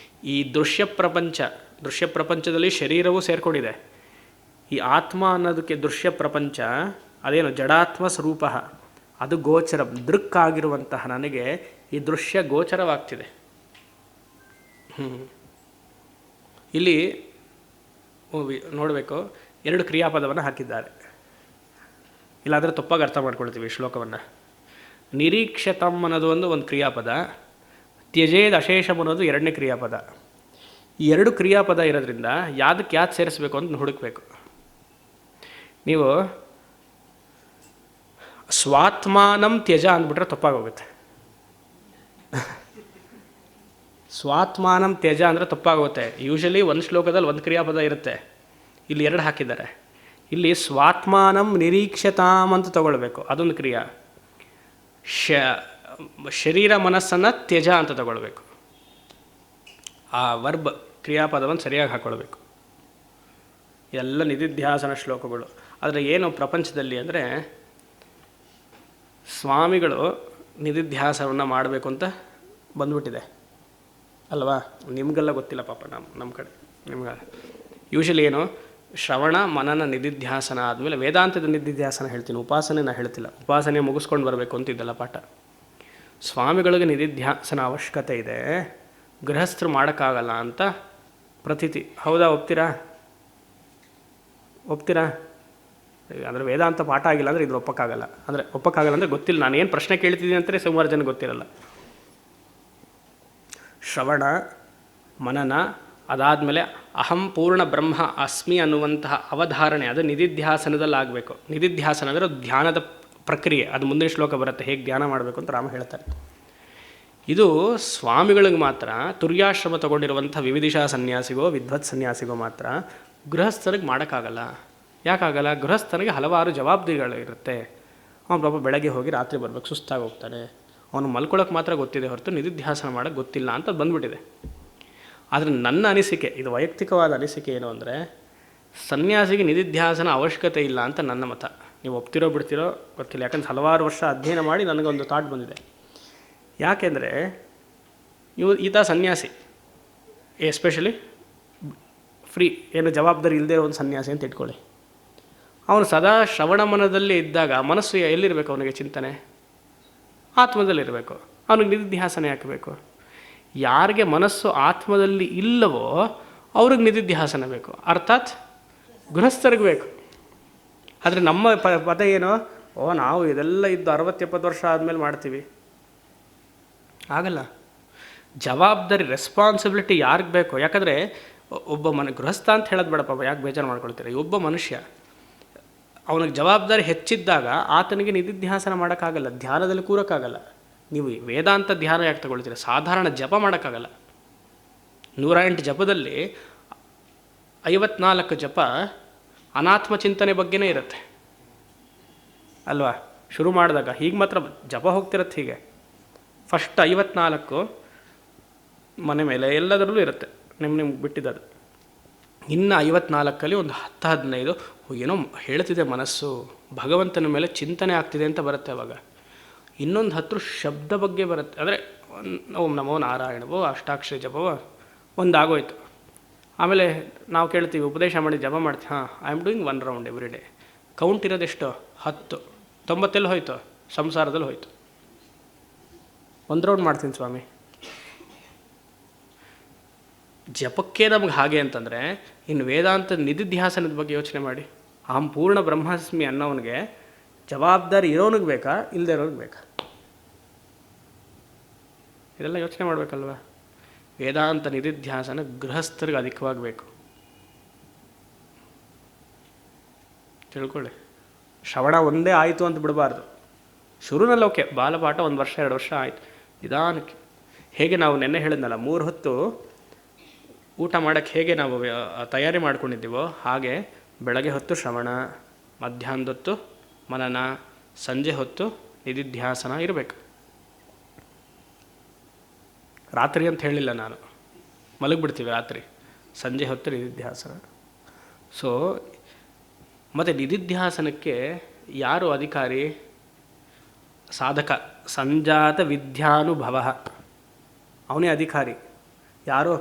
Speaker 1: ಈ ದೃಶ್ಯ ಪ್ರಪಂಚದಲ್ಲಿ ಶರೀರವೂ ಸೇರ್ಕೊಂಡಿದೆ. ಈ ಆತ್ಮ ಅನ್ನೋದಕ್ಕೆ ದೃಶ್ಯ ಪ್ರಪಂಚ ಅದೇನು ಜಡಾತ್ಮ ಸ್ವರೂಪ, ಅದು ಗೋಚರ. ದೃಕ್ಕಾಗಿರುವಂತಹ ನನಗೆ ಈ ದೃಶ್ಯ ಗೋಚರವಾಗ್ತಿದೆ. ಇಲ್ಲಿ ನೋಡಬೇಕು, 2 ಕ್ರಿಯಾಪದವನ್ನು ಹಾಕಿದ್ದಾರೆ. ಇಲ್ಲಾಂದರೆ ತಪ್ಪಾಗಿ ಅರ್ಥ ಮಾಡ್ಕೊಳ್ತೀವಿ ಶ್ಲೋಕವನ್ನು. ನಿರೀಕ್ಷತಂ ಅನ್ನೋದು ಒಂದು ಕ್ರಿಯಾಪದ, ತ್ಯಜೇದ್ ಅಶೇಷಂ ಅನ್ನೋದು 2ನೇ ಕ್ರಿಯಾಪದ. ಈ 2 ಕ್ರಿಯಾಪದ ಇರೋದ್ರಿಂದ ಯಾವ್ದಕ್ಕೆ ಯಾವ್ದು ಸೇರಿಸ್ಬೇಕು ಅಂತ ಹುಡುಕಬೇಕು. ನೀವು ಸ್ವಾತ್ಮಾನಂ ತ್ಯಜ ಅಂದ್ಬಿಟ್ರೆ ತಪ್ಪಾಗೋಗುತ್ತೆ. ಸ್ವಾತ್ಮಾನಂ ತ್ಯಜ ಅಂದರೆ ತಪ್ಪಾಗುತ್ತೆ. ಯೂಶಲಿ ಒಂದು ಶ್ಲೋಕದಲ್ಲಿ 1 ಕ್ರಿಯಾಪದ ಇರುತ್ತೆ, ಇಲ್ಲಿ 2 ಹಾಕಿದ್ದಾರೆ. ಇಲ್ಲಿ ಸ್ವಾತ್ಮಾನಂ ನಿರೀಕ್ಷತಾಂ ಅಂತ ತಗೊಳ್ಬೇಕು, ಅದೊಂದು ಕ್ರಿಯಾ. ಶರೀರ ಮನಸ್ಸನ್ನು ತ್ಯಜ ಅಂತ ತಗೊಳ್ಬೇಕು. ಆ ವರ್ಬ್ ಕ್ರಿಯಾಪದವನ್ನು ಸರಿಯಾಗಿ ಹಾಕ್ಕೊಳ್ಬೇಕು. ಎಲ್ಲ ನಿಧಿಧ್ಯಾಸನ ಶ್ಲೋಕಗಳು. ಆದರೆ ಏನು ಪ್ರಪಂಚದಲ್ಲಿ ಅಂದರೆ ಸ್ವಾಮಿಗಳು ನಿಧಿಧ್ಯಾಸನವನ್ನು ಮಾಡಬೇಕು ಅಂತ ಬಂದ್ಬಿಟ್ಟಿದೆ ಅಲ್ವಾ? ನಿಮಗೆಲ್ಲ ಗೊತ್ತಿಲ್ಲ ಪಾಪ, ನಮ್ಮ ಕಡೆ ನಿಮ್ಗೆ ಯೂಶಲಿ ಏನು ಶ್ರವಣ ಮನನ ನಿಧಿಧ್ಯಾಸನ ಆದಮೇಲೆ ವೇದಾಂತದ ನಿಧಿಧ್ಯಾಸನ ಹೇಳ್ತೀನಿ, ಉಪಾಸನೆ ನಾನು ಹೇಳ್ತಿಲ್ಲ. ಉಪಾಸನೆ ಮುಗಿಸ್ಕೊಂಡು ಬರಬೇಕು ಅಂತಿದ್ದಲ್ಲ ಪಾಠ. ಸ್ವಾಮಿಗಳಿಗೆ ನಿಧಿಧ್ಯಾಸನ ಅವಶ್ಯಕತೆ ಇದೆ, ಗೃಹಸ್ಥರು ಮಾಡೋಕ್ಕಾಗಲ್ಲ ಅಂತ ಪ್ರತೀತಿ. ಹೌದಾ? ಒಪ್ತೀರಾ? ಅಂದರೆ ವೇದಾಂತ ಪಾಠ ಆಗಿಲ್ಲ ಅಂದರೆ ಇದು ಒಪ್ಪಕ್ಕಾಗಲ್ಲ. ಅಂದರೆ ಗೊತ್ತಿಲ್ಲ. ನಾನು ಏನು ಪ್ರಶ್ನೆ ಕೇಳ್ತಿದ್ದೀನಿ ಅಂತಲೇ ಸುಮಾರು ಜನ ಗೊತ್ತಿರಲ್ಲ. ಶ್ರವಣ ಮನನ ಅದಾದಮೇಲೆ ಅಹಂ ಪೂರ್ಣ ಬ್ರಹ್ಮ ಅಸ್ಮಿ ಅನ್ನುವಂತಹ ಅವಧಾರಣೆ, ಅದು ನಿಧಿಧ್ಯಾಸನದಲ್ಲಿ ಆಗಬೇಕು. ನಿಧಿಧ್ಯಾಸನ ಅಂದರೆ ಧ್ಯಾನದ ಪ್ರಕ್ರಿಯೆ. ಅದು ಮುಂದಿನ ಶ್ಲೋಕ ಬರುತ್ತೆ, ಹೇಗೆ ಧ್ಯಾನ ಮಾಡಬೇಕು ಅಂತ ರಾಮ ಹೇಳ್ತಾರೆ. ಇದು ಸ್ವಾಮಿಗಳಿಗೆ ಮಾತ್ರ, ತುರ್ಯಾಶ್ರಮ ತಗೊಂಡಿರುವಂಥ ವಿವಿಧಿಷಾ ಸನ್ಯಾಸಿಗೋ ವಿದ್ವತ್ ಸನ್ಯಾಸಿಗೋ ಮಾತ್ರ. ಗೃಹಸ್ಥರಿಗೆ ಮಾಡೋಕ್ಕಾಗಲ್ಲ. ಯಾಕಾಗಲ್ಲ? ಗೃಹಸ್ಥನಿಗೆ ಹಲವಾರು ಜವಾಬ್ದಾರಿಗಳಿರುತ್ತೆ. ಅವನು ಪಾಪ ಬೆಳಗ್ಗೆ ಹೋಗಿ ರಾತ್ರಿ ಬರಬೇಕು, ಸುಸ್ತಾಗಿ ಹೋಗ್ತಾನೆ. ಅವನು ಮಲ್ಕೊಳ್ಳೋಕೆ ಮಾತ್ರ ಗೊತ್ತಿದೆ ಹೊರತು ನಿಧಿಧ್ಯಾಸನ ಮಾಡೋಕ್ಕೆ ಗೊತ್ತಿಲ್ಲ ಅಂತ ಬಂದುಬಿಟ್ಟಿದೆ. ಆದರೆ ನನ್ನ ಅನಿಸಿಕೆ, ಇದು ವೈಯಕ್ತಿಕವಾದ ಅನಿಸಿಕೆ ಏನು ಅಂದರೆ, ಸನ್ಯಾಸಿಗೆ ನಿಧಿಧ್ಯಾಸನ ಅವಶ್ಯಕತೆ ಇಲ್ಲ ಅಂತ ನನ್ನ ಮತ. ನೀವು ಒಪ್ತಿರೋ ಬಿಡ್ತಿರೋ ಗೊತ್ತಿಲ್ಲ. ಯಾಕಂದ್ರೆ ಹಲವಾರು ವರ್ಷ ಅಧ್ಯಯನ ಮಾಡಿ ನನಗೊಂದು ಥಾಟ್ ಬಂದಿದೆ. ಯಾಕೆಂದರೆ ಈತ ಸನ್ಯಾಸಿ, ಎಸ್ಪೆಷಲಿ ಫ್ರೀ, ಏನು ಜವಾಬ್ದಾರಿ ಇಲ್ಲದೆ ಇರೋ ಒಂದು ಸನ್ಯಾಸಿ ಅಂತ ಇಟ್ಕೊಳ್ಳಿ. ಅವನು ಸದಾ ಶ್ರವಣ ಮನದಲ್ಲಿ ಇದ್ದಾಗ ಮನಸ್ಸು ಎಲ್ಲಿರಬೇಕು? ಅವನಿಗೆ ಚಿಂತನೆ ಆತ್ಮದಲ್ಲಿರಬೇಕು. ಅವನಿಗೆ ನಿಧಿಧ್ಯಾಸನ ಯಾಕೆ ಬೇಕು? ಯಾರಿಗೆ ಮನಸ್ಸು ಆತ್ಮದಲ್ಲಿ ಇಲ್ಲವೋ ಅವ್ರಿಗೆ ನಿಧಿಧ್ಯಾಸನ ಬೇಕು, ಅರ್ಥಾತ್ ಗೃಹಸ್ಥರಿಗೆ ಬೇಕು. ಆದರೆ ನಮ್ಮ ಪದ ಏನು? ನಾವು ಇದೆಲ್ಲ ಇದ್ದು 60-70 ವರ್ಷ ಆದಮೇಲೆ ಮಾಡ್ತೀವಿ. ಆಗಲ್ಲ. ಜವಾಬ್ದಾರಿ, ರೆಸ್ಪಾನ್ಸಿಬಿಲಿಟಿ ಯಾರಿಗೆ ಬೇಕು? ಯಾಕಂದರೆ ಒಬ್ಬ ಗೃಹಸ್ಥ ಅಂತ ಹೇಳೋದು ಬೇಡಪ್ಪ, ಯಾಕೆ ಬೇಜಾರು ಮಾಡ್ಕೊಳ್ತೀರಿ? ಒಬ್ಬ ಮನುಷ್ಯ ಅವನಿಗೆ ಜವಾಬ್ದಾರಿ ಹೆಚ್ಚಿದ್ದಾಗ ಆತನಿಗೆ ನಿಧಿಧ್ಯಾಸನ ಮಾಡೋಕ್ಕಾಗಲ್ಲ, ಧ್ಯಾನದಲ್ಲಿ ಕೂರೋಕ್ಕಾಗಲ್ಲ. ನೀವು ವೇದಾಂತ ಧ್ಯಾನ ಯಾಕೆ ತಗೊಳ್ತೀರ? ಸಾಧಾರಣ ಜಪ ಮಾಡೋಕ್ಕಾಗಲ್ಲ. 108 ಜಪದಲ್ಲಿ 54 ಜಪ ಅನಾತ್ಮ ಚಿಂತನೆ ಬಗ್ಗೆನೇ ಇರುತ್ತೆ ಅಲ್ವಾ? ಶುರು ಮಾಡಿದಾಗ ಹೀಗೆ ಮಾತ್ರ ಜಪ ಹೋಗ್ತಿರತ್ತೆ. ಹೀಗೆ ಫಸ್ಟ್ 54 ಮನೆ ಮೇಲೆ ಎಲ್ಲದರಲ್ಲೂ ಇರುತ್ತೆ, ನಿಮ್ಗೆ ಬಿಟ್ಟಿದ್ದದು. ಇನ್ನು 54ಅಲ್ಲಿ ಒಂದು 10-15 ಏನೋ ಹೇಳ್ತಿದೆ ಮನಸ್ಸು, ಭಗವಂತನ ಮೇಲೆ ಚಿಂತನೆ ಆಗ್ತಿದೆ ಅಂತ ಬರುತ್ತೆ. ಅವಾಗ ಇನ್ನೊಂದು 10 ಶಬ್ದ ಬಗ್ಗೆ ಬರುತ್ತೆ. ಅಂದರೆ ಓಂ ನಮೋ ನಾರಾಯಣವೋ ಅಷ್ಟಾಕ್ಷರಿ ಜಪವೋ ಒಂದಾಗೋಯ್ತು. ಆಮೇಲೆ ನಾವು ಕೇಳ್ತೀವಿ, ಉಪದೇಶ ಮಾಡಿ ಜಪ ಮಾಡ್ತೀವಿ. I am doing 1 round every day. Count ಇರೋದೆಷ್ಟು? 10. 90 ಹೋಯ್ತು, ಸಂಸಾರದಲ್ಲಿ ಹೋಯ್ತು. 1 ರೌಂಡ್ ಮಾಡ್ತೀನಿ ಸ್ವಾಮಿ. ಜಪಕ್ಕೆ ನಮ್ಗೆ ಹಾಗೆ ಅಂತಂದರೆ ಇನ್ನು ವೇದಾಂತ ನಿಧಿಧ್ಯಾಸನದ ಬಗ್ಗೆ ಯೋಚನೆ ಮಾಡಿ. ಅಹಂ ಪೂರ್ಣ ಬ್ರಹ್ಮಾಸ್ಮಿ ಅನ್ನೋನಿಗೆ ಜವಾಬ್ದಾರಿ ಇರೋನಿಗೆ ಬೇಕಾ, ಇಲ್ಲದೆ ಇರೋನಿಗೆ ಬೇಕಾ? ಇದೆಲ್ಲ ಯೋಚನೆ ಮಾಡಬೇಕಲ್ವ. ವೇದಾಂತ ನಿಧಿಧ್ಯಾಸನ ಗೃಹಸ್ಥರಿಗೆ ಅಧಿಕವಾಗಿ ಬೇಕು. ತಿಳ್ಕೊಳ್ಳಿ. ಶ್ರವಣ ಒಂದೇ ಆಯಿತು ಅಂತ ಬಿಡಬಾರ್ದು. ಶುರುನಲ್ಲಿ ಓಕೆ, ಬಾಲಪಾಠ 1 ವರ್ಷ 2 ವರ್ಷ ಆಯಿತು, ನಿಧಾನಕ್ಕೆ. ಹೇಗೆ ನಾವು ನೆನ್ನೆ ಹೇಳಿದ್ನಲ್ಲ, 3 ಹೊತ್ತು ಊಟ ಮಾಡೋಕ್ಕೆ ಹೇಗೆ ನಾವು ತಯಾರಿ ಮಾಡ್ಕೊಂಡಿದ್ದೀವೋ ಹಾಗೆ ಬೆಳಗ್ಗೆ ಹೊತ್ತು ಶ್ರವಣ, ಮಧ್ಯಾಹ್ನದ ಹೊತ್ತು ಮನನ, ಸಂಜೆ ಹೊತ್ತು ನಿಧಿಧ್ಯಾಸನ ಇರಬೇಕು. ರಾತ್ರಿ ಅಂತ ಹೇಳಿಲ್ಲ ನಾನು, ಮಲಗಿಬಿಡ್ತೀವಿ ರಾತ್ರಿ, ಸಂಜೆ ಹೊತ್ತು ನಿಧಿಧ್ಯಾಸನ. ಸೊ ಮತ್ತು ನಿಧಿಧ್ಯಾಸನಕ್ಕೆ ಯಾರು ಅಧಿಕಾರಿ? ಸಾಧಕ, ಸಂಜಾತ ವಿದ್ಯಾನುಭವ, ಅವನೇ ಅಧಿಕಾರಿ. ಯಾರೋ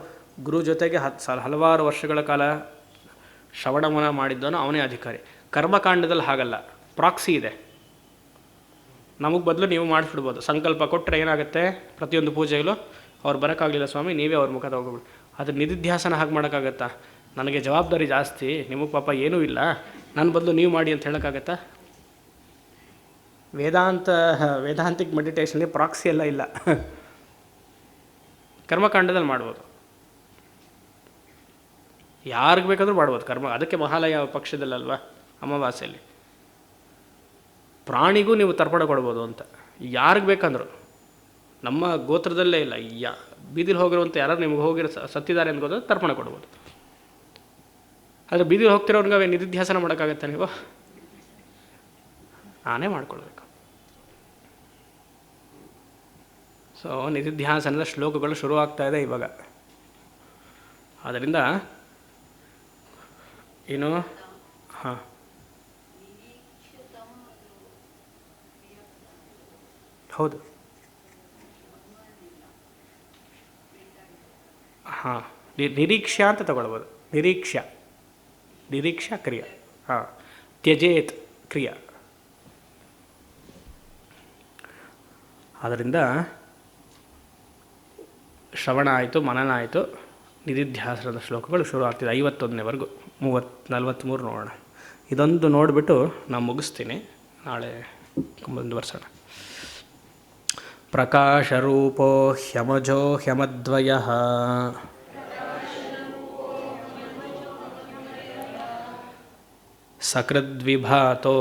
Speaker 1: ಗುರು ಜೊತೆಗೆ ಹಲವಾರು ವರ್ಷಗಳ ಕಾಲ ಶ್ರವಣಮನ ಮಾಡಿದ್ದವನು ಅವನೇ ಅಧಿಕಾರಿ. ಕರ್ಮಕಾಂಡದಲ್ಲಿ ಹಾಗಲ್ಲ, ಪ್ರಾಕ್ಸಿ ಇದೆ. ನಮಗೆ ಬದಲು ನೀವು ಮಾಡಿಸ್ಬಿಡ್ಬೋದು. ಸಂಕಲ್ಪ ಕೊಟ್ಟರೆ ಏನಾಗುತ್ತೆ, ಪ್ರತಿಯೊಂದು ಪೂಜೆಗಳು ಅವ್ರು ಬರೋಕ್ಕಾಗಲಿಲ್ಲ ಸ್ವಾಮಿ, ನೀವೇ ಅವ್ರ ಮುಖ ತಗೋಬಿಡಿ. ಅದು ನಿಧಿಧ್ಯಾಸನ ಹಾಗೆ ಮಾಡೋಕ್ಕಾಗತ್ತಾ? ನನಗೆ ಜವಾಬ್ದಾರಿ ಜಾಸ್ತಿ, ನಿಮಗೆ ಪಾಪ ಏನೂ ಇಲ್ಲ, ನನ್ನ ಬದಲು ನೀವು ಮಾಡಿ ಅಂತ ಹೇಳೋಕ್ಕಾಗತ್ತಾ? ವೇದಾಂತಿಕ್ ಮೆಡಿಟೇಷನ್ಲಿ ಪ್ರಾಕ್ಸಿ ಎಲ್ಲ ಇಲ್ಲ. ಕರ್ಮಕಾಂಡದಲ್ಲಿ ಮಾಡ್ಬೋದು, ಯಾರಿಗೆ ಬೇಕಾದರೂ ಮಾಡ್ಬೋದು ಕರ್ಮ. ಅದಕ್ಕೆ ಮಹಾಲಯ ಪಕ್ಷದಲ್ಲಲ್ವ, ಅಮಾವಾಸ್ಯೆಯಲ್ಲಿ ಪ್ರಾಣಿಗೂ ನೀವು ತರ್ಪಣ ಕೊಡ್ಬೋದು ಅಂತ, ಯಾರಿಗೆ ಬೇಕಂದ್ರು. ನಮ್ಮ ಗೋತ್ರದಲ್ಲೇ ಇಲ್ಲ, ಬೀದಿಲಿ ಹೋಗಿರುವಂಥ ಯಾರು ನಿಮ್ಗೆ ಹೋಗಿರೋ ಸತ್ತಿದ್ದಾರೆ ಅಂತ ಗೊತ್ತಾದ್ರೆ ತರ್ಪಣ ಕೊಡ್ಬೋದು. ಆದರೆ ಬೀದಿಲಿ ಹೋಗ್ತಿರೋರ್ಗೆ ನಿಧಿಧ್ಯಾಸನ ಮಾಡೋಕ್ಕಾಗತ್ತೆ ನೀವು? ನಾನೇ ಮಾಡ್ಕೊಳ್ಬೇಕು. ಸೊ ನಿಧಿಧ್ಯಾಸನದ ಶ್ಲೋಕಗಳು ಶುರುವಾಗ್ತಾ ಇದೆ ಇವಾಗ. ಆದ್ದರಿಂದ ಏನು, ಹಾಂ ಹೌದು, ಹಾಂ ನಿರೀಕ್ಷಾ ಅಂತ ತಗೊಳ್ಬೋದು. ನಿರೀಕ್ಷಾ ಕ್ರಿಯಾ, ಹಾಂ. ತ್ಯಜೇತ್ ಕ್ರಿಯಾ. ಆದ್ದರಿಂದ ಶ್ರವಣ ಆಯಿತು, ಮನನ ಆಯಿತು, ನಿಧಿಧ್ಯಾಸನದ ಶ್ಲೋಕಗಳು ಶುರು ಆಗ್ತಿದೆ 51ನೇವರೆಗೂ. 43 ನೋಡೋಣ. ಇದೊಂದು ನೋಡಿಬಿಟ್ಟು ನಾನು ಮುಗಿಸ್ತೀನಿ, ನಾಳೆ ಮುಂದುವರ್ಸೋಣ. ಪ್ರಕಾಶರೂಪೋ ಹ್ಯಮಜೋ ಹ್ಯಮದ್ವಯಃ ಸಕೃದ್ವಿಭಾತೋ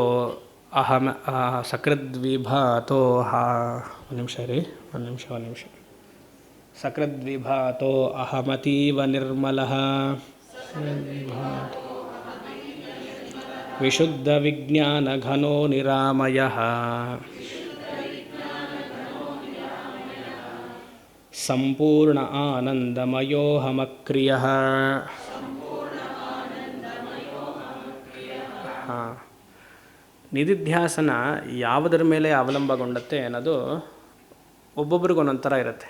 Speaker 1: ಸಕೃದ್ವಿಭಾತೋ ಒಂದು ನಿಮಿಷ ಸಕೃದ್ವಿಭಾತೋ ಅಹಮತೀವ ನಿರ್ಮಲಃ ವಿಶುದ್ಧ ವಿಜ್ಞಾನ ಘನೋ ನಿರಾಮಯಃ ಸಂಪೂರ್ಣ ಆನಂದಮಯೋಹಮಕ್ರಿಯಃ. ಹಾಂ, ನಿಧಿಧ್ಯಾಸನ ಯಾವುದರ ಮೇಲೆ ಅವಲಂಬಗೊಂಡತ್ತೆ ಅನ್ನೋದು ಒಬ್ಬೊಬ್ರಿಗೂ ಒಂದೊಂಥರ ಇರುತ್ತೆ.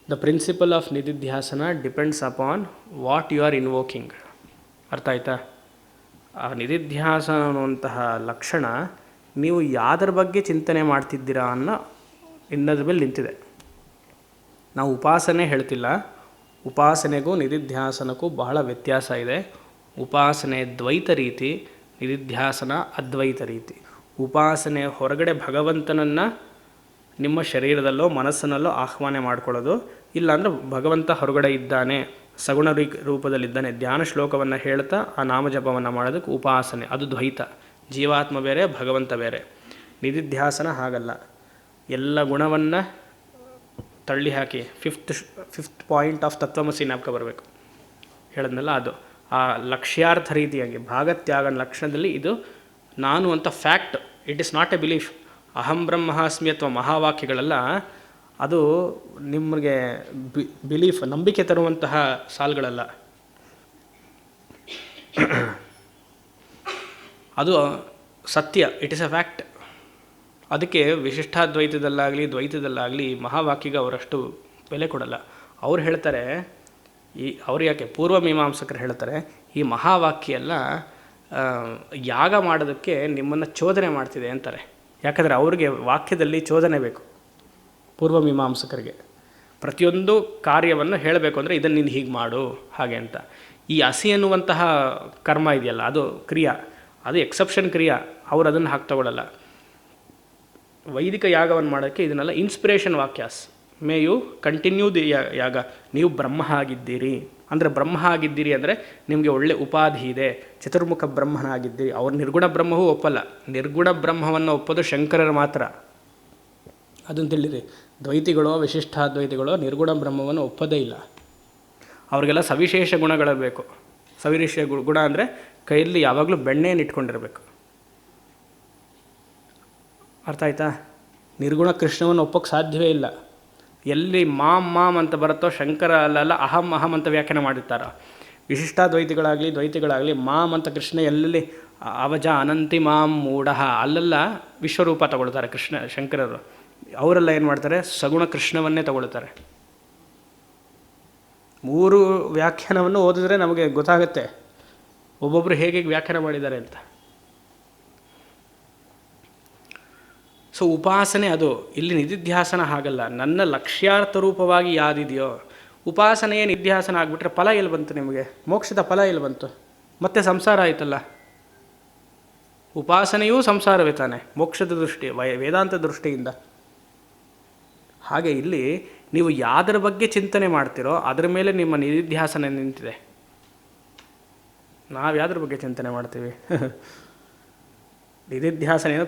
Speaker 1: ದ ಪ್ರಿನ್ಸಿಪಲ್ ಆಫ್ ನಿಧಿಧ್ಯಾಸನ depends upon what you are invoking. ಅರ್ಥ ಆಯ್ತಾ? ಆ ನಿಧಿಧ್ಯಾಸನ ಅನ್ನುವಂತಹ ಲಕ್ಷಣ ನೀವು ಯಾವುದರ ಬಗ್ಗೆ ಚಿಂತನೆ ಮಾಡ್ತಿದ್ದೀರಾ ಅನ್ನೋ ಇನ್ನದ್ರ ಮೇಲೆ ನಿಂತಿದೆ. ನಾವು ಉಪಾಸನೆ ಹೇಳ್ತಿಲ್ಲ, ಉಪಾಸನೆಗೂ ನಿಧಿಧ್ಯಾಸನಕ್ಕೂ ಬಹಳ ವ್ಯತ್ಯಾಸ ಇದೆ. ಉಪಾಸನೆ ದ್ವೈತ ರೀತಿ, ನಿಧಿಧ್ಯಾಸನ ಅದ್ವೈತ ರೀತಿ. ಉಪಾಸನೆ ಹೊರಗಡೆ ಭಗವಂತನನ್ನು ನಿಮ್ಮ ಶರೀರದಲ್ಲೋ ಮನಸ್ಸಿನಲ್ಲೋ ಆಹ್ವಾನ ಮಾಡ್ಕೊಳ್ಳೋದು, ಇಲ್ಲಾಂದರೆ ಭಗವಂತ ಹೊರಗಡೆ ಇದ್ದಾನೆ, ಸಗುಣ ರೂಪದಲ್ಲಿದ್ದಾನೆ, ಧ್ಯಾನ ಶ್ಲೋಕವನ್ನು ಹೇಳ್ತಾ ಆ ನಾಮಜಪವನ್ನು ಮಾಡೋದಕ್ಕೆ ಉಪಾಸನೆ, ಅದು ದ್ವೈತ. ಜೀವಾತ್ಮ ಬೇರೆ, ಭಗವಂತ ಬೇರೆ. ನಿಧಿಧ್ಯಾಸನ ಹಾಗಲ್ಲ, ಎಲ್ಲ ಗುಣವನ್ನು ತಳ್ಳಿ ಹಾಕಿ ಫಿಫ್ತ್ ಪಾಯಿಂಟ್ ಆಫ್ ತತ್ವಮಸಿ ಜ್ಞಾಪಕ ಬರಬೇಕು ಹೇಳಿದ್ನಲ್ಲ, ಅದು ಆ ಲಕ್ಷ್ಯಾರ್ಥ ರೀತಿಯಾಗಿ ಭಾಗತ್ಯಾಗನ ಲಕ್ಷಣದಲ್ಲಿ ಇದು ನಾನು ಅಂತ fact. It is not A belief. ಅಹಂ ಬ್ರಹ್ಮಾಸ್ಮಿ ಅಥವಾ ಮಹಾವಾಕ್ಯಗಳೆಲ್ಲ ಅದು ನಿಮಗೆ ಬಿಲೀಫ್, ನಂಬಿಕೆ ತರುವಂತಹ ಸಾಲುಗಳಲ್ಲ. ಅದು ಸತ್ಯ, ಇಟ್ ಈಸ್ ಎ ಫ್ಯಾಕ್ಟ್. ಅದಕ್ಕೆ ವಿಶಿಷ್ಟಾದ್ವೈತದಲ್ಲಾಗಲಿ ದ್ವೈತದಲ್ಲಾಗಲಿ ಮಹಾವಾಕ್ಯಗೆ ಅವರಷ್ಟು ಬೆಲೆ ಕೊಡಲ್ಲ. ಅವ್ರು ಹೇಳ್ತಾರೆ, ಅವ್ರು ಯಾಕೆ ಪೂರ್ವ ಮೀಮಾಂಸಕರು ಹೇಳ್ತಾರೆ, ಈ ಮಹಾವಾಕ್ಯ ಎಲ್ಲ ಯಾಗ ಮಾಡೋದಕ್ಕೆ ನಿಮ್ಮನ್ನು ಚೋದನೆ ಮಾಡ್ತಿದೆ ಅಂತಾರೆ. ಯಾಕಂದರೆ ಅವ್ರಿಗೆ ವಾಕ್ಯದಲ್ಲಿ ಚೋದನೆ ಬೇಕು. ಪೂರ್ವ ಮೀಮಾಂಸಕರಿಗೆ ಪ್ರತಿಯೊಂದು ಕಾರ್ಯವನ್ನು ಹೇಳಬೇಕು ಅಂದರೆ ಇದನ್ನು ನೀನು ಹೀಗೆ ಮಾಡು ಹಾಗೆ ಅಂತ. ಈ ಹಸಿ ಅನ್ನುವಂತಹ ಕರ್ಮ ಇದೆಯಲ್ಲ, ಅದು ಕ್ರಿಯಾ, ಅದು ಎಕ್ಸೆಪ್ಷನ್ ಕ್ರಿಯಾ. ಅವರು ಅದನ್ನು ಹಾಕಿ ತಗೊಳ್ಳಲ್ಲ. ವೈದಿಕ ಯಾಗವನ್ನು ಮಾಡೋಕ್ಕೆ ಇದನ್ನೆಲ್ಲ ಇನ್ಸ್ಪಿರೇಷನ್ ವಾಕ್ಯಾಸ್. May you continue the yaga. ನೀವು ಬ್ರಹ್ಮ ಆಗಿದ್ದೀರಿ ಅಂದರೆ ಬ್ರಹ್ಮ ಆಗಿದ್ದೀರಿ ಅಂದರೆ ನಿಮಗೆ ಒಳ್ಳೆ ಉಪಾಧಿ ಇದೆ, ಚತುರ್ಮುಖ ಬ್ರಹ್ಮನಾಗಿದ್ದೀರಿ. ಅವ್ರು ನಿರ್ಗುಣ ಬ್ರಹ್ಮವೂ ಒಪ್ಪಲ್ಲ. ನಿರ್ಗುಣ ಬ್ರಹ್ಮವನ್ನು ಒಪ್ಪೋದು ಶಂಕರರು ಮಾತ್ರ. ಅದನ್ನು ತಿಳಿರಿ. ದ್ವೈತಿಗಳೋ ವಿಶಿಷ್ಟಾದ್ವೈತಿಗಳೋ ನಿರ್ಗುಣ ಬ್ರಹ್ಮವನ್ನು ಒಪ್ಪೋದೇ ಇಲ್ಲ. ಅವ್ರಿಗೆಲ್ಲ ಸವಿಶೇಷ ಗುಣಗಳಿರಬೇಕು. ಸವಿಶೇಷ ಗುಣ ಅಂದರೆ ಕೈಯಲ್ಲಿ ಯಾವಾಗಲೂ ಬೆಣ್ಣೆಯನ್ನು ಇಟ್ಕೊಂಡಿರಬೇಕು. ಅರ್ಥ ಆಯ್ತಾ? ನಿರ್ಗುಣ ಕೃಷ್ಣವನ್ನು ಒಪ್ಪೋಕ್ಕೆ ಸಾಧ್ಯವೇ ಇಲ್ಲ. ಎಲ್ಲಿ ಮಾಮ್ ಅಂತ ಬರುತ್ತೋ ಶಂಕರ ಅಲ್ಲೆಲ್ಲ ಅಹಂ ಅಹಂ ಅಂತ ವ್ಯಾಖ್ಯಾನ ಮಾಡಿರ್ತಾರೆ. ವಿಶಿಷ್ಟಾದ್ವೈತಿಗಳಾಗಲಿ ದ್ವೈತಿಗಳಾಗಲಿ ಮಾಮ್ ಅಂತ ಕೃಷ್ಣ ಎಲ್ಲೆಲ್ಲಿ ಅವಜ ಅನಂತಿ ಮಾಂ ಮೂಢ ಅಲ್ಲೆಲ್ಲ ವಿಶ್ವರೂಪ ತಗೊಳ್ತಾರೆ ಶಂಕರರು. ಅವರೆಲ್ಲ ಏನು ಮಾಡ್ತಾರೆ? ಸಗುಣ ಕೃಷ್ಣವನ್ನೇ ತಗೊಳ್ತಾರೆ. 3 ವ್ಯಾಖ್ಯಾನವನ್ನು ಓದಿದ್ರೆ ನಮಗೆ ಗೊತ್ತಾಗುತ್ತೆ ಒಬ್ಬೊಬ್ಬರು ಹೇಗೆ ವ್ಯಾಖ್ಯಾನ ಮಾಡಿದ್ದಾರೆ ಅಂತ. ಸೊ ಉಪಾಸನೆ ಅದು. ಇಲ್ಲಿ ನಿಧಿಧ್ಯಾಸನ ಹಾಗಲ್ಲ. ನನ್ನ ಲಕ್ಷ್ಯಾರ್ಥ ರೂಪವಾಗಿ ಯಾವುದಿದೆಯೋ ಉಪಾಸನೆಯೇ ನಿಧ್ಯಾಸನ ಆಗಿಬಿಟ್ರೆ ಫಲ ಎಲ್ಲಿ ಬಂತು ನಿಮಗೆ? ಮೋಕ್ಷದ ಫಲ ಎಲ್ಲಿ ಬಂತು? ಮತ್ತೆ ಸಂಸಾರ ಆಯ್ತಲ್ಲ. ಉಪಾಸನೆಯೂ ಸಂಸಾರವೇ ತಾನೆ ಮೋಕ್ಷದ ದೃಷ್ಟಿ, ವೇದಾಂತ ದೃಷ್ಟಿಯಿಂದ. ಹಾಗೆ ಇಲ್ಲಿ ನೀವು ಯಾವುದರ ಬಗ್ಗೆ ಚಿಂತನೆ ಮಾಡ್ತೀರೋ ಅದರ ಮೇಲೆ ನಿಮ್ಮ ನಿಧಿಧ್ಯಾಸನ ನಿಂತಿದೆ. ನಾವು ಯಾವುದ್ರ ಬಗ್ಗೆ ಚಿಂತನೆ ಮಾಡ್ತೀವಿ? ನಿಧಿಧ್ಯಾಸನ ಏನು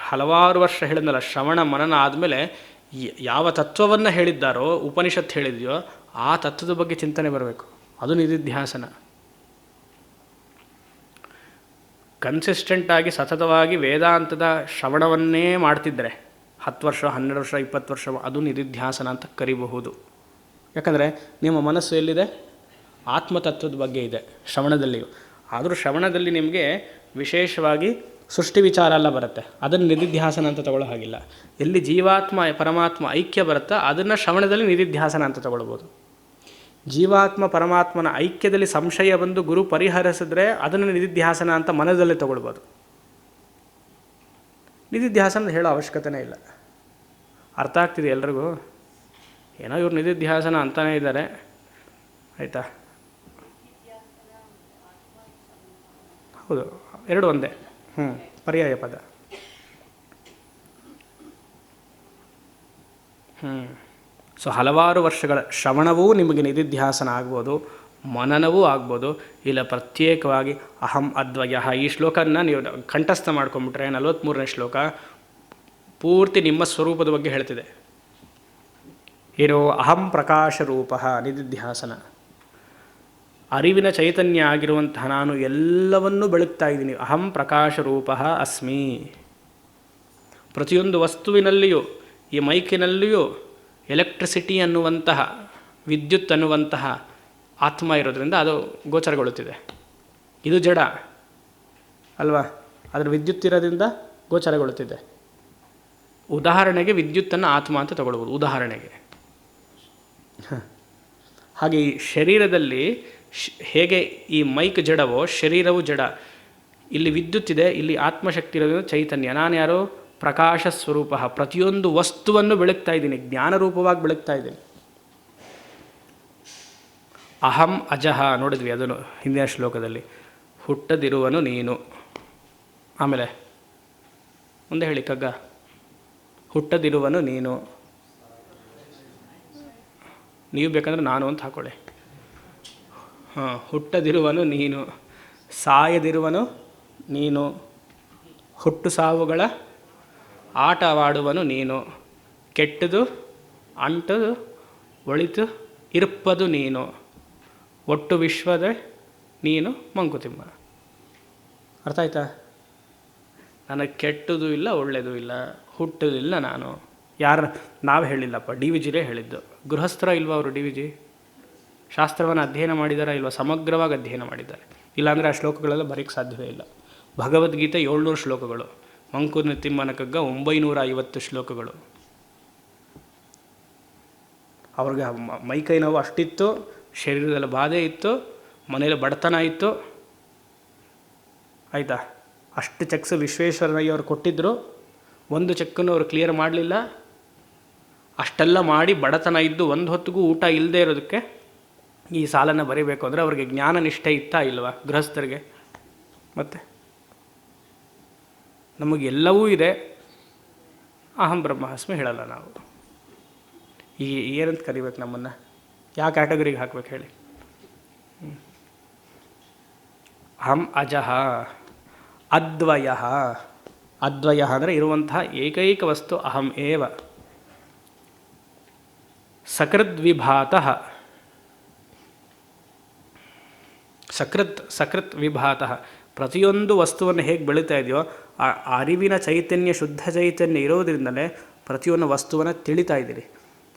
Speaker 1: ಹಲವಾರು ವರ್ಷ ಹೇಳಿದ್ನಲ್ಲ, ಶ್ರವಣ ಮನನ ಆದಮೇಲೆ ಯಾವ ತತ್ವವನ್ನು ಹೇಳಿದ್ದಾರೋ ಉಪನಿಷತ್ತು ಹೇಳಿದೆಯೋ ಆ ತತ್ವದ ಬಗ್ಗೆ ಚಿಂತನೆ ಬರಬೇಕು. ಅದು ನಿಧಿಧ್ಯಾಸನ. ಕನ್ಸಿಸ್ಟೆಂಟಾಗಿ ಸತತವಾಗಿ ವೇದಾಂತದ ಶ್ರವಣವನ್ನೇ ಮಾಡ್ತಿದ್ದರೆ 10 ವರ್ಷ 12 ವರ್ಷ 20 ವರ್ಷ ಅದು ನಿಧಿಧ್ಯಾಸನ ಅಂತ ಕರಿಬಹುದು. ಯಾಕಂದರೆ ನಿಮ್ಮ ಮನಸ್ಸು ಎಲ್ಲಿದೆ? ಆತ್ಮತತ್ವದ ಬಗ್ಗೆ ಇದೆ ಶ್ರವಣದಲ್ಲಿಯೂ. ಆದರೂ ಶ್ರವಣದಲ್ಲಿ ನಿಮಗೆ ವಿಶೇಷವಾಗಿ ಸೃಷ್ಟಿ ವಿಚಾರ ಎಲ್ಲ ಬರುತ್ತೆ. ಅದನ್ನು ನಿಧಿಧ್ಯಾಸನ ಅಂತ ತಗೊಳ್ಳೋ ಹಾಗಿಲ್ಲ. ಎಲ್ಲಿ ಜೀವಾತ್ಮ ಪರಮಾತ್ಮ ಐಕ್ಯ ಬರುತ್ತಾ ಅದನ್ನು ಶ್ರವಣದಲ್ಲಿ ನಿಧಿಧ್ಯಾಸನ ಅಂತ ತಗೊಳ್ಬೋದು. ಜೀವಾತ್ಮ ಪರಮಾತ್ಮನ ಐಕ್ಯದಲ್ಲಿ ಸಂಶಯ ಬಂದು ಗುರು ಪರಿಹರಿಸಿದ್ರೆ ಅದನ್ನು ನಿಧಿಧ್ಯಾಸನ ಅಂತ ಮನದಲ್ಲಿ ತಗೊಳ್ಬೋದು. ನಿಧಿಧ್ಯಾಸನ ಹೇಳೋ ಅವಶ್ಯಕತೆನೇ ಇಲ್ಲ. ಅರ್ಥ ಆಗ್ತಿದೆ ಎಲ್ರಿಗೂ? ಏನೋ ಇವ್ರು ನಿಧಿಧ್ಯಾಸನ ಅಂತಾನೇ ಇದ್ದಾರೆ, ಆಯಿತಾ? ಹೌದು, ಎರಡು ಒಂದೇ. ಪರ್ಯಾಯ ಪದ. ಸೊ ಹಲವಾರು ವರ್ಷಗಳ ಶ್ರವಣವೂ ನಿಮಗೆ ನಿಧಿಧ್ಯಾಸನ ಆಗ್ಬೋದು, ಮನನವೂ ಆಗ್ಬೋದು. ಇಲ್ಲ ಪ್ರತ್ಯೇಕವಾಗಿ ಅಹಂ ಅದ್ವಯ ಈ ಶ್ಲೋಕನ ನೀವು ಕಂಠಸ್ಥ ಮಾಡ್ಕೊಂಬಿಟ್ರೆ 43ನೇ ಶ್ಲೋಕ ಪೂರ್ತಿ ನಿಮ್ಮ ಸ್ವರೂಪದ ಬಗ್ಗೆ ಹೇಳ್ತಿದೆ. ಏನೋ ಅಹಂ ಪ್ರಕಾಶ ರೂಪ ನಿಧಿಧ್ಯಾಸನ. ಅರಿವಿನ ಚೈತನ್ಯ ಆಗಿರುವಂತಹ ನಾನು ಎಲ್ಲವನ್ನೂ ಬೆಳಗ್ತಾ ಇದ್ದೀನಿ. ಅಹಂ ಪ್ರಕಾಶ ರೂಪ ಅಸ್ಮಿ. ಪ್ರತಿಯೊಂದು ವಸ್ತುವಿನಲ್ಲಿಯೂ, ಈ ಮೈಕಿನಲ್ಲಿಯೂ ಎಲೆಕ್ಟ್ರಿಸಿಟಿ ಅನ್ನುವಂತಹ, ವಿದ್ಯುತ್ ಅನ್ನುವಂತಹ ಆತ್ಮ ಇರೋದ್ರಿಂದ ಅದು ಗೋಚರಗೊಳ್ಳುತ್ತಿದೆ. ಇದು ಜಡ ಅಲ್ವಾ? ಅದರ ವಿದ್ಯುತ್ ಇರೋದ್ರಿಂದ ಗೋಚರಗೊಳ್ಳುತ್ತಿದೆ. ಉದಾಹರಣೆಗೆ ವಿದ್ಯುತ್ತನ್ನು ಆತ್ಮ ಅಂತ ತಗೊಳ್ಬೋದು, ಉದಾಹರಣೆಗೆ. ಹಾಗೆ ಈ ಶರೀರದಲ್ಲಿ ಹೇಗೆ ಈ ಮೈಕ್ ಜಡವೋ ಶರೀರವು ಜಡ. ಇಲ್ಲಿ ವಿದ್ಯುತ್ ಇದೆ, ಇಲ್ಲಿ ಆತ್ಮಶಕ್ತಿ ಇರೋದ್ರಿಂದ ಚೈತನ್ಯ. ನಾನು ಯಾರು? ಪ್ರಕಾಶ ಸ್ವರೂಪ. ಪ್ರತಿಯೊಂದು ವಸ್ತುವನ್ನು ಬೆಳಗ್ತಾ ಇದ್ದೀನಿ, ಜ್ಞಾನರೂಪವಾಗಿ ಬೆಳಗ್ತಾ ಇದ್ದೀನಿ. ಅಹಂ ಅಜಃ ನೋಡಿದ್ವಿ ಅದನ್ನು ಹಿಂದಿನ ಶ್ಲೋಕದಲ್ಲಿ. ಹುಟ್ಟದಿರುವನು ನೀನು. ಆಮೇಲೆ ಮುಂದೆ ಹೇಳಿ ಕಗ್ಗ. ಹುಟ್ಟದಿರುವನು ನೀನು. ನೀವು ಬೇಕಂದ್ರೆ ನಾನು ಅಂತ ಹಾಕೊಳ್ಳಿ. ಹುಟ್ಟದಿರುವನು ನೀನು, ಸಾಯದಿರುವನು ನೀನು, ಹುಟ್ಟು ಸಾವುಗಳ ಆಟವಾಡುವನು ನೀನು, ಕೆಟ್ಟದು ಅಂಟದು ಒಳಿತು ಇರುಪ್ಪದು ನೀನು, ಒಟ್ಟು ವಿಶ್ವದ ನೀನು ಮಂಕುತಿಮ್ಮ. ಅರ್ಥ ಆಯ್ತಾ? ನನಗೆ ಕೆಟ್ಟದು ಇಲ್ಲ, ಒಳ್ಳೆಯದು ಇಲ್ಲ, ಹುಟ್ಟೋದಿಲ್ಲ ನಾನು. ನಾವು ಹೇಳಿಲ್ಲಪ್ಪ, ಡಿ ವಿ ಜಿರೇ ಹೇಳಿದ್ದು. ಗೃಹಸ್ಥರ ಇಲ್ವ ಅವರು? ಡಿ ವಿ ಜಿ ಶಾಸ್ತ್ರವನ್ನು ಅಧ್ಯಯನ ಮಾಡಿದಾರ ಇಲ್ವ? ಸಮಗ್ರವಾಗಿ ಅಧ್ಯಯನ ಮಾಡಿದ್ದಾರೆ. ಇಲ್ಲಾಂದರೆ ಆ ಶ್ಲೋಕಗಳೆಲ್ಲ ಬರೀಕ್ಕೆ ಸಾಧ್ಯವೇ ಇಲ್ಲ. ಭಗವದ್ಗೀತೆ 700 ಶ್ಲೋಕಗಳು, ಮಂಕುತಿಮ್ಮನ ಕಗ್ಗ 950 ಶ್ಲೋಕಗಳು. ಅವ್ರಿಗೆ ಮೈಕೈ ನೋವು ಅಷ್ಟಿತ್ತು, ಶರೀರದಲ್ಲಿ ಬಾಧೆ ಇತ್ತು, ಮನೇಲಿ ಬಡತನ ಇತ್ತು, ಆಯಿತಾ? ಅಷ್ಟು ಚೆಕ್ಸ್ ವಿಶ್ವೇಶ್ವರಯ್ಯವ್ರು ಕೊಟ್ಟಿದ್ದರು, ಒಂದು ಚೆಕ್ಕನ್ನು ಅವ್ರು ಕ್ಲಿಯರ್ ಮಾಡಲಿಲ್ಲ. ಅಷ್ಟೆಲ್ಲ ಮಾಡಿ ಬಡತನ ಇದ್ದು ಒಂದು ಹೊತ್ತಿಗೂ ಊಟ ಇಲ್ಲದೆ ಇರೋದಕ್ಕೆ ಈ ಸಾಲನ್ನು ಬರೀಬೇಕು ಅಂದರೆ ಅವ್ರಿಗೆ ಜ್ಞಾನ ನಿಷ್ಠೆ ಇತ್ತಾ ಇಲ್ವಾ ಗೃಹಸ್ಥರಿಗೆ? ಮತ್ತು ನಮಗೆಲ್ಲವೂ ಇದೆ, ಅಹಂ ಬ್ರಹ್ಮಾಸ್ಮಿ ಹೇಳಲ್ಲ ನಾವು. ಈ ಏನಂತ ಕರಿಬೇಕು ನಮ್ಮನ್ನು? ಯಾವ ಕ್ಯಾಟಗರಿಗೆ ಹಾಕ್ಬೇಕು ಹೇಳಿ? ಅಹಂ ಅಜಃ ಅದ್ವಯ. ಅದ್ವಯ ಅಂದರೆ ಇರುವಂತಹ ಏಕೈಕ ವಸ್ತು ಅಹಂ ಏವ. ಸಕೃದ್ವಿಭಾತಃ. ಸಕೃತ್ ವಿಭಾತಃ. ಪ್ರತಿಯೊಂದು ವಸ್ತುವನ್ನು ಹೇಗೆ ಬೆಳೀತಾ ಇದೆಯೋ ಆ ಅರಿವಿನ ಚೈತನ್ಯ, ಶುದ್ಧ ಚೈತನ್ಯ ಇರೋದರಿಂದಲೇ ಪ್ರತಿಯೊಂದು ವಸ್ತುವನ್ನು ತಿಳಿತಾ ಇದ್ದೀರಿ.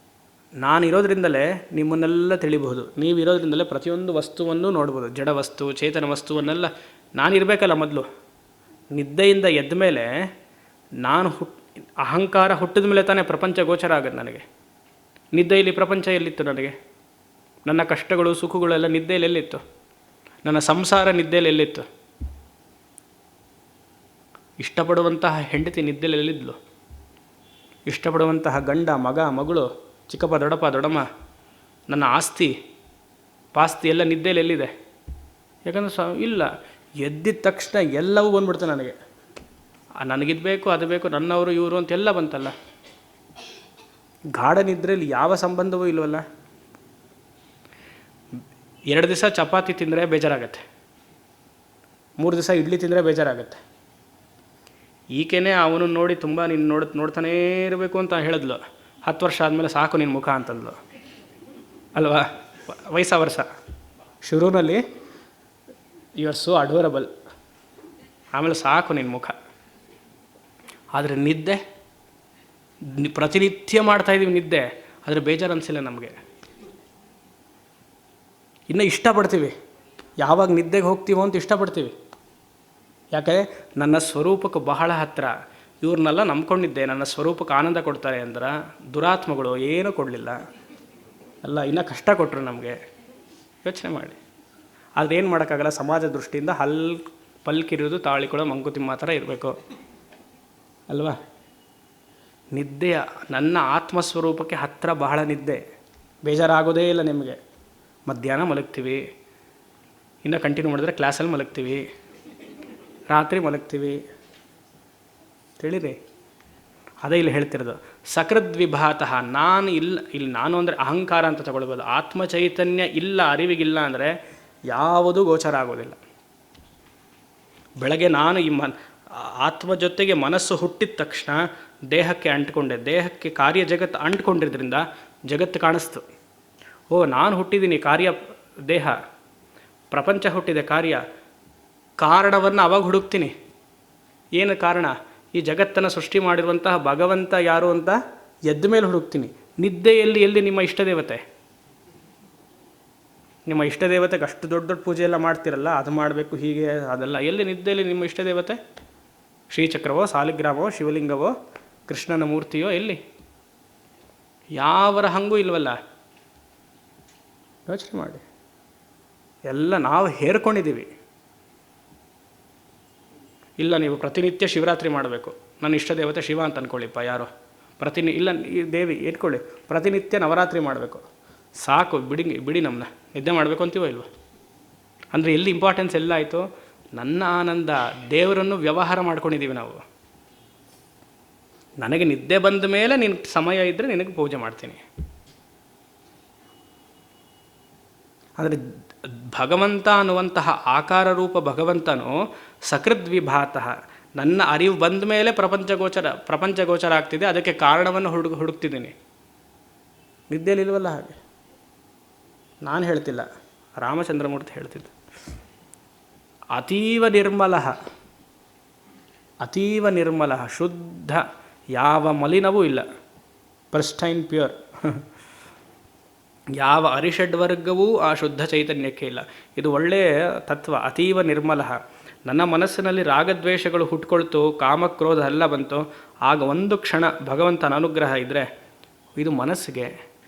Speaker 1: ನಾನಿರೋದ್ರಿಂದಲೇ ನಿಮ್ಮನ್ನೆಲ್ಲ ತಿಳಿಬಹುದು. ನೀವಿರೋದ್ರಿಂದಲೇ ಪ್ರತಿಯೊಂದು ವಸ್ತುವನ್ನು ನೋಡ್ಬೋದು. ಜಡ ವಸ್ತು, ಚೇತನ ವಸ್ತುವನ್ನೆಲ್ಲ. ನಾನಿರಬೇಕಲ್ಲ ಮೊದಲು. ನಿದ್ದೆಯಿಂದ ಎದ್ದ ಮೇಲೆ ನಾನು ಅಹಂಕಾರ ಹುಟ್ಟಿದ ಮೇಲೆ ತಾನೇ ಪ್ರಪಂಚ ಗೋಚರ ಆಗೋದು ನನಗೆ. ನಿದ್ದೆಯಲ್ಲಿ ಪ್ರಪಂಚ ಎಲ್ಲಿತ್ತು ನನಗೆ? ನನ್ನ ಕಷ್ಟಗಳು ಸುಖಗಳೆಲ್ಲ ನಿದ್ದೆಯಲ್ಲಿ ಎಲ್ಲಿತ್ತು? ನನ್ನ ಸಂಸಾರ ನಿದ್ದೆಯಲ್ಲಿ ಎಲ್ಲಿತ್ತು? ಇಷ್ಟಪಡುವಂತಹ ಹೆಂಡತಿ ನಿದ್ದೆಯಲ್ಲಿ ಎಲ್ಲಿದ್ಲು? ಇಷ್ಟಪಡುವಂತಹ ಗಂಡ, ಮಗ, ಮಗಳು, ಚಿಕ್ಕಪ್ಪ, ದೊಡ್ಡಪ್ಪ, ದೊಡ್ಡಮ್ಮ, ನನ್ನ ಆಸ್ತಿ ಪಾಸ್ತಿ ಎಲ್ಲ ನಿದ್ದೆಯಲ್ಲಿ ಎಲ್ಲಿದೆ? ಯಾಕಂದರೆ ಇಲ್ಲ. ಎದ್ದಿದ ತಕ್ಷಣ ಎಲ್ಲವೂ ಬಂದ್ಬಿಡ್ತು ನನಗೆ. ನನಗಿದು ಬೇಕು, ಅದು ಬೇಕು, ನನ್ನವರು ಇವರು ಅಂತೆಲ್ಲ ಬಂತಲ್ಲ. ಗಾಢ ನಿದ್ರೆಯಲ್ಲಿ ಯಾವ ಸಂಬಂಧವೂ ಇಲ್ವಲ್ಲ. 2 ದಿವಸ ಚಪಾತಿ ತಿಂದರೆ ಬೇಜಾರಾಗತ್ತೆ, 3 ದಿವಸ ಇಡ್ಲಿ ತಿಂದರೆ ಬೇಜಾರಾಗತ್ತೆ. ಈಕೆನೇ ಅವನು ನೋಡಿ ತುಂಬ ನೀನು ನೋಡ್ತಾನೇ ಇರಬೇಕು ಅಂತ ಹೇಳಿದ್ಲು. 10 ವರ್ಷ ಆದಮೇಲೆ ಸಾಕು ನಿನ್ನ ಮುಖ ಅಂತಂದ್ಲು ಅಲ್ವಾ? ವಯಸ್ಸ ವರ್ಷ ಶುರುವಿನಲ್ಲಿ ಯು ಆರ್ ಸೋ ಅಡೋರಬಲ್, ಆಮೇಲೆ ಸಾಕು ನಿನ್ನ ಮುಖ. ಆದರೆ ನಿದ್ದೆ ಪ್ರತಿನಿತ್ಯ ಮಾಡ್ತಾಯಿದ್ದೀವಿ ನಿದ್ದೆ, ಆದರೆ ಬೇಜಾರು ಅನಿಸಿಲ್ಲ ನಮಗೆ. ಇನ್ನು ಇಷ್ಟಪಡ್ತೀವಿ, ಯಾವಾಗ ನಿದ್ದೆಗೆ ಹೋಗ್ತೀವೋ ಅಂತ ಇಷ್ಟಪಡ್ತೀವಿ. ಯಾಕೆ? ನನ್ನ ಸ್ವರೂಪಕ್ಕೆ ಬಹಳ ಹತ್ತಿರ. ಇವ್ರನ್ನೆಲ್ಲ ನಂಬ್ಕೊಂಡಿದ್ದೆ, ನನ್ನ ಸ್ವರೂಪಕ್ಕೆ ಆನಂದ ಕೊಡ್ತಾರೆ ಅಂದ್ರೆ ದುರಾತ್ಮಗಳು ಏನೂ ಕೊಡಲಿಲ್ಲ ಅಲ್ಲ, ಇನ್ನೂ ಕಷ್ಟ ಕೊಟ್ಟರು ನಮಗೆ. ಯೋಚನೆ ಮಾಡಿ. ಆದರೆ ಏನು ಮಾಡೋಕ್ಕಾಗಲ್ಲ, ಸಮಾಜ ದೃಷ್ಟಿಯಿಂದ ಪಲ್ಕಿರೋದು ತಾಳಿಕೊಡೋ ಮಂಕುತಿಮ್ಮ ಥರ ಇರಬೇಕು ಅಲ್ವಾ? ನಿದ್ದೆಯ ನನ್ನ ಆತ್ಮಸ್ವರೂಪಕ್ಕೆ ಹತ್ತಿರ ಬಹಳ ನಿದ್ದೆ. ಬೇಜಾರಾಗೋದೇ ಇಲ್ಲ ನಿಮಗೆ. ಮಧ್ಯಾಹ್ನ ಮಲಗ್ತೀವಿ, ಇನ್ನು ಕಂಟಿನ್ಯೂ ಮಾಡಿದ್ರೆ ಕ್ಲಾಸಲ್ಲಿ ಮಲಗ್ತೀವಿ, ರಾತ್ರಿ ಮಲಗ್ತೀವಿ. ತಿಳಿರಿ? ಅದೇ ಇಲ್ಲಿ ಹೇಳ್ತಿರೋದು. ಸಕೃದ್ವಿಭಾತಃ. ನಾನು ಇಲ್ಲ, ಇಲ್ಲಿ ನಾನು ಅಂದರೆ ಅಹಂಕಾರ ಅಂತ ತಗೊಳ್ಬೋದು. ಆತ್ಮಚೈತನ್ಯ ಇಲ್ಲ, ಅರಿವಿಗಿಲ್ಲ ಅಂದರೆ ಯಾವುದೂ ಗೋಚರ ಆಗೋದಿಲ್ಲ. ಬೆಳಗ್ಗೆ ನಾನು ಈ ಆತ್ಮ ಜೊತೆಗೆ ಮನಸ್ಸು ಹುಟ್ಟಿದ ತಕ್ಷಣ ದೇಹಕ್ಕೆ ಅಂಟ್ಕೊಂಡೆ. ದೇಹಕ್ಕೆ ಕಾರ್ಯ ಜಗತ್ತು ಅಂಟ್ಕೊಂಡಿದ್ದರಿಂದ ಜಗತ್ತು ಕಾಣಿಸ್ತು. ಓ, ನಾನು ಹುಟ್ಟಿದ್ದೀನಿ, ಕಾರ್ಯ ದೇಹ, ಪ್ರಪಂಚ ಹುಟ್ಟಿದೆ, ಕಾರ್ಯ. ಕಾರಣವನ್ನು ಅವಾಗ ಹುಡುಕ್ತೀನಿ. ಏನು ಕಾರಣ? ಈ ಜಗತ್ತನ್ನು ಸೃಷ್ಟಿ ಮಾಡಿರುವಂತಹ ಭಗವಂತ ಯಾರು ಅಂತ ಎದ್ದ ಮೇಲೆ ಹುಡುಕ್ತೀನಿ. ನಿದ್ದೆಯಲ್ಲಿ ಎಲ್ಲಿ ನಿಮ್ಮ ಇಷ್ಟದೇವತೆ? ನಿಮ್ಮ ಇಷ್ಟದೇವತೆಗೆ ಅಷ್ಟು ದೊಡ್ಡ ದೊಡ್ಡ ಪೂಜೆ ಎಲ್ಲ ಮಾಡ್ತಿರಲ್ಲ, ಅದು ಮಾಡಬೇಕು ಹೀಗೆ ಅದೆಲ್ಲ. ಎಲ್ಲಿ ನಿದ್ದೆಯಲ್ಲಿ ನಿಮ್ಮ ಇಷ್ಟದೇವತೆ? ಶ್ರೀಚಕ್ರವೋ, ಸಾಲಿಗ್ರಾಮವೋ, ಶಿವಲಿಂಗವೋ, ಕೃಷ್ಣನ ಮೂರ್ತಿಯೋ? ಎಲ್ಲಿ? ಯಾವರ ಹಂಗೂ ಇಲ್ವಲ್ಲ. ಯೋಚನೆ ಮಾಡಿ. ಎಲ್ಲ ನಾವು ಹೇರ್ಕೊಂಡಿದ್ದೀವಿ. ಇಲ್ಲ, ನೀವು ಪ್ರತಿನಿತ್ಯ ಶಿವರಾತ್ರಿ ಮಾಡಬೇಕು, ನನ್ನ ಇಷ್ಟ ದೇವತೆ ಶಿವ ಅಂತ ಅಂದ್ಕೊಳ್ಳಿಪ್ಪ ಯಾರೋ. ಇಲ್ಲ, ಈ ದೇವಿ ಇಟ್ಕೊಳ್ಳಿ, ಪ್ರತಿನಿತ್ಯ ನವರಾತ್ರಿ ಮಾಡಬೇಕು. ಸಾಕು, ಬಿಡಿ ನಮ್ಮನ್ನ. ನಿದ್ದೆ ಮಾಡಬೇಕು ಅಂತೀವೋ ಇಲ್ವ? ಅಂದರೆ ಎಲ್ಲಿ ಇಂಪಾರ್ಟೆನ್ಸ್ ಎಲ್ಲ ಆಯಿತು? ನನ್ನ ಆನಂದ, ದೇವರನ್ನು ವ್ಯವಹಾರ ಮಾಡ್ಕೊಂಡಿದ್ದೀವಿ ನಾವು. ನನಗೆ ನಿದ್ದೆ ಬಂದ ಮೇಲೆ ನಿನ್ನ ಸಮಯ ಇದ್ದರೆ ನಿನಗೆ ಪೂಜೆ ಮಾಡ್ತೀನಿ. ಆದರೆ ಭಗವಂತ ಅನ್ನುವಂತಹ ಆಕಾರ ರೂಪ ಭಗವಂತನು ಸಕೃದ್ವಿಭಾತಃ. ನನ್ನ ಅರಿವು ಬಂದ ಮೇಲೆ ಪ್ರಪಂಚ ಗೋಚರ ಆಗ್ತಿದೆ, ಅದಕ್ಕೆ ಕಾರಣವನ್ನು ಹುಡುಕ್ತಿದ್ದೀನಿ. ನಿದ್ದೆಯಲ್ಲಿ ಇಲ್ವಲ್ಲ ಹಾಗೆ. ನಾನು ಹೇಳ್ತಿಲ್ಲ, ರಾಮಚಂದ್ರಮೂರ್ತಿ ಹೇಳ್ತಿದ್ದ. ಅತೀವ ನಿರ್ಮಲ, ಶುದ್ಧ, ಯಾವ ಮಲಿನವೂ ಇಲ್ಲ, ಪ್ರಿಸ್ಟೈನ್ ಪ್ಯೂರ್. ಯಾವ ಅರಿಷಡ್ವರ್ಗವೂ ಆ ಶುದ್ಧ ಚೈತನ್ಯಕ್ಕೆ ಇಲ್ಲ. ಇದು ಒಳ್ಳೆಯ ತತ್ವ. ಅತೀವ ನಿರ್ಮಲ. ನನ್ನ ಮನಸ್ಸಿನಲ್ಲಿ ರಾಗದ್ವೇಷಗಳು ಹುಟ್ಕೊಳ್ತು, ಕಾಮಕ್ರೋಧ ಎಲ್ಲ ಬಂತು, ಆಗ ಒಂದು ಕ್ಷಣ ಭಗವಂತನ ಅನುಗ್ರಹ ಇದ್ದರೆ, ಇದು ಮನಸ್ಸಿಗೆ,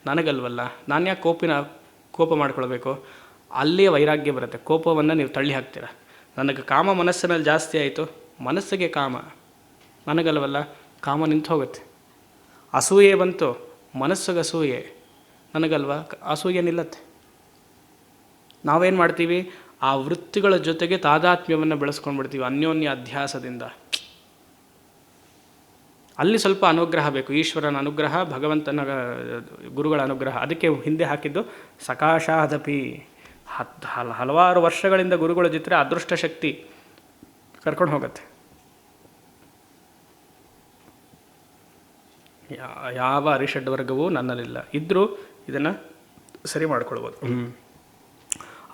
Speaker 1: ನನಗಲ್ವಲ್ಲ, ನಾನು ಯಾಕೆ ಕೋಪ ಮಾಡ್ಕೊಳ್ಬೇಕು? ಅಲ್ಲಿಯೇ ವೈರಾಗ್ಯ ಬರುತ್ತೆ. ಕೋಪವನ್ನು ನೀವು ತಳ್ಳಿ ಹಾಕ್ತೀರ. ನನಗೆ ಕಾಮ ಮನಸ್ಸಿನಲ್ಲಿ ಜಾಸ್ತಿ ಆಯಿತು, ಮನಸ್ಸಿಗೆ ಕಾಮ, ನನಗಲ್ವಲ್ಲ, ಕಾಮ ನಿಂತು ಹೋಗುತ್ತೆ. ಅಸೂಯೆ ಬಂತು, ಮನಸ್ಸಿಗೆ ಅಸೂಯೆ, ನನಗಲ್ವ, ಅಸೂಯೆ ನಿಲ್ಲತ್ತೆ. ನಾವೇನು ಮಾಡ್ತೀವಿ? ಆ ವೃತ್ತಿಗಳ ಜೊತೆಗೆ ತಾದಾತ್ಮ್ಯವನ್ನು ಬೆಳೆಸ್ಕೊಂಡು ಬಿಡ್ತೀವಿ ಅನ್ಯೋನ್ಯ ಅಧ್ಯಾಸದಿಂದ. ಅಲ್ಲಿ ಸ್ವಲ್ಪ ಅನುಗ್ರಹ ಬೇಕು, ಈಶ್ವರನ ಅನುಗ್ರಹ, ಭಗವಂತನ ಗುರುಗಳ ಅನುಗ್ರಹ. ಅದಕ್ಕೆ ಹಿಂದೆ ಹಾಕಿದ್ದು ಸಕಾಶಾದಪಿ. ಹಲವಾರು ವರ್ಷಗಳಿಂದ ಗುರುಗಳ ಜೊತೆ ಅದೃಷ್ಟ ಶಕ್ತಿ ಕರ್ಕೊಂಡು ಹೋಗುತ್ತೆ. ಯಾವ ಅರಿಷಡ್ ವರ್ಗವೂ ನನ್ನಲ್ಲಿಲ್ಲ. ಇದ್ದರೂ ಇದನ್ನು ಸರಿ ಮಾಡ್ಕೊಳ್ಬೋದು.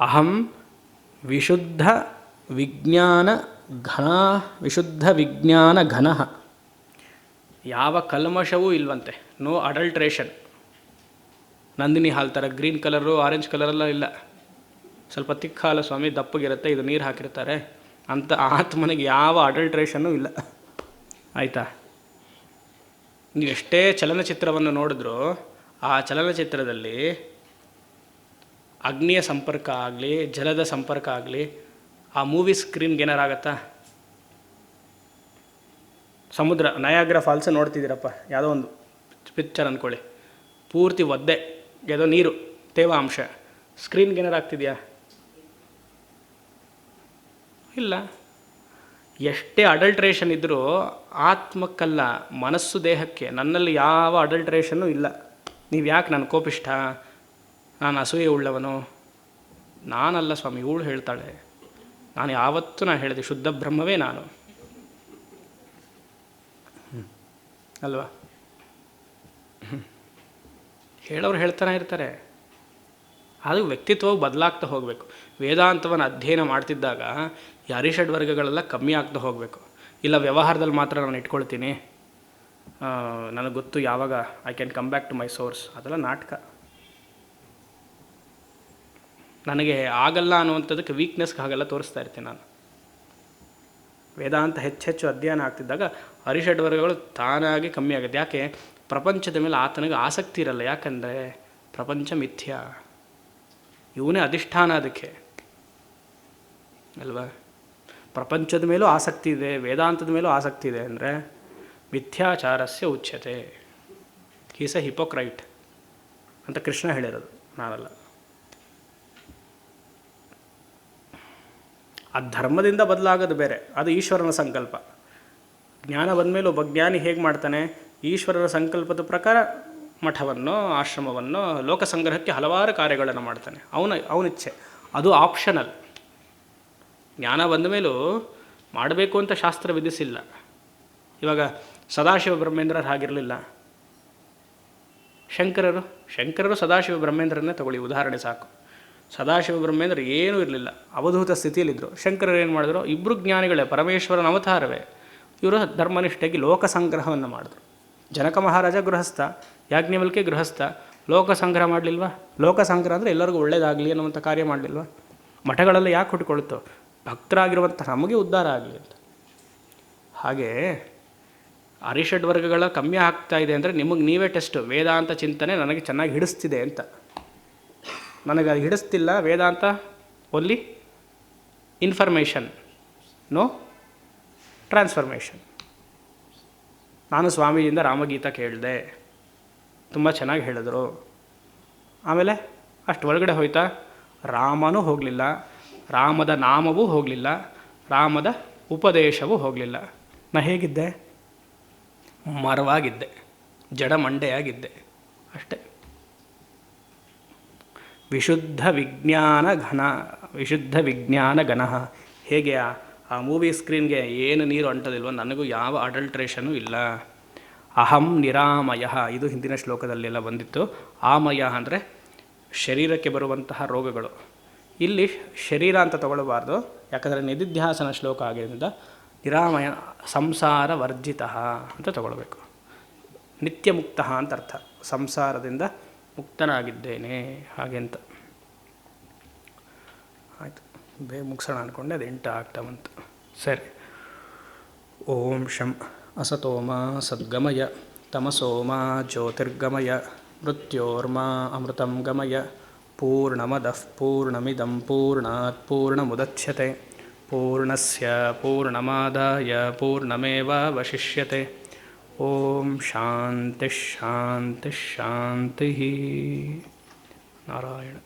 Speaker 1: ಅಹಂ ವಿಶುದ್ಧ ವಿಜ್ಞಾನ ಘನ. ಯಾವ ಕಲ್ಮಶವೂ ಇಲ್ವಂತೆ. No adulteration. ನಂದಿನಿ ಹಾಲು ಥರ ಗ್ರೀನ್ ಕಲರು ಆರೆಂಜ್ ಕಲರೆಲ್ಲ ಇಲ್ಲ. ಸ್ವಲ್ಪ ತಿಕ್ಕ ಹಾಲು ಸ್ವಾಮಿ, ದಪ್ಪಗಿರುತ್ತೆ, ಇದು ನೀರು ಹಾಕಿರ್ತಾರೆ ಅಂತ ಆತ್ಮನಿಗೆ ಯಾವ ಅಡಲ್ಟ್ರೇಷನ್ನೂ ಇಲ್ಲ. ಆಯಿತಾ? ನೀವು ಎಷ್ಟೇ ಚಲನಚಿತ್ರವನ್ನು ನೋಡಿದ್ರೂ ಆ ಚಲನಚಿತ್ರದಲ್ಲಿ ಅಗ್ನಿಯ ಸಂಪರ್ಕ ಆಗಲಿ, ಜಲದ ಸಂಪರ್ಕ ಆಗಲಿ, ಆ ಮೂವಿ ಸ್ಕ್ರೀನ್ಗೆ ಏನಾರಾಗತ್ತಾ? ಸಮುದ್ರ, ನಯಾಗ್ರಾ ಫಾಲ್ಸ್ ನೋಡ್ತಿದ್ದೀರಪ್ಪ, ಯಾವುದೋ ಒಂದು ಪಿಕ್ಚರ್ ಅಂದ್ಕೊಳ್ಳಿ, ಪೂರ್ತಿ ಒದ್ದೆ, ಯಾವುದೋ ನೀರು, ತೇವಾಂಶ, ಸ್ಕ್ರೀನ್ಗೆ ಏನಾರಾಗ್ತಿದೆಯಾ? ಇಲ್ಲ. ಎಷ್ಟೇ ಅಡಲ್ಟ್ರೇಷನ್ ಇದ್ದರೂ ಆತ್ಮಕ್ಕಲ್ಲ, ಮನಸ್ಸು ದೇಹಕ್ಕೆ. ನನ್ನಲ್ಲಿ ಯಾವ ಅಡಲ್ಟ್ರೇಷನ್ನೂ ಇಲ್ಲ. ನೀವು ಯಾಕೆ ನಾನು ಕೋಪಿಷ್ಠ, ನಾನು ಅಸೂಯೆ ಉಳ್ಳವನು? ನಾನಲ್ಲ ಸ್ವಾಮಿ, ಇವಳು ಹೇಳ್ತಾಳೆ. ನಾನು ಯಾವತ್ತೂ ಹೇಳಿದೆ ಶುದ್ಧ ಬ್ರಹ್ಮವೇ ನಾನು ಅಲ್ವಾ? ಹೇಳೋರು ಹೇಳ್ತಾನೆ ಇರ್ತಾರೆ. ಅದು ವ್ಯಕ್ತಿತ್ವವು ಬದಲಾಗ್ತಾ ಹೋಗಬೇಕು. ವೇದಾಂತವನ್ನು ಅಧ್ಯಯನ ಮಾಡ್ತಿದ್ದಾಗ ಈ ಅರಿಷಡ್ ವರ್ಗಗಳೆಲ್ಲ ಕಮ್ಮಿ ಆಗ್ತಾ ಹೋಗಬೇಕು. ಇಲ್ಲ ವ್ಯವಹಾರದಲ್ಲಿ ಮಾತ್ರ ನಾನು ಇಟ್ಕೊಳ್ತೀನಿ, ನನಗೆ ಗೊತ್ತು ಯಾವಾಗ I can come back to my source, ಅದೆಲ್ಲ ನಾಟಕ. ನನಗೆ ಆಗಲ್ಲ ಅನ್ನುವಂಥದ್ದಕ್ಕೆ ವೀಕ್ನೆಸ್ಗೆ ಹಾಗೆಲ್ಲ ತೋರಿಸ್ತಾ ಇರ್ತೀನಿ ನಾನು. ವೇದಾಂತ ಹೆಚ್ಚೆಚ್ಚು ಅಧ್ಯಯನ ಆಗ್ತಿದ್ದಾಗ ಅರಿಷಡ್ ವರ್ಗಗಳು ತಾನಾಗಿ ಕಮ್ಮಿ ಆಗುತ್ತೆ. ಯಾಕೆ? ಪ್ರಪಂಚದ ಮೇಲೆ ಆತನಿಗೆ ಆಸಕ್ತಿ ಇರಲ್ಲ. ಯಾಕಂದರೆ ಪ್ರಪಂಚ ಮಿಥ್ಯ, ಇವನೇ ಅಧಿಷ್ಠಾನ ಅದಕ್ಕೆ ಅಲ್ವಾ? ಪ್ರಪಂಚದ ಮೇಲೂ ಆಸಕ್ತಿ ಇದೆ, ವೇದಾಂತದ ಮೇಲೂ ಆಸಕ್ತಿ ಇದೆ ಅಂದರೆ ಮಿಥ್ಯಾಚಾರಸ್ಯ ಉಚ್ಯತೆ. ಈಸ್ ಎ ಹಿಪೋಕ್ರೈಟ್ ಅಂತ ಕೃಷ್ಣ ಹೇಳಿರೋದು, ನಾನಲ್ಲ. ಆ ಧರ್ಮದಿಂದ ಬದಲಾಗೋದು ಬೇರೆ, ಅದು ಈಶ್ವರನ ಸಂಕಲ್ಪ. ಜ್ಞಾನ ಬಂದಮೇಲೆ ಒಬ್ಬ ಜ್ಞಾನಿ ಹೇಗೆ ಮಾಡ್ತಾನೆ? ಈಶ್ವರನ ಸಂಕಲ್ಪದ ಪ್ರಕಾರ ಮಠವನ್ನು, ಆಶ್ರಮವನ್ನು, ಲೋಕ ಸಂಗ್ರಹಕ್ಕೆ ಹಲವಾರು ಕಾರ್ಯಗಳನ್ನು ಮಾಡ್ತಾನೆ. ಅವನಿಚ್ಛೆ, ಅದು ಆಪ್ಷನಲ್. ಜ್ಞಾನ ಬಂದ ಮೇಲೂ ಮಾಡಬೇಕು ಅಂತ ಶಾಸ್ತ್ರ ವಿಧಿಸಿಲ್ಲ. ಇವಾಗ ಸದಾಶಿವ ಬ್ರಹ್ಮೇಂದ್ರರು ಹಾಗಿರಲಿಲ್ಲ. ಶಂಕರರು ಸದಾಶಿವ ಬ್ರಹ್ಮೇಂದ್ರನ್ನೇ ತಗೊಳ್ಳಿ, ಉದಾಹರಣೆ ಸಾಕು. ಸದಾಶಿವ ಬ್ರಹ್ಮೇಂದ್ರ ಏನೂ ಇರಲಿಲ್ಲ, ಅವಧೂತ ಸ್ಥಿತಿಯಲ್ಲಿದ್ದರು. ಶಂಕರರು ಏನು ಮಾಡಿದ್ರು? ಇಬ್ಬರು ಜ್ಞಾನಿಗಳೇ, ಪರಮೇಶ್ವರನ ಅವತಾರವೇ. ಇವರು ಧರ್ಮನಿಷ್ಠೆಗೆ ಲೋಕ ಸಂಗ್ರಹವನ್ನು ಮಾಡಿದ್ರು. ಜನಕ ಮಹಾರಾಜ ಗೃಹಸ್ಥ, ಯಾಜ್ಞವಲ್ಕೆ ಗೃಹಸ್ಥ, ಲೋಕ ಸಂಗ್ರಹ ಮಾಡಲಿಲ್ವಾ? ಲೋಕ ಸಂಗ್ರಹ ಅಂದರೆ ಎಲ್ಲರಿಗೂ ಒಳ್ಳೆಯದಾಗಲಿ ಅನ್ನುವಂಥ ಕಾರ್ಯ ಮಾಡಲಿಲ್ವಾ? ಮಠಗಳೆಲ್ಲ ಯಾಕೆ ಹುಟ್ಟುಕೊಳ್ತು? ಭಕ್ತರಾಗಿರುವಂಥ ನಮಗೆ ಉದ್ಧಾರ ಆಗಲಿ ಅಂತ. ಹಾಗೆ ಅರಿಷಡ್ ವರ್ಗಗಳ ಕಮ್ಮಿ ಆಗ್ತಾ ಇದೆ ಅಂದರೆ ನಿಮಗೆ ನೀವೇ ಟೆಸ್ಟು. ವೇದಾಂತ ಚಿಂತನೆ ನನಗೆ ಚೆನ್ನಾಗಿ ಹಿಡಿಸ್ತಿದೆ ಅಂತ. ನನಗೆ ಅದು ಹಿಡಿಸ್ತಿಲ್ಲ ವೇದಾಂತ, ಓನ್ಲಿ ಇನ್ಫಾರ್ಮೇಷನ್, ನೋ ಟ್ರಾನ್ಸ್ಫರ್ಮೇಷನ್. ನಾನು ಸ್ವಾಮೀಜಿಯಿಂದ ರಾಮಗೀತಾ ಕೇಳಿದೆ, ತುಂಬ ಚೆನ್ನಾಗಿ ಹೇಳಿದ್ರು. ಆಮೇಲೆ ಅಷ್ಟು ಒಳಗಡೆ ಹೋಯ್ತಾ? ರಾಮನೂ ಹೋಗಲಿಲ್ಲ, ರಾಮದ ನಾಮವೂ ಹೋಗಲಿಲ್ಲ, ರಾಮದ ಉಪದೇಶವೂ ಹೋಗಲಿಲ್ಲ. ನಾ ಹೇಗಿದ್ದೆ? ಮರವಾಗಿದ್ದೆ, ಜಡಮಂಡೆಯಾಗಿದ್ದೆ ಅಷ್ಟೇ. ವಿಶುದ್ಧ ವಿಜ್ಞಾನ ಘನ. ಹೇಗೆ ಆ ಮೂವಿ ಸ್ಕ್ರೀನ್ಗೆ ಏನು ನೀರು ಅಂಟೋದಿಲ್ವೋ, ನನಗೂ ಯಾವ ಅಡಲ್ಟ್ರೇಷನೂ ಇಲ್ಲ. ಅಹಂ ನಿರಾಮಯ, ಇದು ಹಿಂದಿನ ಶ್ಲೋಕದಲ್ಲೆಲ್ಲ ಬಂದಿತ್ತು. ಆಮಯ ಅಂದರೆ ಶರೀರಕ್ಕೆ ಬರುವಂತಹ ರೋಗಗಳು. ಇಲ್ಲಿ ಶರೀರ ಅಂತ ತಗೊಳ್ಬಾರ್ದು, ಯಾಕಂದರೆ ನಿಧಿಧ್ಯಾಸನ ಶ್ಲೋಕ ಆಗಿದ್ದರಿಂದ ನಿರಾಮಯ ಸಂಸಾರ ವರ್ಜಿತ ಅಂತ ತಗೊಳ್ಬೇಕು. ನಿತ್ಯ ಮುಕ್ತ ಅಂತ ಅರ್ಥ, ಸಂಸಾರದಿಂದ ಮುಕ್ತನಾಗಿದ್ದೇನೆ ಹಾಗೆ ಅಂತ. ಆಯಿತು, ಬೇಗ ಮುಗಿಸೋಣ ಅಂದ್ಕೊಂಡೆ, ಅದು 8 ಆಗ್ತಾ ಬಂತು. ಸರಿ. ಓಂ ಶಂ ಅಸತೋಮ ಸದ್ಗಮಯ ತಮಸೋಮ ಜ್ಯೋತಿರ್ಗಮಯ ಮೃತ್ಯೋರ್ಮಾ ಅಮೃತಂ ಗಮಯ. ಪೂರ್ಣಮದಃ ಪೂರ್ಣಮಿದಂ ಪೂರ್ಣಾತ್ ಪೂರ್ಣಮುದಚ್ಯತೆ ಪೂರ್ಣಸ್ಯ ಪೂರ್ಣಮಾದಾಯ ಪೂರ್ಣಮೇವಾವಶಿಷ್ಯತೆ. ಓಂ ಶಾಂತಿ ಶಾಂತಿ ಶಾಂತಿ. ನಾರಾಯಣ.